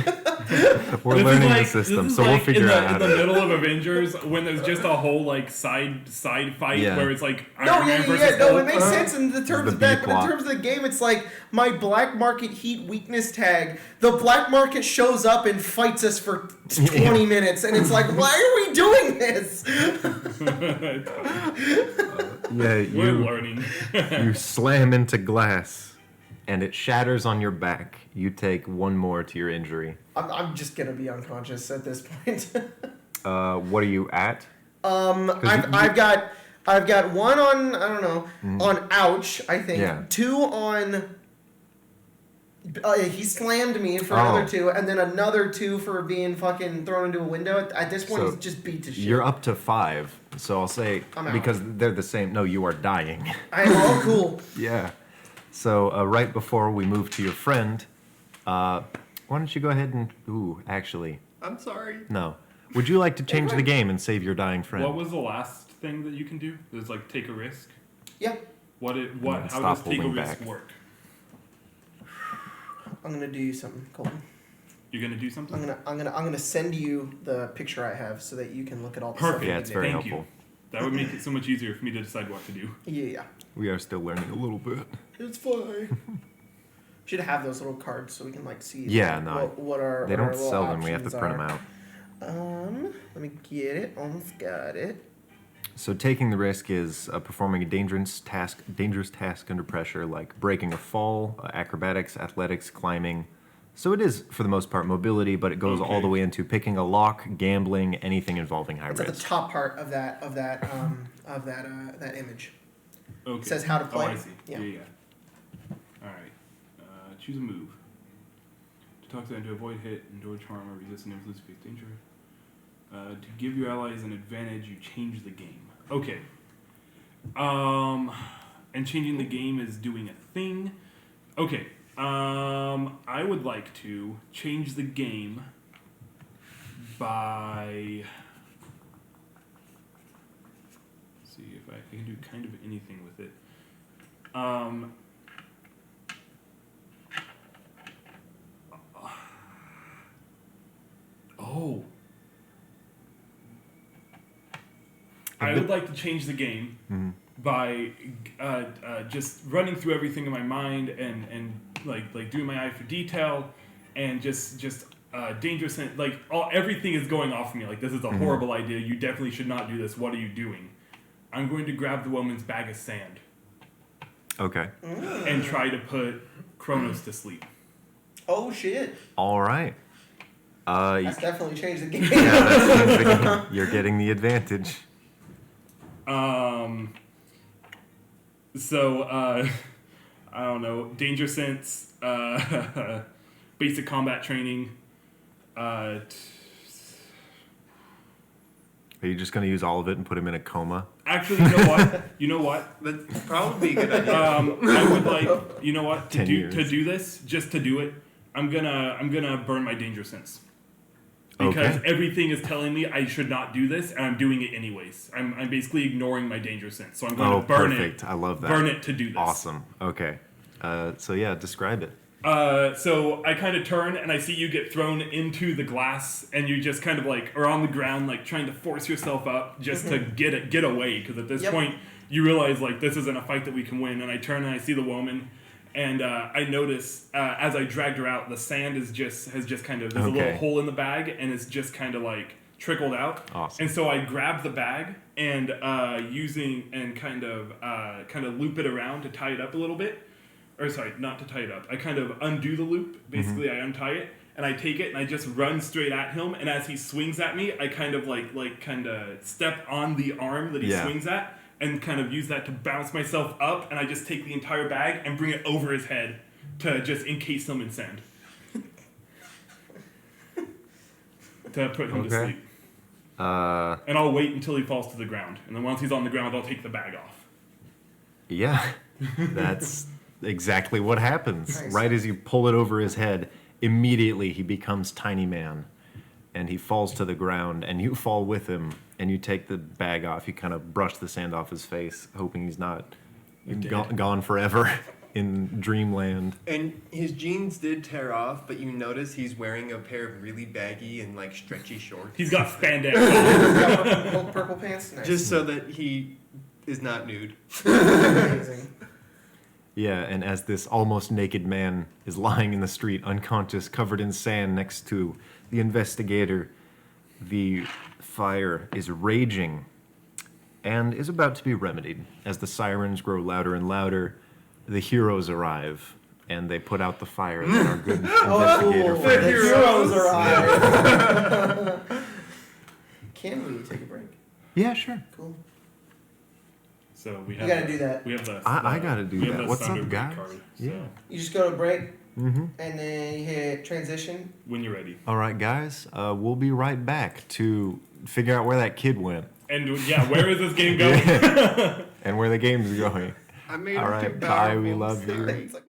Speaker 1: We're learning the system, so we'll figure out how
Speaker 3: in the middle of Avengers, when there's just a whole like side fight where it's like Iron Man versus Hulk.
Speaker 2: It makes sense in the terms of that, but in terms of the game, it's like my black market heat weakness tag. The black market shows up and fights us for 20 minutes, and it's like, why are we doing this?
Speaker 3: We're learning.
Speaker 1: You slam into glass, and it shatters on your back. You take 1 more to your injury.
Speaker 2: I'm just gonna be unconscious at this point.
Speaker 1: What are you at?
Speaker 2: I've got 1 on, I don't know, on ouch, I think.
Speaker 1: Yeah.
Speaker 2: 2 on. He slammed me for another 2, and then another 2 for being fucking thrown into a window. At this point, he's just beat to shit.
Speaker 1: You're up to 5, so I'll say, because they're the same. No, you are dying.
Speaker 2: I'm all cool.
Speaker 1: Yeah. So right before we move to your friend, why don't you go ahead and... Ooh, actually...
Speaker 4: I'm sorry.
Speaker 1: No. Would you like to change the game and save your dying friend?
Speaker 3: What was the last thing that you can do? There's like take a risk?
Speaker 2: Yeah.
Speaker 3: How does take a risk work?
Speaker 2: I'm gonna do something, Colton.
Speaker 3: You're gonna do something?
Speaker 2: I'm gonna send you the picture I have so that you can look at all the
Speaker 3: Perfect.
Speaker 2: stuff.
Speaker 1: Yeah, it's very helpful.
Speaker 3: You. That would make it so much easier for me to decide what to do.
Speaker 2: Yeah.
Speaker 1: We are still learning a little bit.
Speaker 2: It's fine. Should have those little cards so we can like see.
Speaker 1: What
Speaker 2: our
Speaker 1: they don't
Speaker 2: little
Speaker 1: sell them. We have to
Speaker 2: options
Speaker 1: print
Speaker 2: are.
Speaker 1: them out.
Speaker 2: Let me get it. Almost got it.
Speaker 1: So taking the risk is performing a dangerous task under pressure, like breaking a fall, acrobatics, athletics, climbing. So it is, for the most part, mobility, but it goes all the way into picking a lock, gambling, anything involving high risk.
Speaker 2: It's at the top part of that image.
Speaker 3: Okay.
Speaker 2: It says how to play.
Speaker 3: Oh, I see. Yeah. All right. Choose a move. To talk to them to avoid hit, endure charm, or resist an influence face danger. To give your allies an advantage, you change the game. Okay. And changing the game is doing a thing. Okay. I would like to change the game by... see if I can do kind of anything with it. I would like to change the game by just running through everything in my mind and like doing my eye for detail and just dangerous and everything is going off of me. Like, this is a horrible idea. You definitely should not do this. What are you doing? I'm going to grab the woman's bag of sand.
Speaker 1: Okay.
Speaker 3: And try to put Kronos to sleep.
Speaker 2: Oh shit.
Speaker 1: All right.
Speaker 2: That's definitely changed the game.
Speaker 1: Yeah, that's changed the game. You're getting the advantage.
Speaker 3: So, I don't know, danger sense, basic combat training,
Speaker 1: Are you just going to use all of it and put him in a coma?
Speaker 3: Actually, you know what?
Speaker 4: That's probably a good idea.
Speaker 3: I would like, you know what, to do this, just to do it, I'm gonna burn my danger sense. Because everything is telling me I should not do this, and I'm doing it anyways. I'm basically ignoring my danger sense, so I'm going to burn it.
Speaker 1: I love that.
Speaker 3: Burn it to do this.
Speaker 1: Awesome. Okay. So yeah, describe it.
Speaker 3: So I kind of turn and I see you get thrown into the glass, and you just kind of are on the ground, trying to force yourself up just to get away. Because at this point, you realize this isn't a fight that we can win. And I turn and I see the woman. And I notice as I dragged her out, the sand has just kind of, there's a little hole in the bag, and it's just kind of trickled out.
Speaker 1: Awesome.
Speaker 3: And so I grab the bag and kind of loop it around to tie it up a little bit. Or sorry, not to tie it up. I kind of undo the loop. Basically, I untie it and I take it and I just run straight at him. And as he swings at me, I kind of kind of step on the arm that he swings at. And kind of use that to bounce myself up, and I just take the entire bag and bring it over his head. to just encase him in sand. To put him to
Speaker 1: Okay.
Speaker 3: sleep. And I'll wait until he falls to the ground. And then once he's on the ground, I'll take the bag off.
Speaker 1: Yeah, that's exactly what happens.
Speaker 2: Nice.
Speaker 1: Right as you pull it over his head, immediately he becomes Tiny Man. And he falls to the ground, and you fall with him, and you take the bag off. You kind of brush the sand off his face, hoping he's not gone forever in dreamland.
Speaker 4: And his jeans did tear off, but you notice he's wearing a pair of really baggy and like stretchy shorts.
Speaker 3: He's got spandex on.
Speaker 2: Old purple pants. Nice.
Speaker 4: Just so that he is not nude.
Speaker 2: Amazing.
Speaker 1: Yeah, and as this almost naked man is lying in the street, unconscious, covered in sand next to the investigator, the fire is raging and is about to be remedied. As the sirens grow louder and louder, the heroes arrive and they put out the fire that our good investigator
Speaker 2: The
Speaker 1: friends.
Speaker 2: heroes are on. Can we take a break?
Speaker 1: Yeah, sure.
Speaker 2: Cool.
Speaker 3: So we
Speaker 2: You
Speaker 3: have
Speaker 2: gotta do that.
Speaker 3: We have the.
Speaker 1: I gotta do
Speaker 3: we have
Speaker 1: that.
Speaker 3: the
Speaker 1: What's up,
Speaker 3: Thunderbird
Speaker 1: guys?
Speaker 3: Card, so
Speaker 1: Yeah.
Speaker 2: You just go to break,
Speaker 1: Mm-hmm.
Speaker 2: and then you hit transition.
Speaker 3: when you're ready.
Speaker 1: All right, guys. We'll be right back to figure out where that kid went
Speaker 3: And yeah, where is this game going?
Speaker 1: and where the game's going.
Speaker 4: I made
Speaker 1: All
Speaker 4: him
Speaker 1: right,
Speaker 4: too
Speaker 1: Kai, we
Speaker 4: powerful.
Speaker 1: love you.
Speaker 4: Sorry.
Speaker 2: It's like-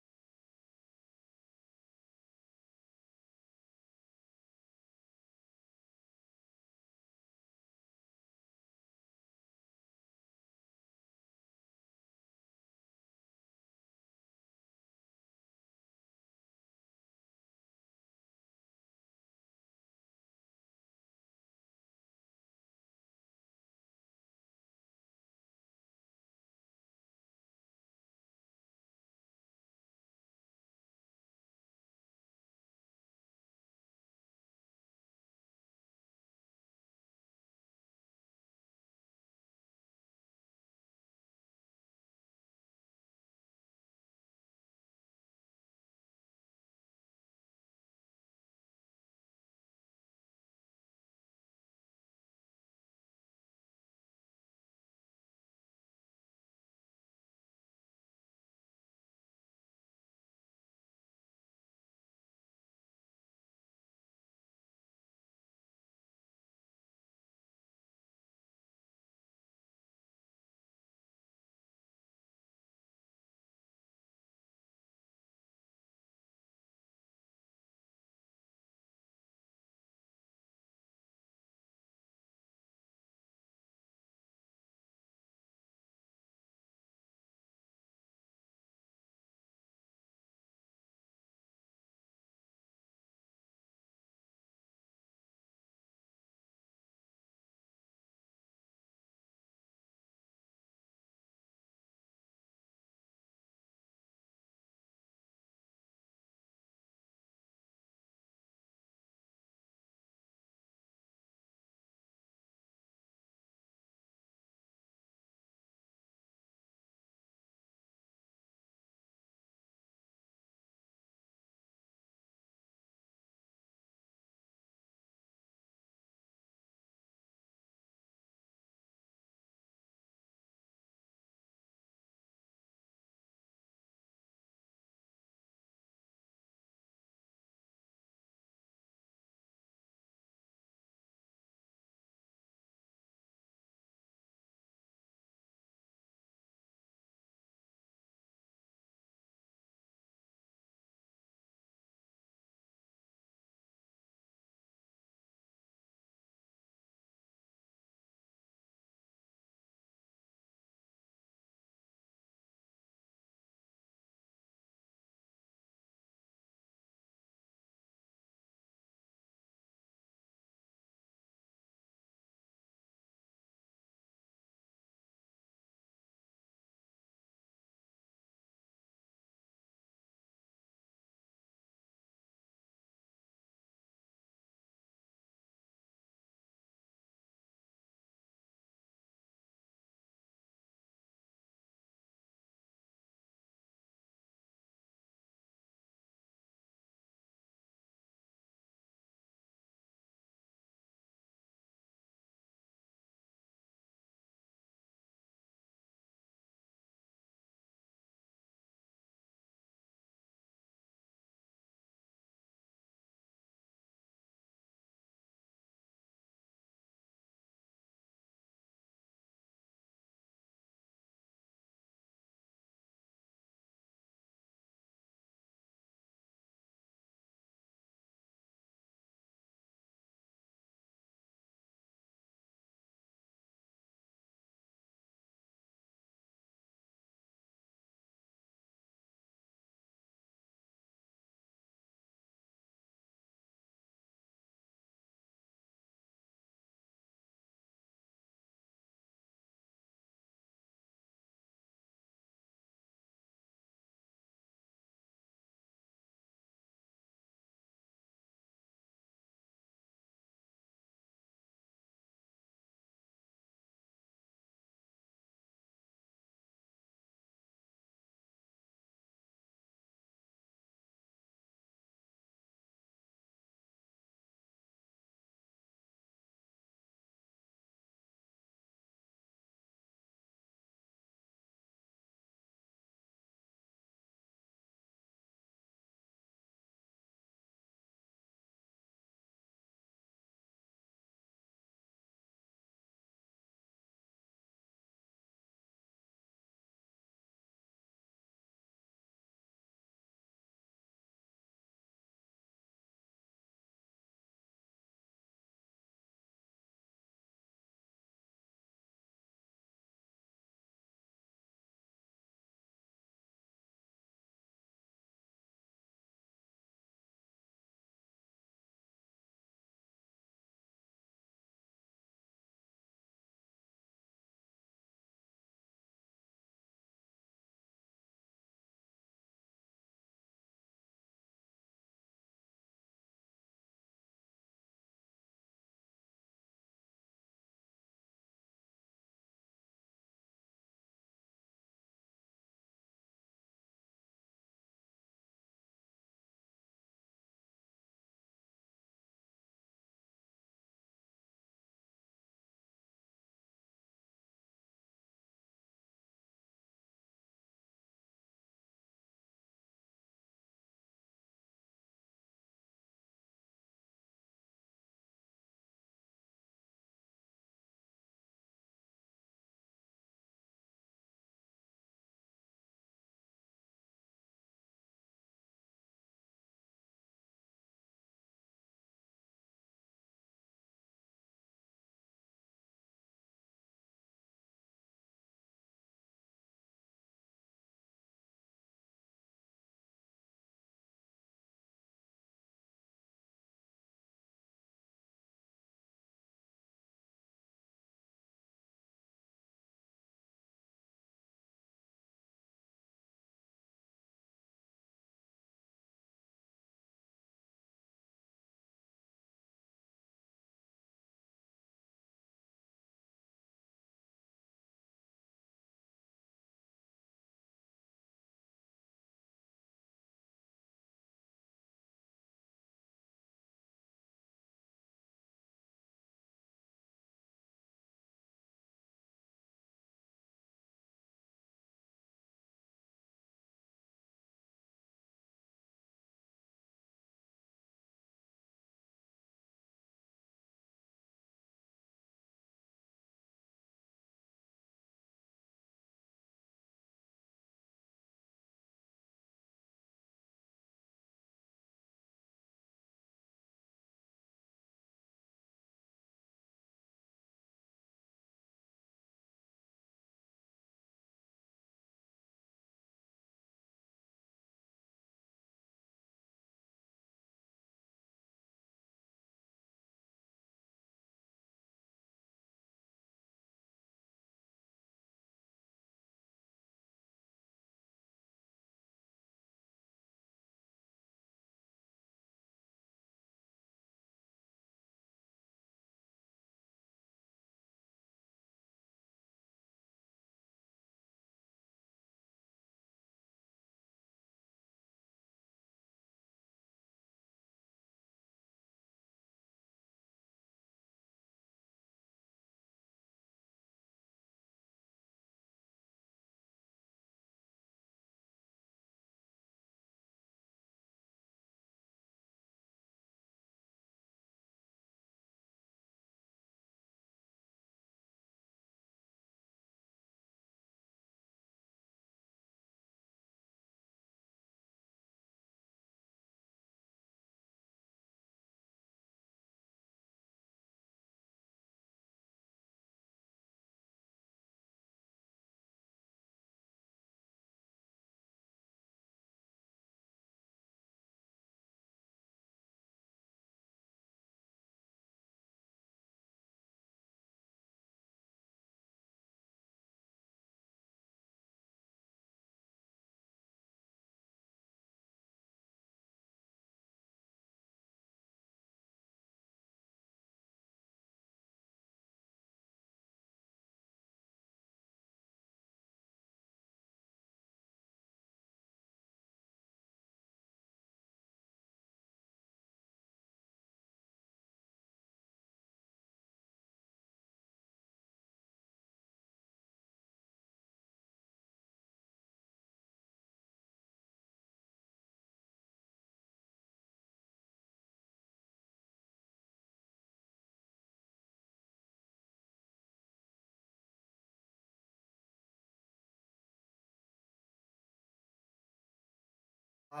Speaker 1: Hey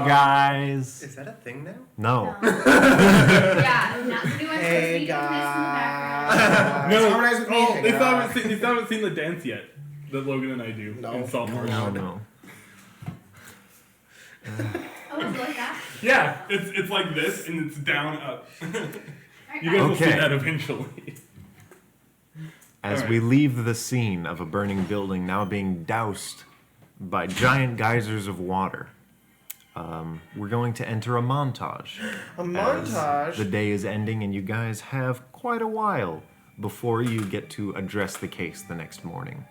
Speaker 1: guys.
Speaker 4: Is that a thing now?
Speaker 1: No.
Speaker 5: Yeah, not the new
Speaker 2: Hey
Speaker 5: in the background.
Speaker 2: guys. Harmonize with me.
Speaker 3: Oh,
Speaker 2: Hey
Speaker 3: they
Speaker 2: guys.
Speaker 3: still haven't seen the dance yet that Logan and I do
Speaker 2: No.
Speaker 3: in Salt Marsh.
Speaker 1: No.
Speaker 5: Oh, it's like that.
Speaker 3: Yeah, it's like this and it's down up.
Speaker 5: Alright,
Speaker 3: You guys will see
Speaker 1: Okay.
Speaker 3: that eventually.
Speaker 1: As
Speaker 3: All
Speaker 1: we
Speaker 3: right.
Speaker 1: leave the scene of a burning building now being doused by giant geysers of water, we're going to enter a montage.
Speaker 2: A
Speaker 1: As
Speaker 2: montage.
Speaker 1: the day is ending and you guys have quite a while before you get to address the case the next morning.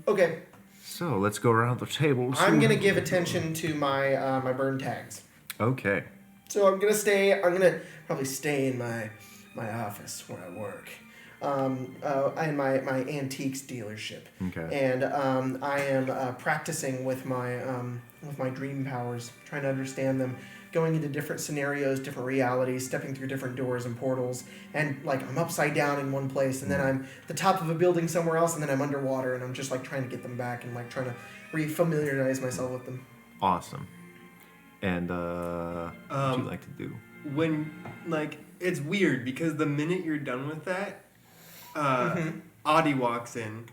Speaker 2: Okay,
Speaker 1: So let's go around the table.
Speaker 2: I'm gonna give attention to my my burn tags.
Speaker 1: Okay.
Speaker 2: So I'm gonna probably stay in my office where I work, in my antiques dealership.
Speaker 1: Okay.
Speaker 2: And I am practicing with my dream powers, trying to understand them, going into different scenarios, different realities, stepping through different doors and portals, and like I'm upside down in one place, and then I'm at the top of a building somewhere else, and then I'm underwater, and I'm just like trying to get them back and like trying to re-familiarize myself with them.
Speaker 1: Awesome. And what'd you like to do?
Speaker 4: When, like, it's weird because the minute you're done with that, Adi walks in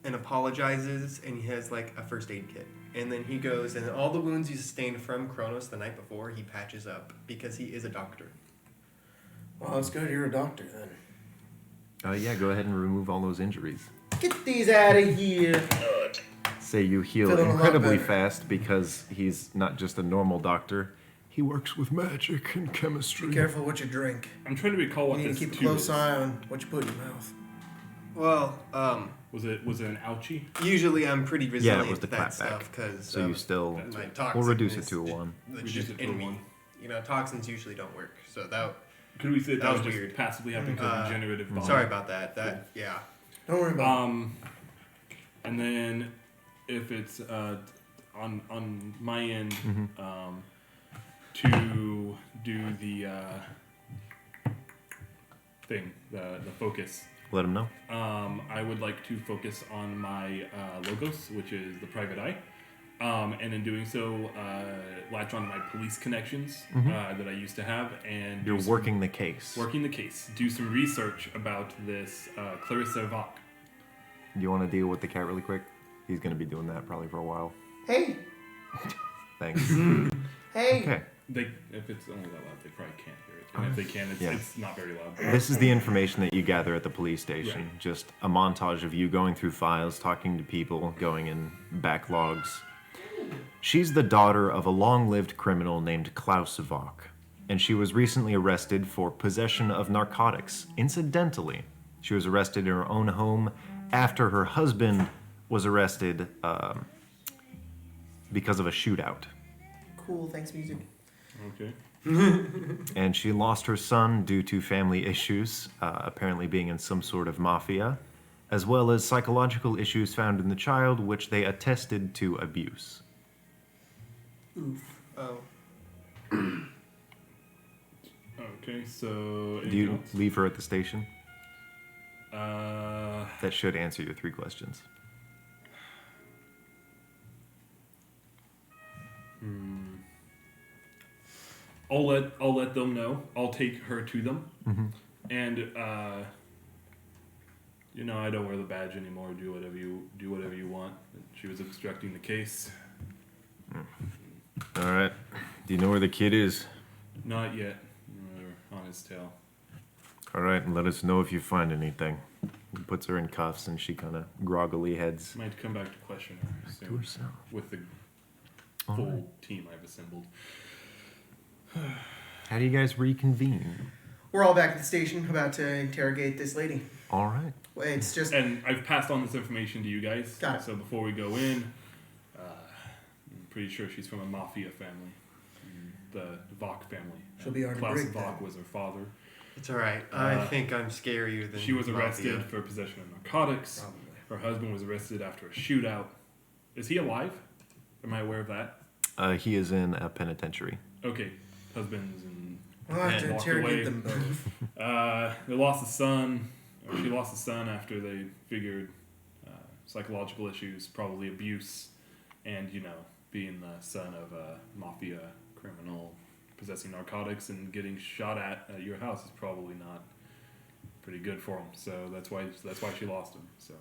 Speaker 4: and apologizes, and he has like a first aid kit. And then he goes, and all the wounds he sustained from Kronos the night before, he patches up because he is a doctor.
Speaker 2: Well, it's good you're a doctor then.
Speaker 1: Yeah, go ahead and remove all those injuries.
Speaker 2: Get these out of here.
Speaker 1: Say you heal
Speaker 2: Feeling a lot
Speaker 1: incredibly
Speaker 2: better.
Speaker 1: fast because he's not just a normal doctor. He works with magic and chemistry.
Speaker 2: Be careful what you drink.
Speaker 3: I'm trying to recall what
Speaker 2: You need
Speaker 3: this
Speaker 2: to keep a
Speaker 3: tube
Speaker 2: close
Speaker 3: is.
Speaker 2: eye on what you put in your mouth.
Speaker 4: Well,
Speaker 3: Was it an ouchie?
Speaker 4: usually I'm pretty resilient
Speaker 1: Yeah, it was the
Speaker 4: to that
Speaker 1: clapback.
Speaker 4: stuff because
Speaker 1: So you still...
Speaker 4: my
Speaker 1: We'll reduce it
Speaker 4: toxins
Speaker 1: to a 1.
Speaker 4: It's
Speaker 3: Reduce
Speaker 4: just
Speaker 3: it to
Speaker 4: in
Speaker 3: a
Speaker 4: me.
Speaker 3: 1.
Speaker 4: You know, toxins usually don't work. So that.
Speaker 3: Could we say that,
Speaker 4: That
Speaker 3: was
Speaker 4: was
Speaker 3: just
Speaker 4: weird.
Speaker 3: passively happening because of regenerative bond?
Speaker 4: Sorry about that. That yeah.
Speaker 2: Don't worry about it.
Speaker 3: And then if it's on my end, to do the thing, the focus.
Speaker 1: Let him know.
Speaker 3: I would like to focus on my logos, which is the private eye. And in doing so, latch on to my police connections that I used to have, and
Speaker 1: You're working the case.
Speaker 3: working the case. Do some research about this Clarissa Vach.
Speaker 1: Do you want to deal with the cat really quick? He's going to be doing that probably for a while.
Speaker 2: Hey,
Speaker 1: Thanks.
Speaker 2: hey.
Speaker 1: Okay.
Speaker 3: If it's only that loud, they probably can't hear it. And if they can,
Speaker 1: Yeah.
Speaker 3: it's not very loud.
Speaker 1: This is the information that you gather at the police station.
Speaker 3: Right.
Speaker 1: Just a montage of you going through files, talking to people, going in backlogs. She's the daughter of a long-lived criminal named Klaus Vach, and she was recently arrested for possession of narcotics. Incidentally, she was arrested in her own home after her husband was arrested because of a shootout.
Speaker 2: Cool, thanks, music.
Speaker 3: Okay.
Speaker 1: And she lost her son due to family issues, apparently being in some sort of mafia, as well as psychological issues found in the child, which they attested to abuse.
Speaker 2: Oof.
Speaker 4: Oh.
Speaker 3: Okay, so
Speaker 1: Do
Speaker 3: anything
Speaker 1: you
Speaker 3: else?
Speaker 1: leave her at the station?
Speaker 3: Uh,
Speaker 1: That should answer your 3 questions.
Speaker 3: I'll let them know. I'll take her to them, and I don't wear the badge anymore. Do whatever you want. She was obstructing the case.
Speaker 1: All right. Do you know where the kid is?
Speaker 3: Not yet. We're on his tail.
Speaker 1: All right, and let us know if you find anything. He puts her in cuffs, and she kind of groggily heads
Speaker 3: Might come back to question her
Speaker 1: to
Speaker 3: soon
Speaker 1: herself.
Speaker 3: with the
Speaker 1: All
Speaker 3: full
Speaker 1: right.
Speaker 3: team I've assembled.
Speaker 1: How do you guys reconvene?
Speaker 2: We're all back at the station about to interrogate this lady.
Speaker 1: All right.
Speaker 2: Wait, it's just
Speaker 3: And I've passed on this information to you guys.
Speaker 2: Got it.
Speaker 3: So before we go in, I'm pretty sure she's from a mafia family, the Vach family.
Speaker 2: She'll be already
Speaker 3: Klaus
Speaker 2: rigged
Speaker 3: Vach
Speaker 2: then.
Speaker 3: was her father.
Speaker 4: It's all right. I
Speaker 3: Uh,
Speaker 4: think I'm scarier than
Speaker 3: She was
Speaker 4: mafia.
Speaker 3: arrested for possession of narcotics.
Speaker 2: probably.
Speaker 3: Her husband was arrested after a shootout. Is he alive? Am I aware of that?
Speaker 1: He is in a penitentiary.
Speaker 3: Okay, husbands and
Speaker 2: I'll have to
Speaker 3: walked
Speaker 2: interrogate
Speaker 3: away.
Speaker 2: them both.
Speaker 3: They lost a son. She lost a son after they figured psychological issues, probably abuse, and, being the son of a mafia criminal possessing narcotics and getting shot at your house is probably not pretty good for him. So that's why she lost him. So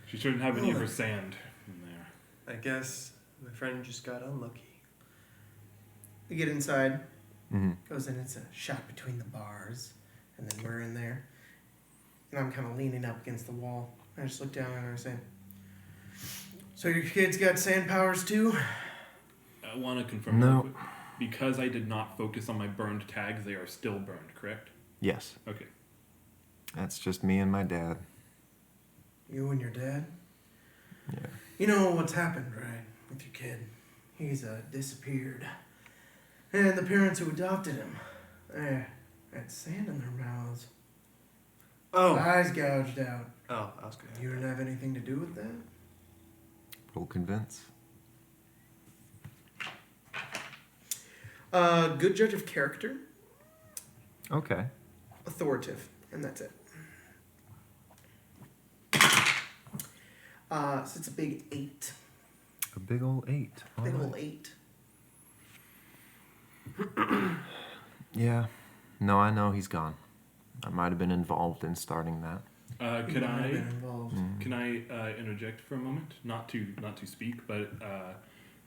Speaker 3: she shouldn't have any of her sand in there.
Speaker 4: I guess my friend just got unlucky.
Speaker 2: We get inside. Goes in. It's a shot between the bars, and then we're in there. And I'm kind of leaning up against the wall. I just look down at her and say, "So your kids got sand powers too?"
Speaker 3: I want to confirm real quick. Because I did not focus on my burned tags, they are still burned, correct?
Speaker 1: Yes.
Speaker 3: Okay.
Speaker 1: That's just me and my dad.
Speaker 2: You and your dad?
Speaker 1: Yeah.
Speaker 2: You know what's happened, right, with your kid? He's disappeared. And the parents who adopted him, they had sand in their mouths.
Speaker 4: Oh.
Speaker 2: Eyes gouged out.
Speaker 4: Oh, I was gonna.
Speaker 2: You didn't have anything to do with that?
Speaker 1: Roll convince.
Speaker 2: Good judge of character.
Speaker 1: Okay.
Speaker 2: Authoritative. And that's it. So it's a big 8.
Speaker 1: A big old 8.
Speaker 2: Big old 8.
Speaker 1: Yeah. No, I know he's gone. I might have been involved in starting that.
Speaker 3: Can I
Speaker 2: Involved.
Speaker 3: interject for a moment? Not to speak, but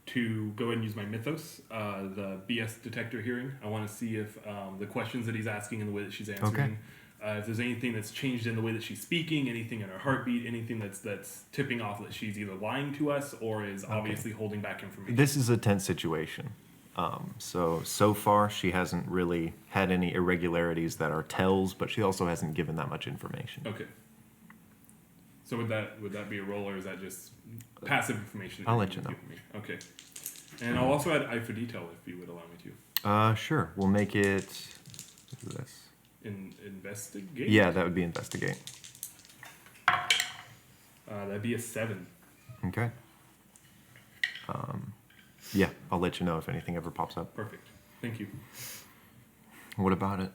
Speaker 3: to go ahead and use my mythos, the BS detector hearing. I want to see if the questions that he's asking and the way that she's answering, if there's anything that's changed in the way that she's speaking, anything in her heartbeat, anything that's tipping off that she's either lying to us or is obviously holding back information.
Speaker 1: This is a tense situation. So far she hasn't really had any irregularities that are tells, but she also hasn't given that much information.
Speaker 3: Okay. So would that be a roll, or is that just passive information?
Speaker 1: I'll let you know.
Speaker 3: Me? Okay. And I'll also add eye for detail if you would allow me to.
Speaker 1: Sure. We'll make it. What is this?
Speaker 3: Investigate.
Speaker 1: Yeah, that would be investigate.
Speaker 3: That'd be a 7.
Speaker 1: Okay. Yeah, I'll let you know if anything ever pops up.
Speaker 3: Perfect. Thank you.
Speaker 1: What about it?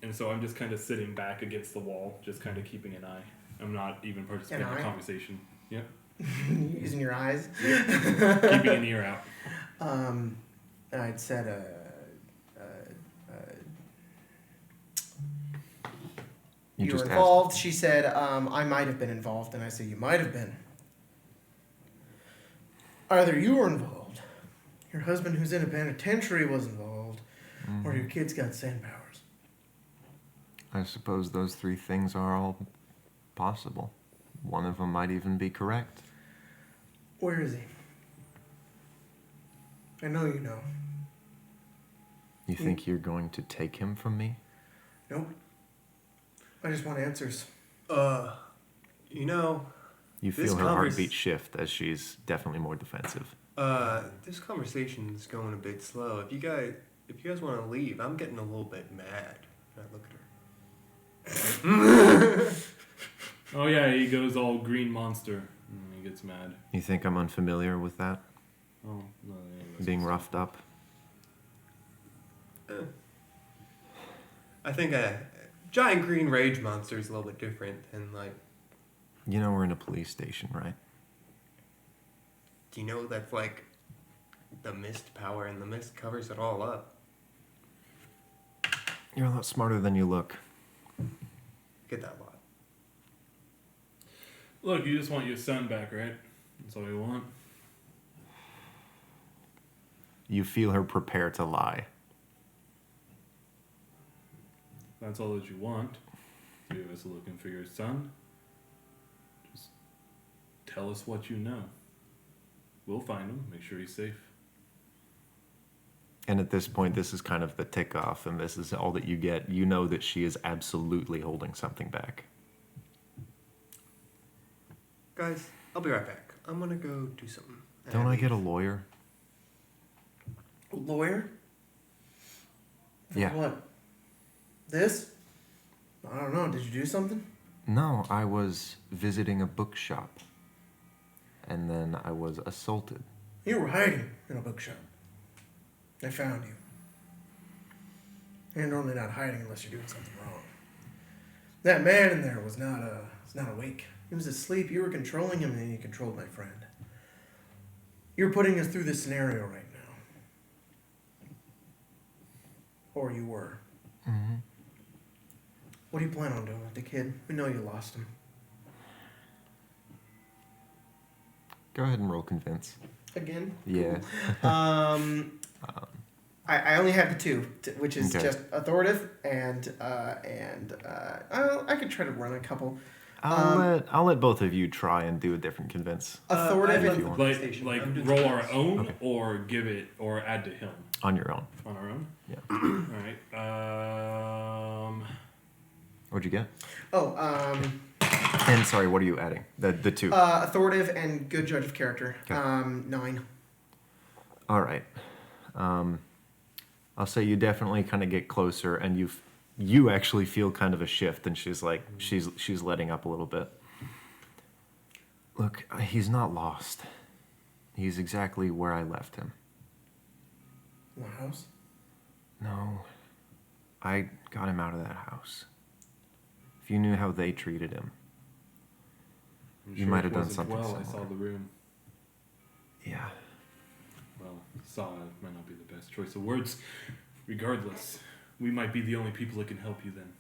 Speaker 3: And so I'm just kind of sitting back against the wall, just kind of keeping an eye. I'm not even participating in the conversation. Yeah.
Speaker 2: Using your eyes.
Speaker 3: Keeping an ear out.
Speaker 2: I'd said you were involved. She said, I might have been involved. And I said, you might have been. Either you were involved, your husband who's in a penitentiary was involved, or your kids got sand powers.
Speaker 1: I suppose those 3 things are all possible. One of them might even be correct.
Speaker 2: Where is he? I know you know.
Speaker 1: You think you're going to take him from me?
Speaker 2: Nope. I just want answers.
Speaker 1: You feel her heartbeat shift as she's definitely more defensive.
Speaker 4: This conversation's going a bit slow. If you guys want to leave, I'm getting a little bit mad. I look at her.
Speaker 3: Oh yeah, he goes all green monster. And he gets mad.
Speaker 1: You think I'm unfamiliar with that?
Speaker 3: Oh, no, yeah,
Speaker 1: Being roughed up?
Speaker 4: I think a giant green rage monster is a little bit different than like.
Speaker 1: You know we're in a police station, right?
Speaker 4: Do you know that's like the mist power, and the mist covers it all up?
Speaker 1: You're a lot smarter than you look.
Speaker 4: Get that lot.
Speaker 3: Look, you just want your son back, right? That's all you want.
Speaker 1: You feel her prepare to lie.
Speaker 3: That's all that you want. 3 of us are looking for your son. Just tell us what you know. We'll find him, make sure he's safe.
Speaker 1: And at this point, this is kind of the tick off, and this is all that you get. You know that she is absolutely holding something back.
Speaker 4: Guys, I'll be right back. I'm gonna go do something.
Speaker 1: Don't I get a lawyer?
Speaker 2: Lawyer? For
Speaker 1: Yeah.
Speaker 2: what? This? I don't know. Did you do something?
Speaker 1: No, I was visiting a bookshop. And then I was assaulted.
Speaker 2: You were hiding in a bookshop. I found you. You're normally not hiding unless you're doing something wrong. That man in there was not awake. He was asleep. You were controlling him, and you controlled my friend. You're putting us through this scenario right now. Or you were.
Speaker 1: Mm-hmm.
Speaker 2: What do you plan on doing with the kid? We know you lost him.
Speaker 1: Go ahead and roll convince.
Speaker 2: Again?
Speaker 1: Yeah.
Speaker 2: I only have the two, which is just authoritative and I could try to run a couple.
Speaker 1: I'll let both of you try and do a different convince.
Speaker 2: Authoritative
Speaker 1: if you want.
Speaker 3: Like roll our own or give it or add to him.
Speaker 1: On your own.
Speaker 3: On our own.
Speaker 1: Yeah.
Speaker 3: All right.
Speaker 1: What'd you get?
Speaker 2: Oh,
Speaker 1: And sorry, what are you adding? The two.
Speaker 2: authoritative and good judge of character.
Speaker 1: Okay.
Speaker 2: 9.
Speaker 1: All right. I'll say you definitely kind of get closer, and you actually feel kind of a shift, and she's like she's letting up a little bit. Look, he's not lost. He's exactly where I left him.
Speaker 2: In the house?
Speaker 1: No, I got him out of that house. If you knew how they treated him, you might have done something
Speaker 3: well,
Speaker 1: similar.
Speaker 3: I saw the room.
Speaker 1: Yeah.
Speaker 3: Well, saw might not be the best choice of words. Regardless, we might be the only people that can help you then.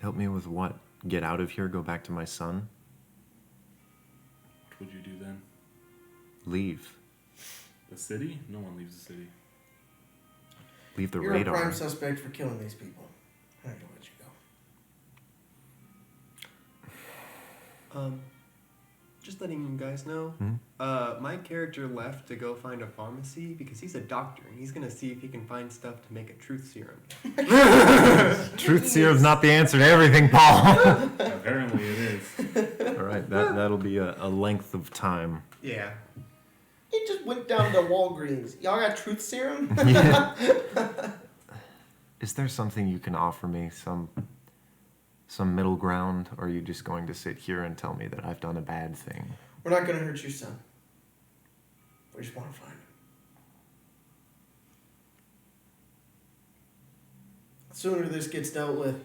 Speaker 1: Help me with what? Get out of here, go back to my son?
Speaker 3: What would you do then?
Speaker 1: Leave.
Speaker 3: The city? No one leaves the city.
Speaker 1: Leave the
Speaker 2: You're
Speaker 1: radar.
Speaker 2: a prime suspect for killing these people. I'm gonna let you go.
Speaker 4: Just letting you guys know, my character left to go find a pharmacy because he's a doctor and he's gonna see if he can find stuff to make a truth serum.
Speaker 1: Truth serum's not the answer to everything, Paul.
Speaker 3: Apparently it is.
Speaker 1: All right, that'll be a length of time.
Speaker 4: Yeah.
Speaker 2: He just went down to Walgreens. Y'all got truth serum?
Speaker 1: Is there something you can offer me? Some middle ground? Or are you just going to sit here and tell me that I've done a bad thing?
Speaker 2: We're not gonna hurt your son. We just want to find him. The sooner this gets dealt with,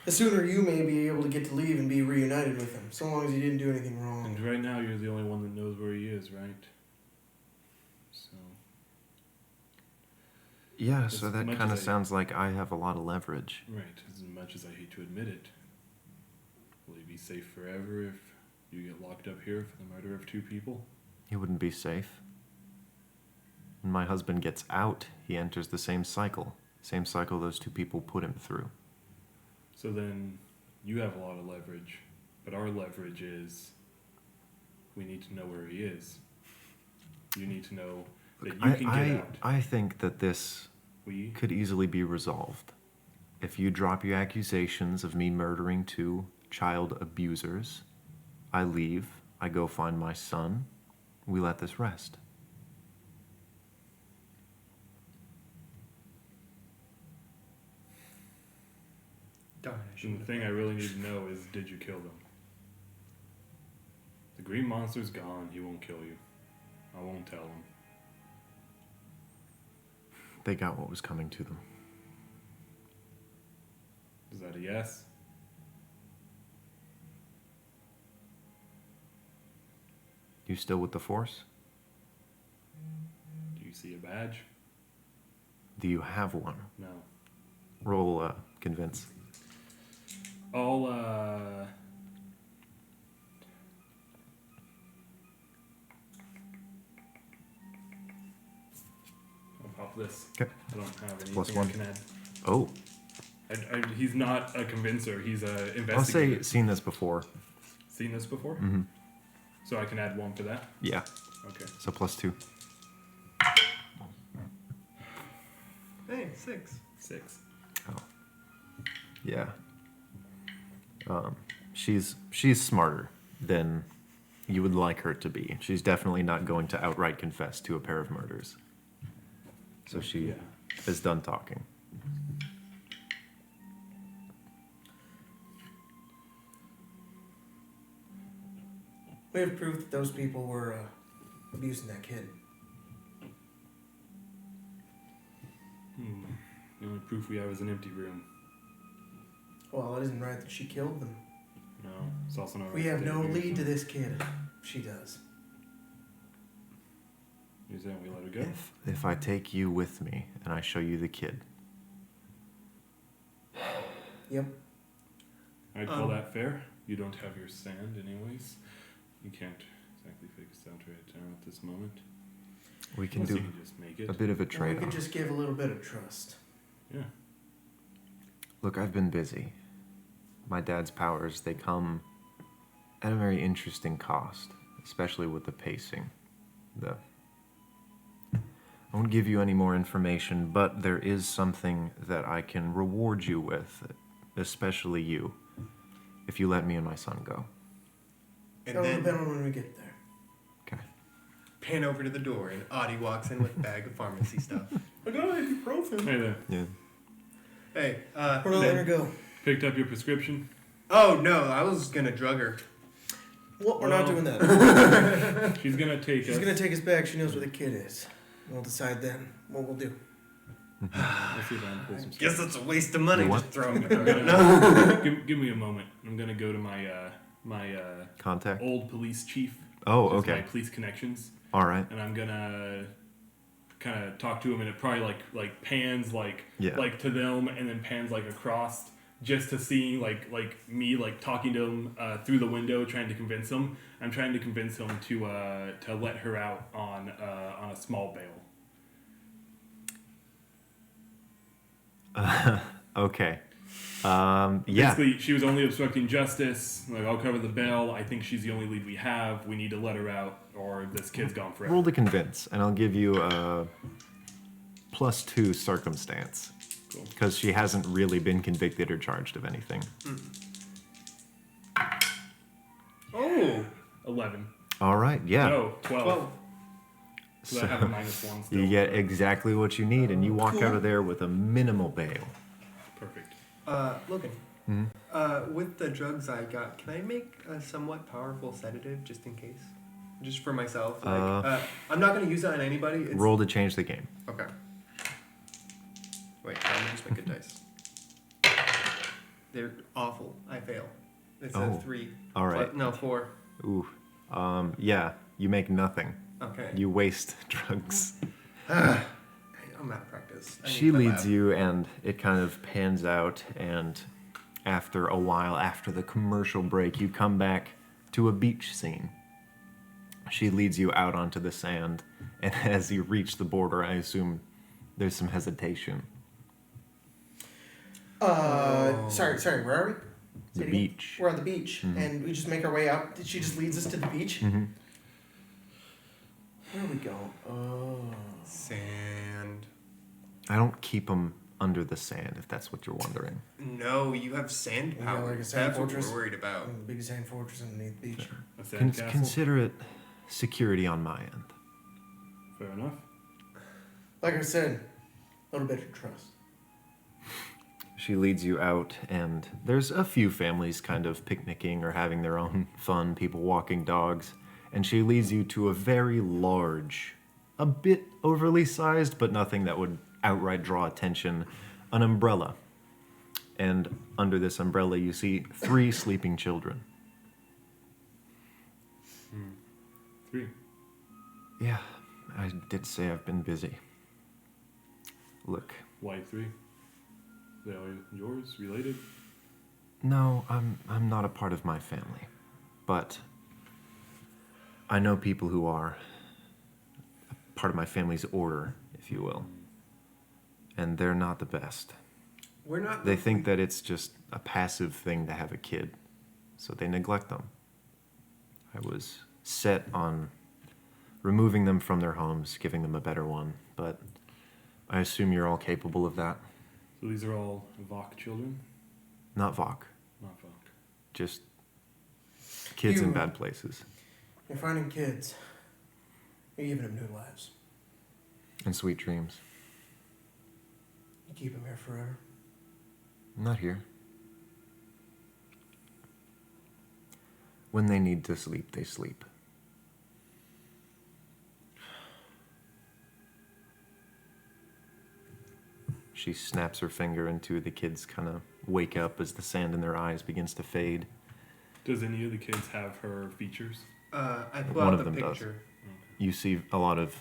Speaker 2: the sooner you may be able to get to leave and be reunited with him, so long as you didn't do anything wrong.
Speaker 3: And right now you're the only one that knows where he is, right? So.
Speaker 1: Yeah,
Speaker 3: As
Speaker 1: so that
Speaker 3: much
Speaker 1: kind of
Speaker 3: as I-
Speaker 1: sounds like I have a lot of leverage.
Speaker 3: Right. As much as I hate to admit it, will he be safe forever if you get locked up here for the murder of 2 people?
Speaker 1: He wouldn't be safe. When my husband gets out, he enters the same cycle. Same cycle those 2 people put him through.
Speaker 3: So then you have a lot of leverage, but our leverage is we need to know where he is. You need to know that you can get out.
Speaker 1: I think that this could easily be resolved. If you drop your accusations of me murdering 2 child abusers, I leave, I go find my son, we let this rest.
Speaker 4: Darn, I
Speaker 3: And
Speaker 4: shouldn't
Speaker 3: the
Speaker 4: have.
Speaker 3: thing I really need to know is, did you kill them? The green monster's gone. He won't kill you. I won't tell him.
Speaker 1: They got what was coming to them.
Speaker 3: Is that a yes?
Speaker 1: You still with the Force?
Speaker 3: Do you see a badge?
Speaker 1: Do you have one?
Speaker 3: No.
Speaker 1: Roll convince.
Speaker 3: I'll pop this.
Speaker 1: Okay.
Speaker 3: I don't have anything
Speaker 1: Plus 1.
Speaker 3: I can add.
Speaker 1: Oh,
Speaker 3: He's not a convincer. He's a investigator.
Speaker 1: I'll say seen this before.
Speaker 3: Seen this before?
Speaker 1: Mm-hmm.
Speaker 3: So I can add 1 for that?
Speaker 1: Yeah,
Speaker 3: Okay.
Speaker 1: so plus 2.
Speaker 4: Hey, 6.
Speaker 3: 6.
Speaker 1: Oh, yeah. She's smarter than you would like her to be. She's definitely not going to outright confess to a pair of murders. So she is done talking.
Speaker 2: We have proof that those people were abusing that kid.
Speaker 3: The only proof we have is an empty room.
Speaker 2: Well, it isn't right that she killed them.
Speaker 3: No, it's also not right.
Speaker 2: We have
Speaker 3: that
Speaker 2: no
Speaker 3: they
Speaker 2: lead to
Speaker 3: abused
Speaker 2: this kid. She does.
Speaker 3: them. Is that we let her go?
Speaker 1: If I take you with me and I show you the kid.
Speaker 2: Yep.
Speaker 3: I'd call that fair. You don't have your sand, anyways. You can't exactly fake a soundtrack down at this moment.
Speaker 1: We can
Speaker 3: Unless
Speaker 1: do
Speaker 3: you can just make it.
Speaker 1: a bit of a
Speaker 2: Or we
Speaker 1: trade-off.
Speaker 2: could just give a little bit of trust.
Speaker 3: Yeah.
Speaker 1: Look, I've been busy. My dad's powers, they come at a very interesting cost, especially with the pacing. I won't give you any more information, but there is something that I can reward you with, especially you, if you let me and my son go.
Speaker 4: And
Speaker 2: That'll
Speaker 4: then
Speaker 2: depend on when we get there.
Speaker 1: Okay.
Speaker 4: pan over to the door, and Audie walks in with a bag of pharmacy stuff.
Speaker 2: I got ibuprofen.
Speaker 3: Hey there.
Speaker 1: Yeah.
Speaker 4: Hey,
Speaker 2: We're not letting her go.
Speaker 3: Picked up your prescription?
Speaker 4: oh no, I was gonna drug her.
Speaker 2: Well, we're not
Speaker 3: Well-
Speaker 2: doing that.
Speaker 3: She's gonna take
Speaker 2: She's
Speaker 3: us.
Speaker 2: gonna take us back. She knows where the kid is. We'll decide then what we'll do.
Speaker 3: Let's see if I can pull some stuff.
Speaker 4: Guess that's a waste of money
Speaker 1: You what?
Speaker 4: just throwing it
Speaker 3: I'm
Speaker 4: around.
Speaker 3: gonna- give me a moment. I'm gonna go to my
Speaker 1: Contact.
Speaker 3: old police chief.
Speaker 1: Oh,
Speaker 3: which is
Speaker 1: okay.
Speaker 3: My police connections,
Speaker 1: All right.
Speaker 3: and I'm gonna kind of talk to him, and it probably like pans like to them, and then pans like across just to see like me like talking to him through the window, trying to convince him. I'm trying to convince him to let her out on a small bail.
Speaker 1: Okay. Yeah.
Speaker 3: Basically, she was only obstructing justice. Like, I'll cover the bail. I think she's the only lead we have. We need to let her out, or this kid's gone forever.
Speaker 1: Roll to convince, and I'll give you a +2 circumstance.
Speaker 3: Cool.
Speaker 1: Because she hasn't really been convicted or charged of anything.
Speaker 4: Oh,
Speaker 3: 11.
Speaker 1: All right, yeah.
Speaker 3: No, 12.
Speaker 4: well,
Speaker 3: So I have a -1 still.
Speaker 1: You get exactly what you need, and you walk out of there with a minimal bail.
Speaker 3: Perfect.
Speaker 4: Logan.
Speaker 1: Mm-hmm.
Speaker 4: With the drugs I got, can I make a somewhat powerful sedative just in case? Just for myself. Like, I'm not going to use that on anybody. It's...
Speaker 1: Roll to change the game.
Speaker 4: Okay. Wait, I'm gonna just make a dice. They're awful. I fail. It's
Speaker 1: Oh,
Speaker 4: a 3.
Speaker 1: all right.
Speaker 4: But, no, 4.
Speaker 1: Ooh. Yeah, you make nothing.
Speaker 4: Okay.
Speaker 1: You waste drugs.
Speaker 4: I'm out of practice. I
Speaker 1: She
Speaker 4: need the
Speaker 1: leads
Speaker 4: lab.
Speaker 1: you, and it kind of pans out, and after a while, after the commercial break, you come back to a beach scene. She leads you out onto the sand, and as you reach the border, I assume there's some hesitation.
Speaker 2: Sorry, where are we?
Speaker 1: The
Speaker 2: Say it again?
Speaker 1: beach.
Speaker 2: We're on the beach, and we just make our way out. She just leads us to the beach.
Speaker 1: Mm-hmm.
Speaker 2: Where are we going? Oh.
Speaker 4: Sand.
Speaker 1: I don't keep them under the sand, if that's what you're wondering.
Speaker 4: No, you have sand
Speaker 2: We got,
Speaker 4: power.
Speaker 2: like, a sand
Speaker 4: That's
Speaker 2: fortress?
Speaker 4: what we're worried about.
Speaker 2: The biggest sand fortress underneath the beach.
Speaker 3: A sand castle?
Speaker 1: Consider it security on my end.
Speaker 3: Fair enough.
Speaker 2: Like I said, a little bit of trust.
Speaker 1: She leads you out, and there's a few families kind of picnicking or having their own fun, people walking dogs. And she leads you to a very large, a bit overly sized, but nothing that would outright draw attention, an umbrella. And under this umbrella, you see 3 sleeping children.
Speaker 3: 3.
Speaker 1: Yeah, I did say I've been busy. Look,
Speaker 3: Why 3? They all yours? Related?
Speaker 1: no, I'm not a part of my family, but I know people who are a part of my family's order, if you will, and they're not the best.
Speaker 4: We're not.
Speaker 1: They think that it's just a passive thing to have a kid, so they neglect them. I was set on removing them from their homes, giving them a better one, but I assume you're all capable of that.
Speaker 3: So these are all Vok children?
Speaker 1: Not Vok,
Speaker 3: Not Vok.
Speaker 1: just kids in
Speaker 2: You-
Speaker 1: bad places.
Speaker 2: You're finding kids. You're giving them new lives.
Speaker 1: And sweet dreams.
Speaker 2: You keep them here forever.
Speaker 1: Not here. When they need to sleep, they sleep. She snaps her finger and two of the kids kind of wake up as the sand in their eyes begins to fade.
Speaker 3: Does any of the kids have her features?
Speaker 4: I pull
Speaker 1: One
Speaker 4: out
Speaker 1: of
Speaker 4: the
Speaker 1: them does.
Speaker 4: picture.
Speaker 1: You see a lot of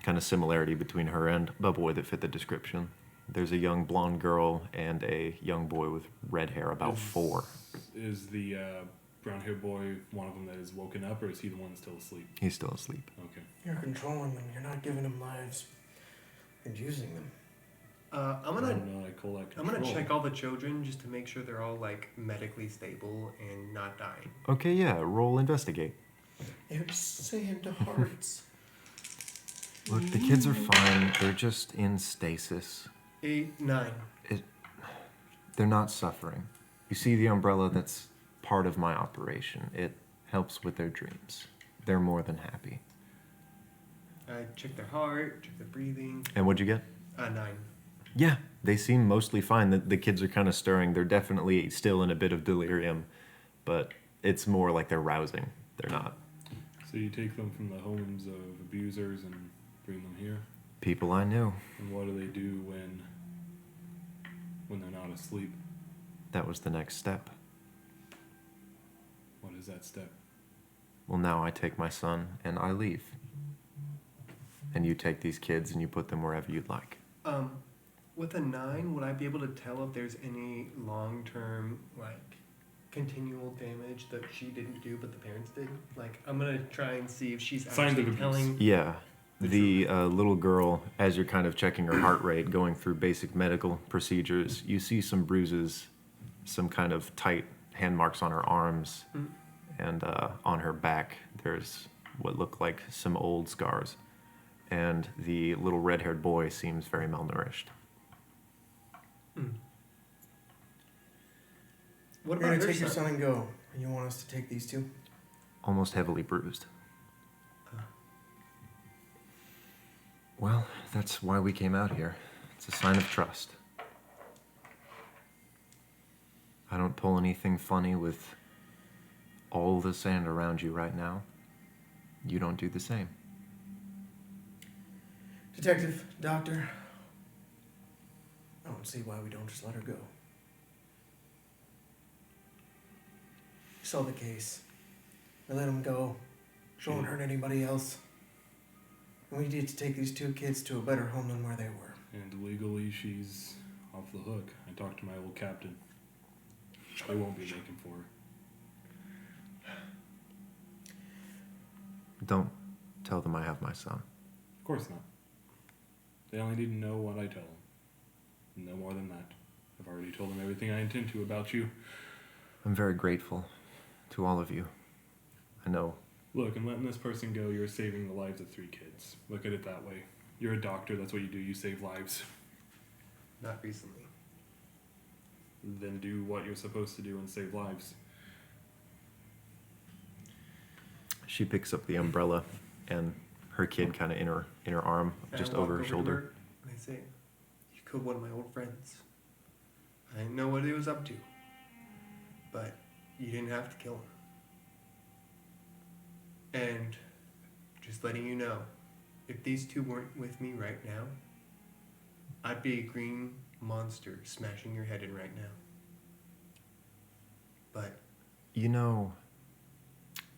Speaker 1: kind of similarity between her and the boy that fit the description. There's a young blonde girl and a young boy with red hair, about 4.
Speaker 3: Is the brown-haired boy one of them that is woken up, or is he the one that's still asleep?
Speaker 1: He's still asleep.
Speaker 3: Okay.
Speaker 2: You're controlling them. You're not giving them lives. You're using them.
Speaker 4: I'm
Speaker 3: I
Speaker 4: gonna
Speaker 3: don't know, I collect
Speaker 4: I'm gonna
Speaker 3: control.
Speaker 4: check all the children just to make sure they're all like medically stable and not dying.
Speaker 1: Okay, yeah, roll investigate.
Speaker 2: It's sand hearts.
Speaker 1: Look, the kids are fine. They're just in stasis.
Speaker 4: 8, 9.
Speaker 1: They're not suffering. You see the umbrella that's part of my operation. It helps with their dreams. They're more than happy.
Speaker 4: I check their heart, check their breathing.
Speaker 1: And what'd you get?
Speaker 4: 9.
Speaker 1: Yeah, they seem mostly fine. The kids are kind of stirring. They're definitely still in a bit of delirium, but it's more like they're rousing. They're not.
Speaker 3: So you take them from the homes of abusers and bring them here?
Speaker 1: People I knew.
Speaker 3: And what do they do when they're not asleep?
Speaker 1: That was the next step.
Speaker 3: What is that step?
Speaker 1: Well, now I take my son and I leave. And you take these kids and you put them wherever you'd like.
Speaker 4: With a 9, would I be able to tell if there's any long-term, like, continual damage that she didn't do but the parents did? Like, I'm gonna try and see if she's
Speaker 3: Signs
Speaker 4: actually
Speaker 3: of abuse.
Speaker 4: telling.
Speaker 1: Yeah. The little girl, as you're kind of checking her heart rate, going through basic medical procedures, you see some bruises, some kind of tight hand marks on her arms, and on her back there's what look like some old scars. And the little red-haired boy seems very malnourished.
Speaker 4: What
Speaker 2: You're
Speaker 4: about
Speaker 2: gonna
Speaker 4: her
Speaker 2: take your
Speaker 4: son?
Speaker 2: son and go. And you want us to take these two?
Speaker 1: Almost heavily bruised. Well, that's why we came out here. It's a sign of trust. I don't pull anything funny with all the sand around you right now. You don't do the same.
Speaker 2: Detective, doctor, I don't see why we don't just let her go. You saw the case. We let him go. She won't hurt anybody else. And we need to take these 2 kids to a better home than where they were.
Speaker 3: And legally, she's off the hook. I talked to my old captain. I won't be looking for her.
Speaker 1: Don't tell them I have my son.
Speaker 3: Of course not. They only need to know what I tell them. No more than that. I've already told them everything I intend to about you.
Speaker 1: I'm very grateful to all of you. I know.
Speaker 3: Look, in letting this person go, you're saving the lives of 3 kids. Look at it that way. You're a doctor, that's what you do, you save lives.
Speaker 4: Not recently.
Speaker 3: Then do what you're supposed to do and save lives.
Speaker 1: She picks up the umbrella and her kid kind of in her arm, just
Speaker 4: I walk
Speaker 1: over her shoulder.
Speaker 4: her and I say, "You killed one of my old friends. I didn't know what he was up to, but you didn't have to kill him. And just letting you know, if these 2 weren't with me right now, I'd be a green monster smashing your head in right now. But
Speaker 1: You know,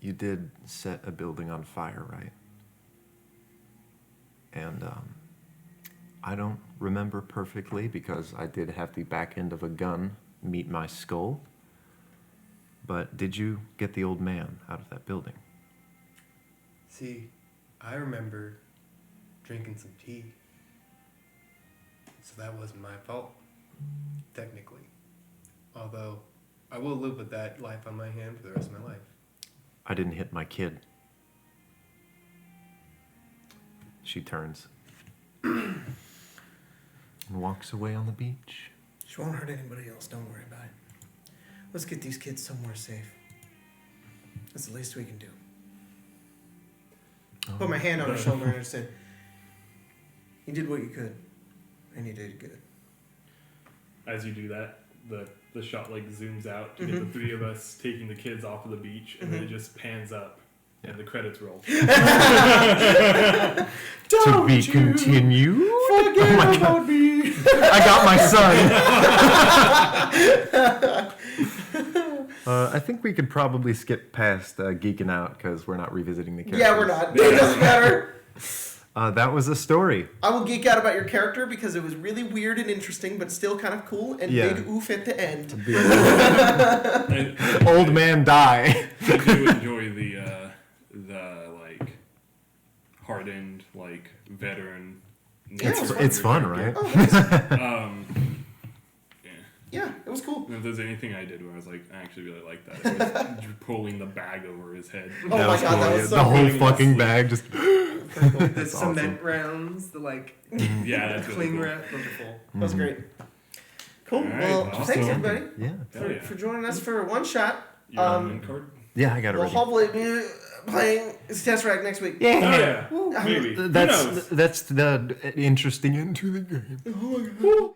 Speaker 1: you did set a building on fire, right? And I don't remember perfectly because I did have the back end of a gun meet my skull. But did you get the old man out of that building?
Speaker 4: see, I remember drinking some tea. So that wasn't my fault, technically. Although, I will live with that life on my hand for the rest of my life.
Speaker 1: I didn't hit my kid. She turns and walks away on the beach.
Speaker 2: She won't hurt anybody else. Don't worry about it. Let's get these kids somewhere safe. That's the least we can do. Put my hand on her shoulder and I said, "You did what you could, and you did good."
Speaker 3: As you do that, the shot like zooms out to get the 3 of us taking the kids off of the beach, and then it just pans up And the credits roll.
Speaker 1: To be continued.
Speaker 2: Forget about me.
Speaker 1: I got my son. I think we could probably skip past geeking out because we're not revisiting the characters.
Speaker 2: Yeah, we're not. It doesn't matter.
Speaker 1: That was a story.
Speaker 2: I will geek out about your character because it was really weird and interesting, but still kind of cool, and big oof at the end.
Speaker 1: Old man die.
Speaker 3: I do enjoy the like hardened like veteran.
Speaker 1: It's fun, right?
Speaker 2: Oh, nice.
Speaker 3: Yeah.
Speaker 2: Yeah, it was cool.
Speaker 3: And if there's anything I did where I was like, I actually really like that, it was pulling the bag over his head.
Speaker 2: Oh my god, that was so
Speaker 1: the whole
Speaker 2: funny.
Speaker 1: fucking bag just.
Speaker 4: The cement rounds, the like
Speaker 3: Yeah, that's really
Speaker 4: cling
Speaker 3: cool.
Speaker 4: wrap, wonderful.
Speaker 2: That was great. Cool.
Speaker 3: All right,
Speaker 2: Well,
Speaker 3: awesome.
Speaker 2: thanks everybody
Speaker 1: Yeah.
Speaker 2: for joining us for one shot.
Speaker 3: You're on the card?
Speaker 1: Yeah, I got it
Speaker 2: We'll
Speaker 1: ready.
Speaker 2: hopefully be playing Tesseract next week.
Speaker 3: Oh yeah, maybe. Who knows?
Speaker 1: That's the interesting end to the game.